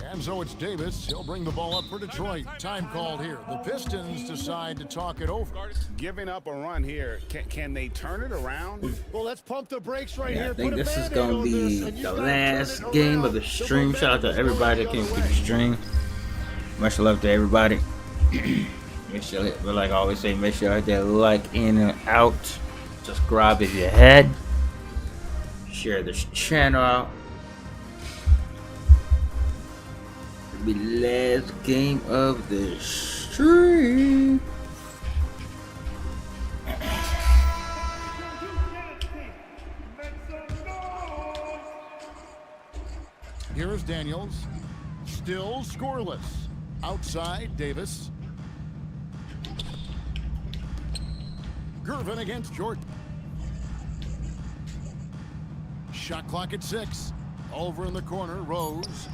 And so it's Davis. He'll bring the ball up for Detroit. Time called here. The Pistons decide to talk it over. Giving up a run here. Can they turn it around? Well, let's pump the brakes right here. I think Put a this is Band-Aid going to on be this, and you the gotta last turn it game around. of the The stream. Shout out to momentum everybody that came going through the away. stream. Much love to everybody. Make sure, but like I always say, make sure you hit that like in and out. Subscribe if you had. Share this channel out. It'll be the last game of the stream. Here's Daniels. Still scoreless. Outside, Davis. Gervin against Jordan. Shot clock at 6. Over in the corner, Rose.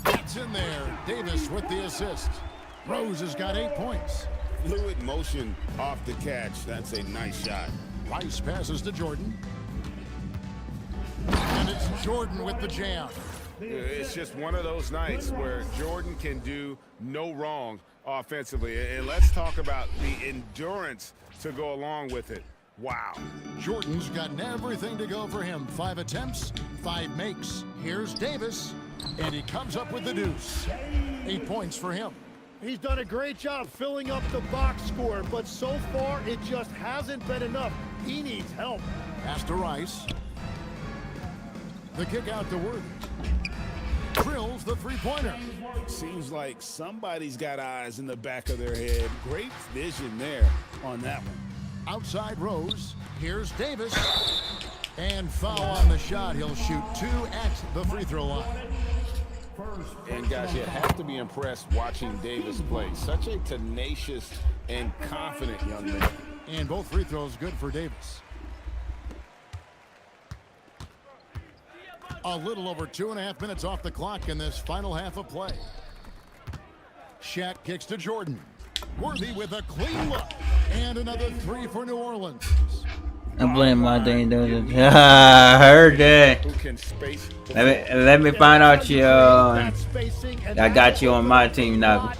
That's in there. Davis with the assist. Rose has got 8 points. Fluid motion off the catch. That's a nice shot. Rice passes to Jordan. And it's Jordan with the jam. It's just one of those nights where Jordan can do no wrong offensively. And let's talk about the endurance to go along with it. Wow. Jordan's gotten everything to go for him. 5 attempts, 5 makes. Here's Davis, and he comes up with the deuce. 8 points for him. He's done a great job filling up the box score, but so far it just hasn't been enough. He needs help. Pass to Rice. The kick out to Worthy. Drills the three-pointer. Seems like somebody's got eyes in the back of their head. Great vision there on that one. Outside Rose. Here's Davis. And foul on the shot. He'll shoot 2 at the free throw line. And guys, you have to be impressed watching Davis play. Such a tenacious and confident young man. And both free throws good for Davis. A little over 2.5 minutes off the clock in this final half of play. Shaq kicks to Jordan. Worthy with a clean look. And another 3 for New Orleans. I blame my dang dude. I heard that. Who can space Let me find out you. I got you on my team now.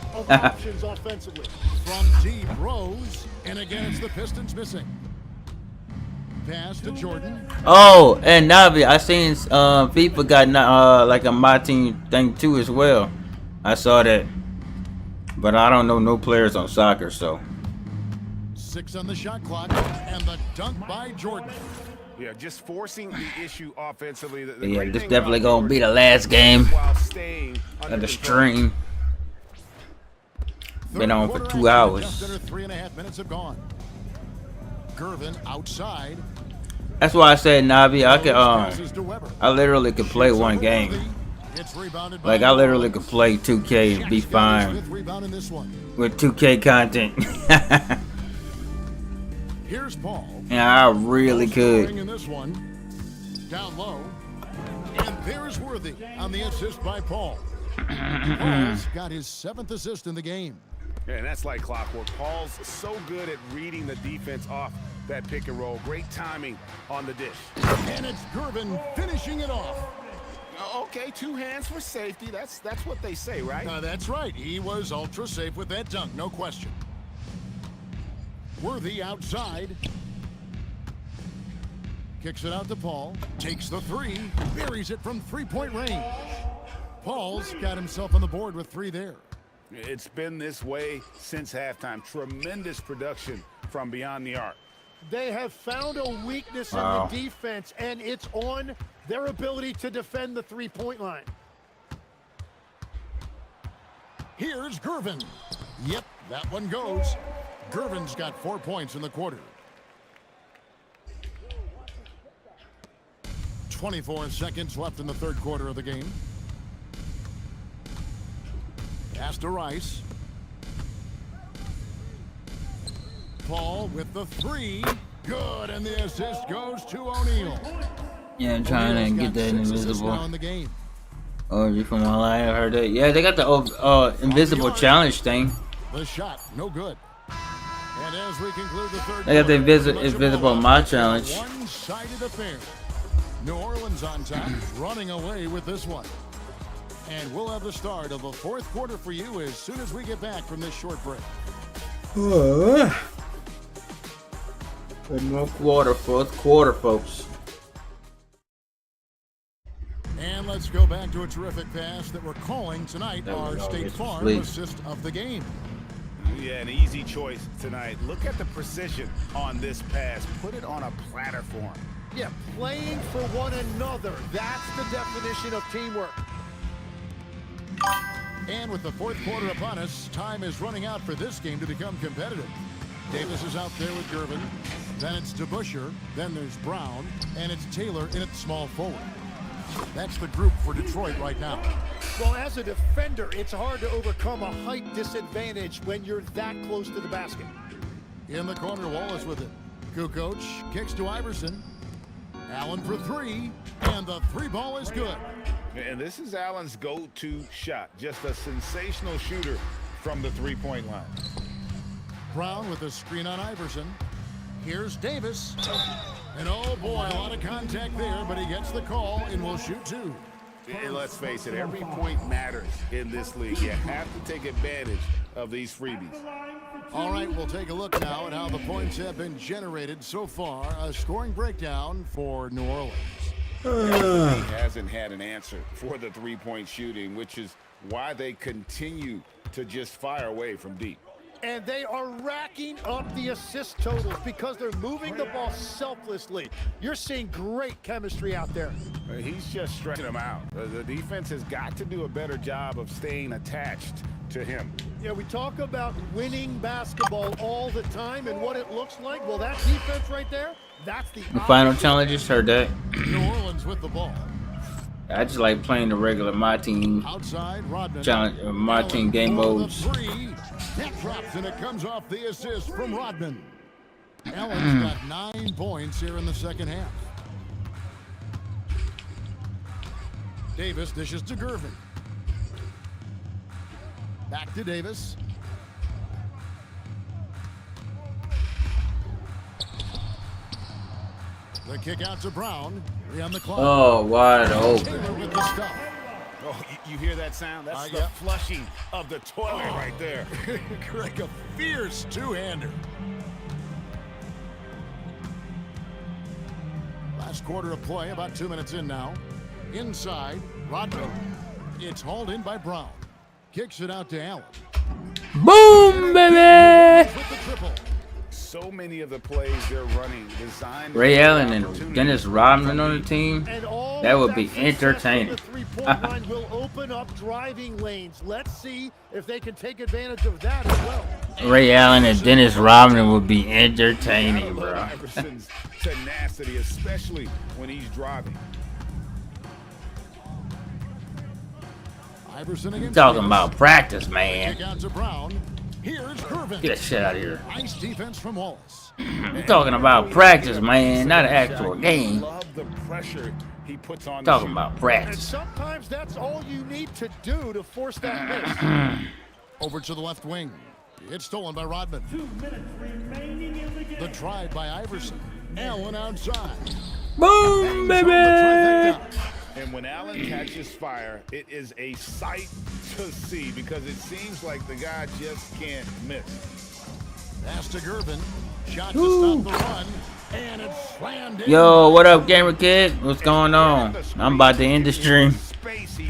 From deep, Rose. And again, it's the Pistons missing. Pass to Jordan. Oh, and Navi, I seen FIFA got like a my team thing too as well. I saw that, but I don't know no players on soccer, so. 6 on the shot clock, and the dunk by Jordan. Yeah, just forcing the issue offensively. Yeah, this definitely gonna be the last game while staying of the stream. Been on for 2 hours. Just under 3.5 minutes have gone. Gervin outside. That's why I said Navi, I literally could play one game. Like I literally could play 2K and be fine with 2K content. Here's Paul. Yeah, I really could. In this one, down low, and there's Worthy on the assist by Paul. Paul's got his 7th assist in the game. Yeah, and that's like clockwork. Paul's so good at reading the defense off that pick and roll. Great timing on the dish. And it's Gervin finishing it off. Okay, 2 hands for safety. That's what they say, right? That's right. He was ultra safe with that dunk, no question. Worthy outside. Kicks it out to Paul. Takes the 3. Buries it from 3-point range. Paul's got himself on the board with 3 there. It's been this way since halftime. Tremendous production from beyond the arc. They have found a weakness in the defense, and it's on their ability to defend the 3-point line. Here's Gervin. Yep, that one goes. Gervin's got 4 points in the quarter. 24 seconds left in the third quarter of the game. Pass to Rice. Paul with the 3. Good, and the assist goes to O'Neal. Yeah, I'm trying to get that invisible. In the game. Oh, you from online? I heard that. Yeah, they got the invisible challenge thing. The shot, no good. And as we conclude the third, They got the invisible my challenge. One-sided affair. New Orleans on top, running away with this one. And we'll have the start of the fourth quarter for you as soon as we get back from this short break. One more quarter, fourth quarter, folks. And let's go back to a terrific pass that we're calling tonight our State Farm assist of the game. Yeah, an easy choice tonight. Look at the precision on this pass. Put it on a platter for him. Yeah, playing for one another. That's the definition of teamwork. And with the fourth quarter upon us, time is running out for this game to become competitive. Davis is out there with Gervin. Then it's DeBusschere. Then there's Brown. And it's Taylor in at small forward. That's the group for Detroit right now. Well, as a defender, it's hard to overcome a height disadvantage when you're that close to the basket. In the corner, Wallace with it. Kukoc kicks to Iverson. Allen for 3, and the 3 ball is good. And this is Allen's go-to shot. Just a sensational shooter from the three-point line. Brown with a screen on Iverson. Here's Davis. And oh boy, a lot of contact there, but he gets the call and will shoot two. And let's face it, every point matters in this league. You have to take advantage of these freebies. All right, we'll take a look now at how the points have been generated so far. A scoring breakdown for New Orleans. He hasn't had an answer for the three-point shooting, which is why they continue to just fire away from deep. And they are racking up the assist totals because they're moving the ball selflessly. You're seeing great chemistry out there. He's just stretching them out. The defense has got to do a better job of staying attached to him. Yeah, we talk about winning basketball all the time and what it looks like. Well, that defense right there, that's the final challenges. Heard that. New Orleans with the ball. I just like playing the regular my team Outside, Rodman. challenge, my team game for the modes. three. That drops and it comes off the assist from Rodman. Allen's got 9 points here in the second half. Davis dishes to Gervin. Back to Davis. The kick out to Brown. 3 on the clock. Oh, wide Taylor open. with the stop. Oh, you hear that sound? That's the yeah. flushing of the toilet right there. Like a fierce two-hander. Last quarter of play, about 2 minutes in now. Inside, Rodman. It's hauled in by Brown. Kicks it out to Allen. Boom, baby! With the triple. So many of the plays they're running designed. Ray Allen and Dennis Rodman on the team. And all That would of be success from entertaining. The three-point line will open up driving lanes. Let's see if they can take advantage of that as well. Ray Allen and Dennis Rodman would be entertaining, bro. Iverson's tenacity, especially when he's driving. Iverson against Talking Davis. about practice, man. Kick out to Brown. Here's Gervin. Get that shit out of here. Nice defense from Wallace. I'm talking about practice, man, not an actual game. Love the pressure he puts on. Talking about And practice. sometimes that's all you need to do to force that miss. Over to the left wing. It's stolen by Rodman. 2 minutes remaining in the game. The drive by Iverson. Allen outside. Boom, Bangs home the baby! trifecta. And when Allen catches fire, it is a sight to see because it seems like the guy just can't miss. Pass to Gervin. Shot to stop the run. And it's slammed in. Yo, what up, gamer kid? What's going on? I'm about to end the stream.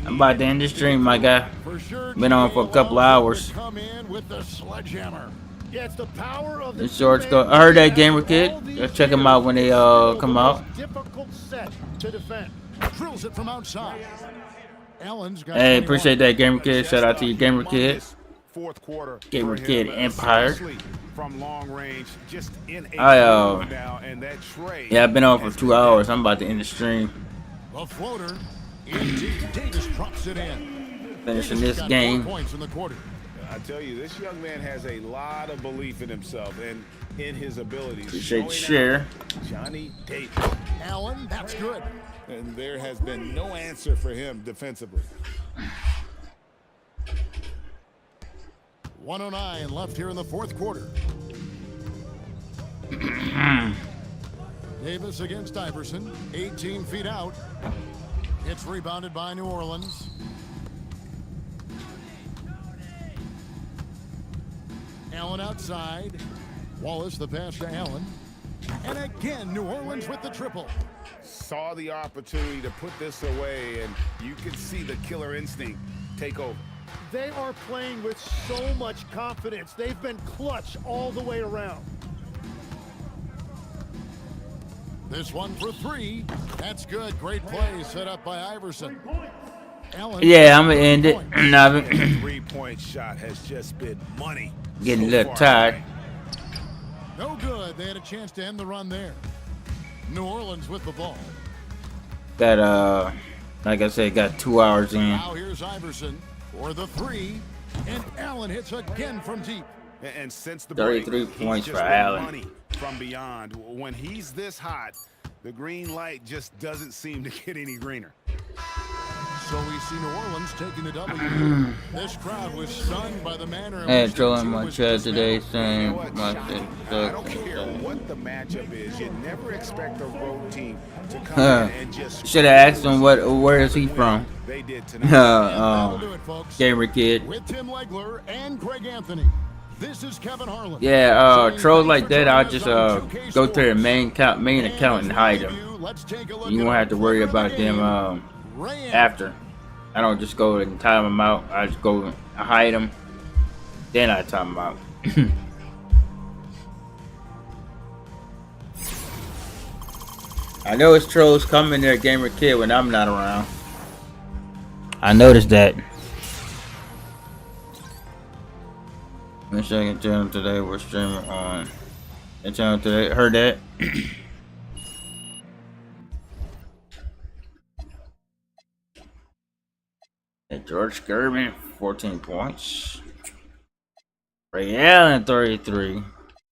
I'm about to end the stream, my guy. For sure, Been on for a couple hours. Come in with the sledgehammer. Yeah, it's the power of the This shorts go. I heard that gamer kid. Go check them out when they come out. Difficult set to defend. Drills it from outside. Allen's got Hey, 21. appreciate that gamer kid. Shout out to you, gamer kid. Fourth quarter. Gamer for Kid him, Empire. especially from long range, just in a I, move now, and that trade Yeah, I've been on for has 2 hours. I'm about to end the stream. The floater. In deep. Davis drops it in. Finishing Davis this got game. 4 points in the quarter. I tell you, this young man has a lot of belief in himself and in his abilities. Appreciate the Showing share. out Johnny Davis. Allen, that's good. And there has been no answer for him defensively. 109 left here in the fourth quarter. Davis against Iverson. 18 feet out. It's rebounded by New Orleans. Allen outside. Wallace the pass to Allen. And again, New Orleans with the triple. Saw the opportunity to put this away, and you could see the killer instinct take over. They are playing with so much confidence. They've been clutch all the way around. This one for 3. That's good. Great play set up by Iverson. Allen. Yeah, I'm gonna end it. Nah, And the three-point shot has just been money. getting a so little far tired. tonight. No good. They had a chance to end the run there. New Orleans with the ball. Got like I said, got 2 hours in. Now here's Iverson for the 3. And Allen hits again from deep. And since the 33 break, points he's for just been Allen. money from beyond. When he's this hot, the green light just doesn't seem to get any greener. So we see New Orleans taking the W. This crowd was stunned by the manner in I which had their Joe in team my was chat today dismantled. You saying know what? my I don't care what the matchup is. You never expect a road team to come in and just. Should have asked him where is he from? They did tonight. And that'll do it, folks. Gamer Kid. With Tim Legler and Greg Anthony, this is Kevin Harlan. Yeah, saying trolls thanks like for that, joining I'll us just on 2K go to their Sports. main account and as hide we them. review, let's take a look You at won't our have to worry player of the about them game, Ray Allen. after. I don't just go and time them out. I just go and hide them, then I time them out. I know it's trolls coming there, Gamer Kid, when I'm not around. I noticed that. Wish I can tell them today we're streaming on. And tell them today, heard that. And George Gervin, 14 points. Ray Allen, 33.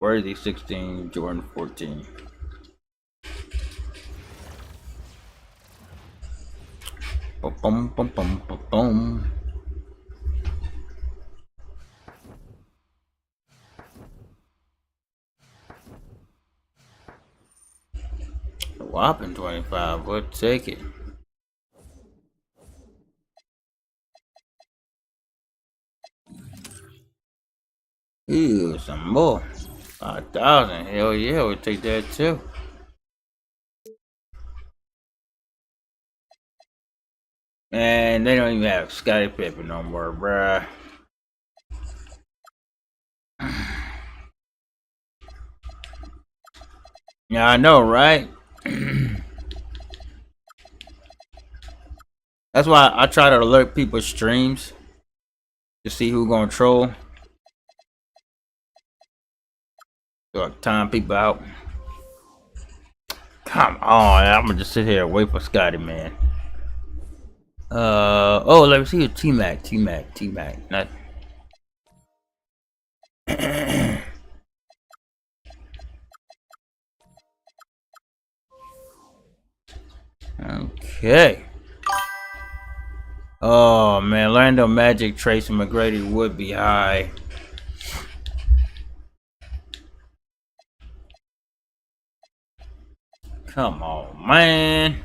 Worthy, 16. Jordan, 14. Boom, boom, boom, boom, boom. A whopping 25. We'll take it. Ooh, some more. 5,000. Hell yeah, we'll take that too. Man, they don't even have Scottie Pippen no more, bruh. Yeah, I know, right? That's why I try to alert people's streams to see who gonna troll. So I time people out. Come on, I'm gonna just sit here and wait for Scotty, man. Oh, let me see your T-Mac. Not. Okay. Oh man, Orlando Magic, Tracy McGrady would be high. Come on, man.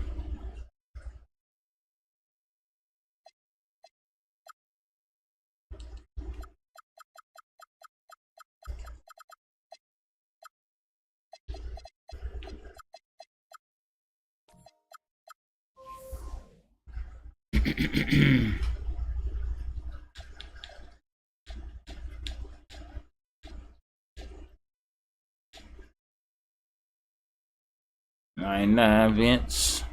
$99 Vince.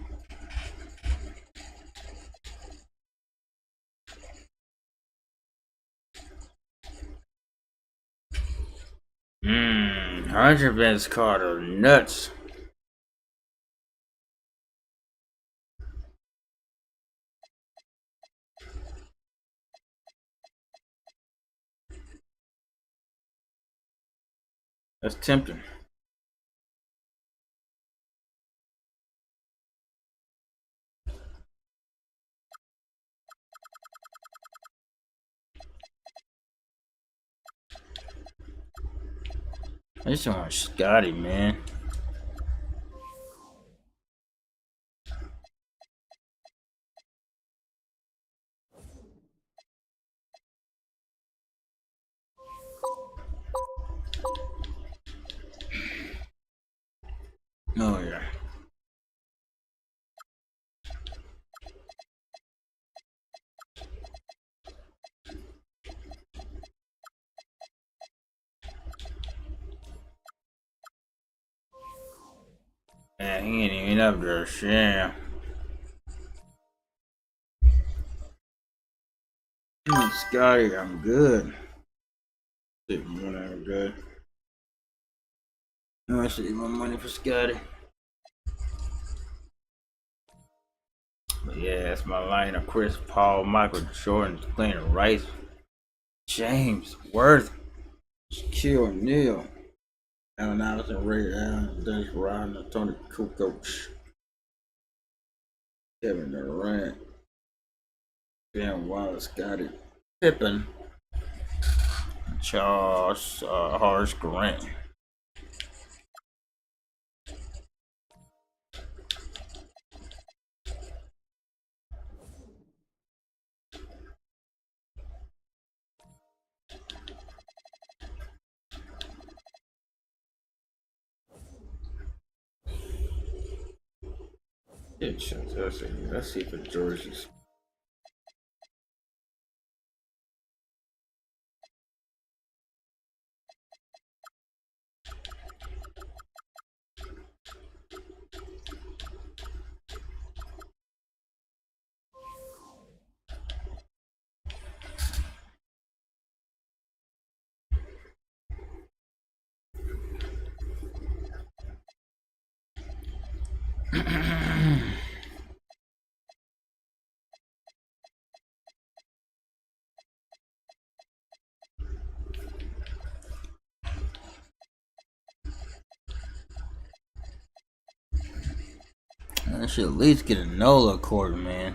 Mmm, 100 Vince Carter, nuts. That's tempting. I just want Scotty, man. Oh yeah. Man, he ain't even up there, shit. Scotty, I'm good. I'm good. I should leave my money for Scotty. But yeah, that's my lineup. Chris Paul, Michael Jordan, Glenn Rice, James Worth, Shaquille O'Neal, Allen Iverson, Ray Allen, Dennis Rodman, Tony Kukoc, Kevin Durant, Ben Wallace got it. Pippen. Charles Horace Grant. Let's see for jerseys. I should at least get a NOLA cord, man.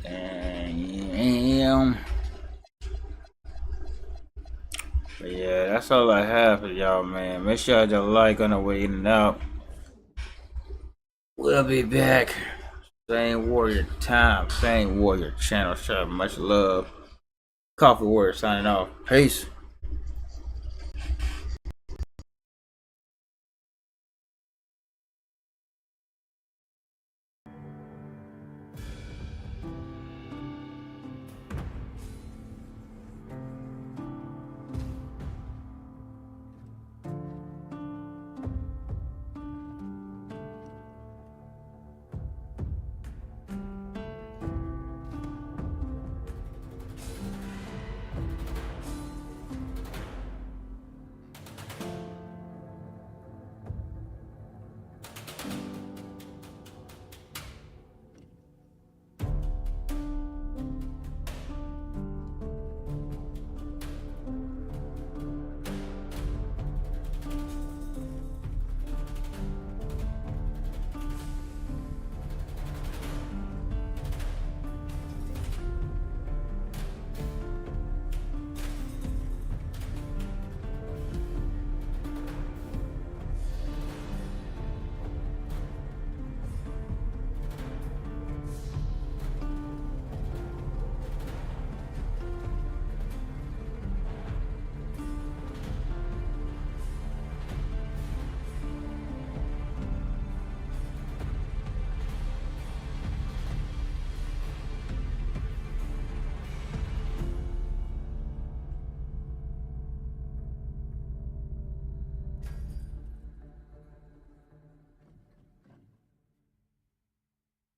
Damn. But yeah, that's all I have for y'all, man. Make sure y'all like on the way in and out. We'll be back. Same Warrior time, same Warrior channel. Shout out, much love. Coffee Warrior signing off. Peace.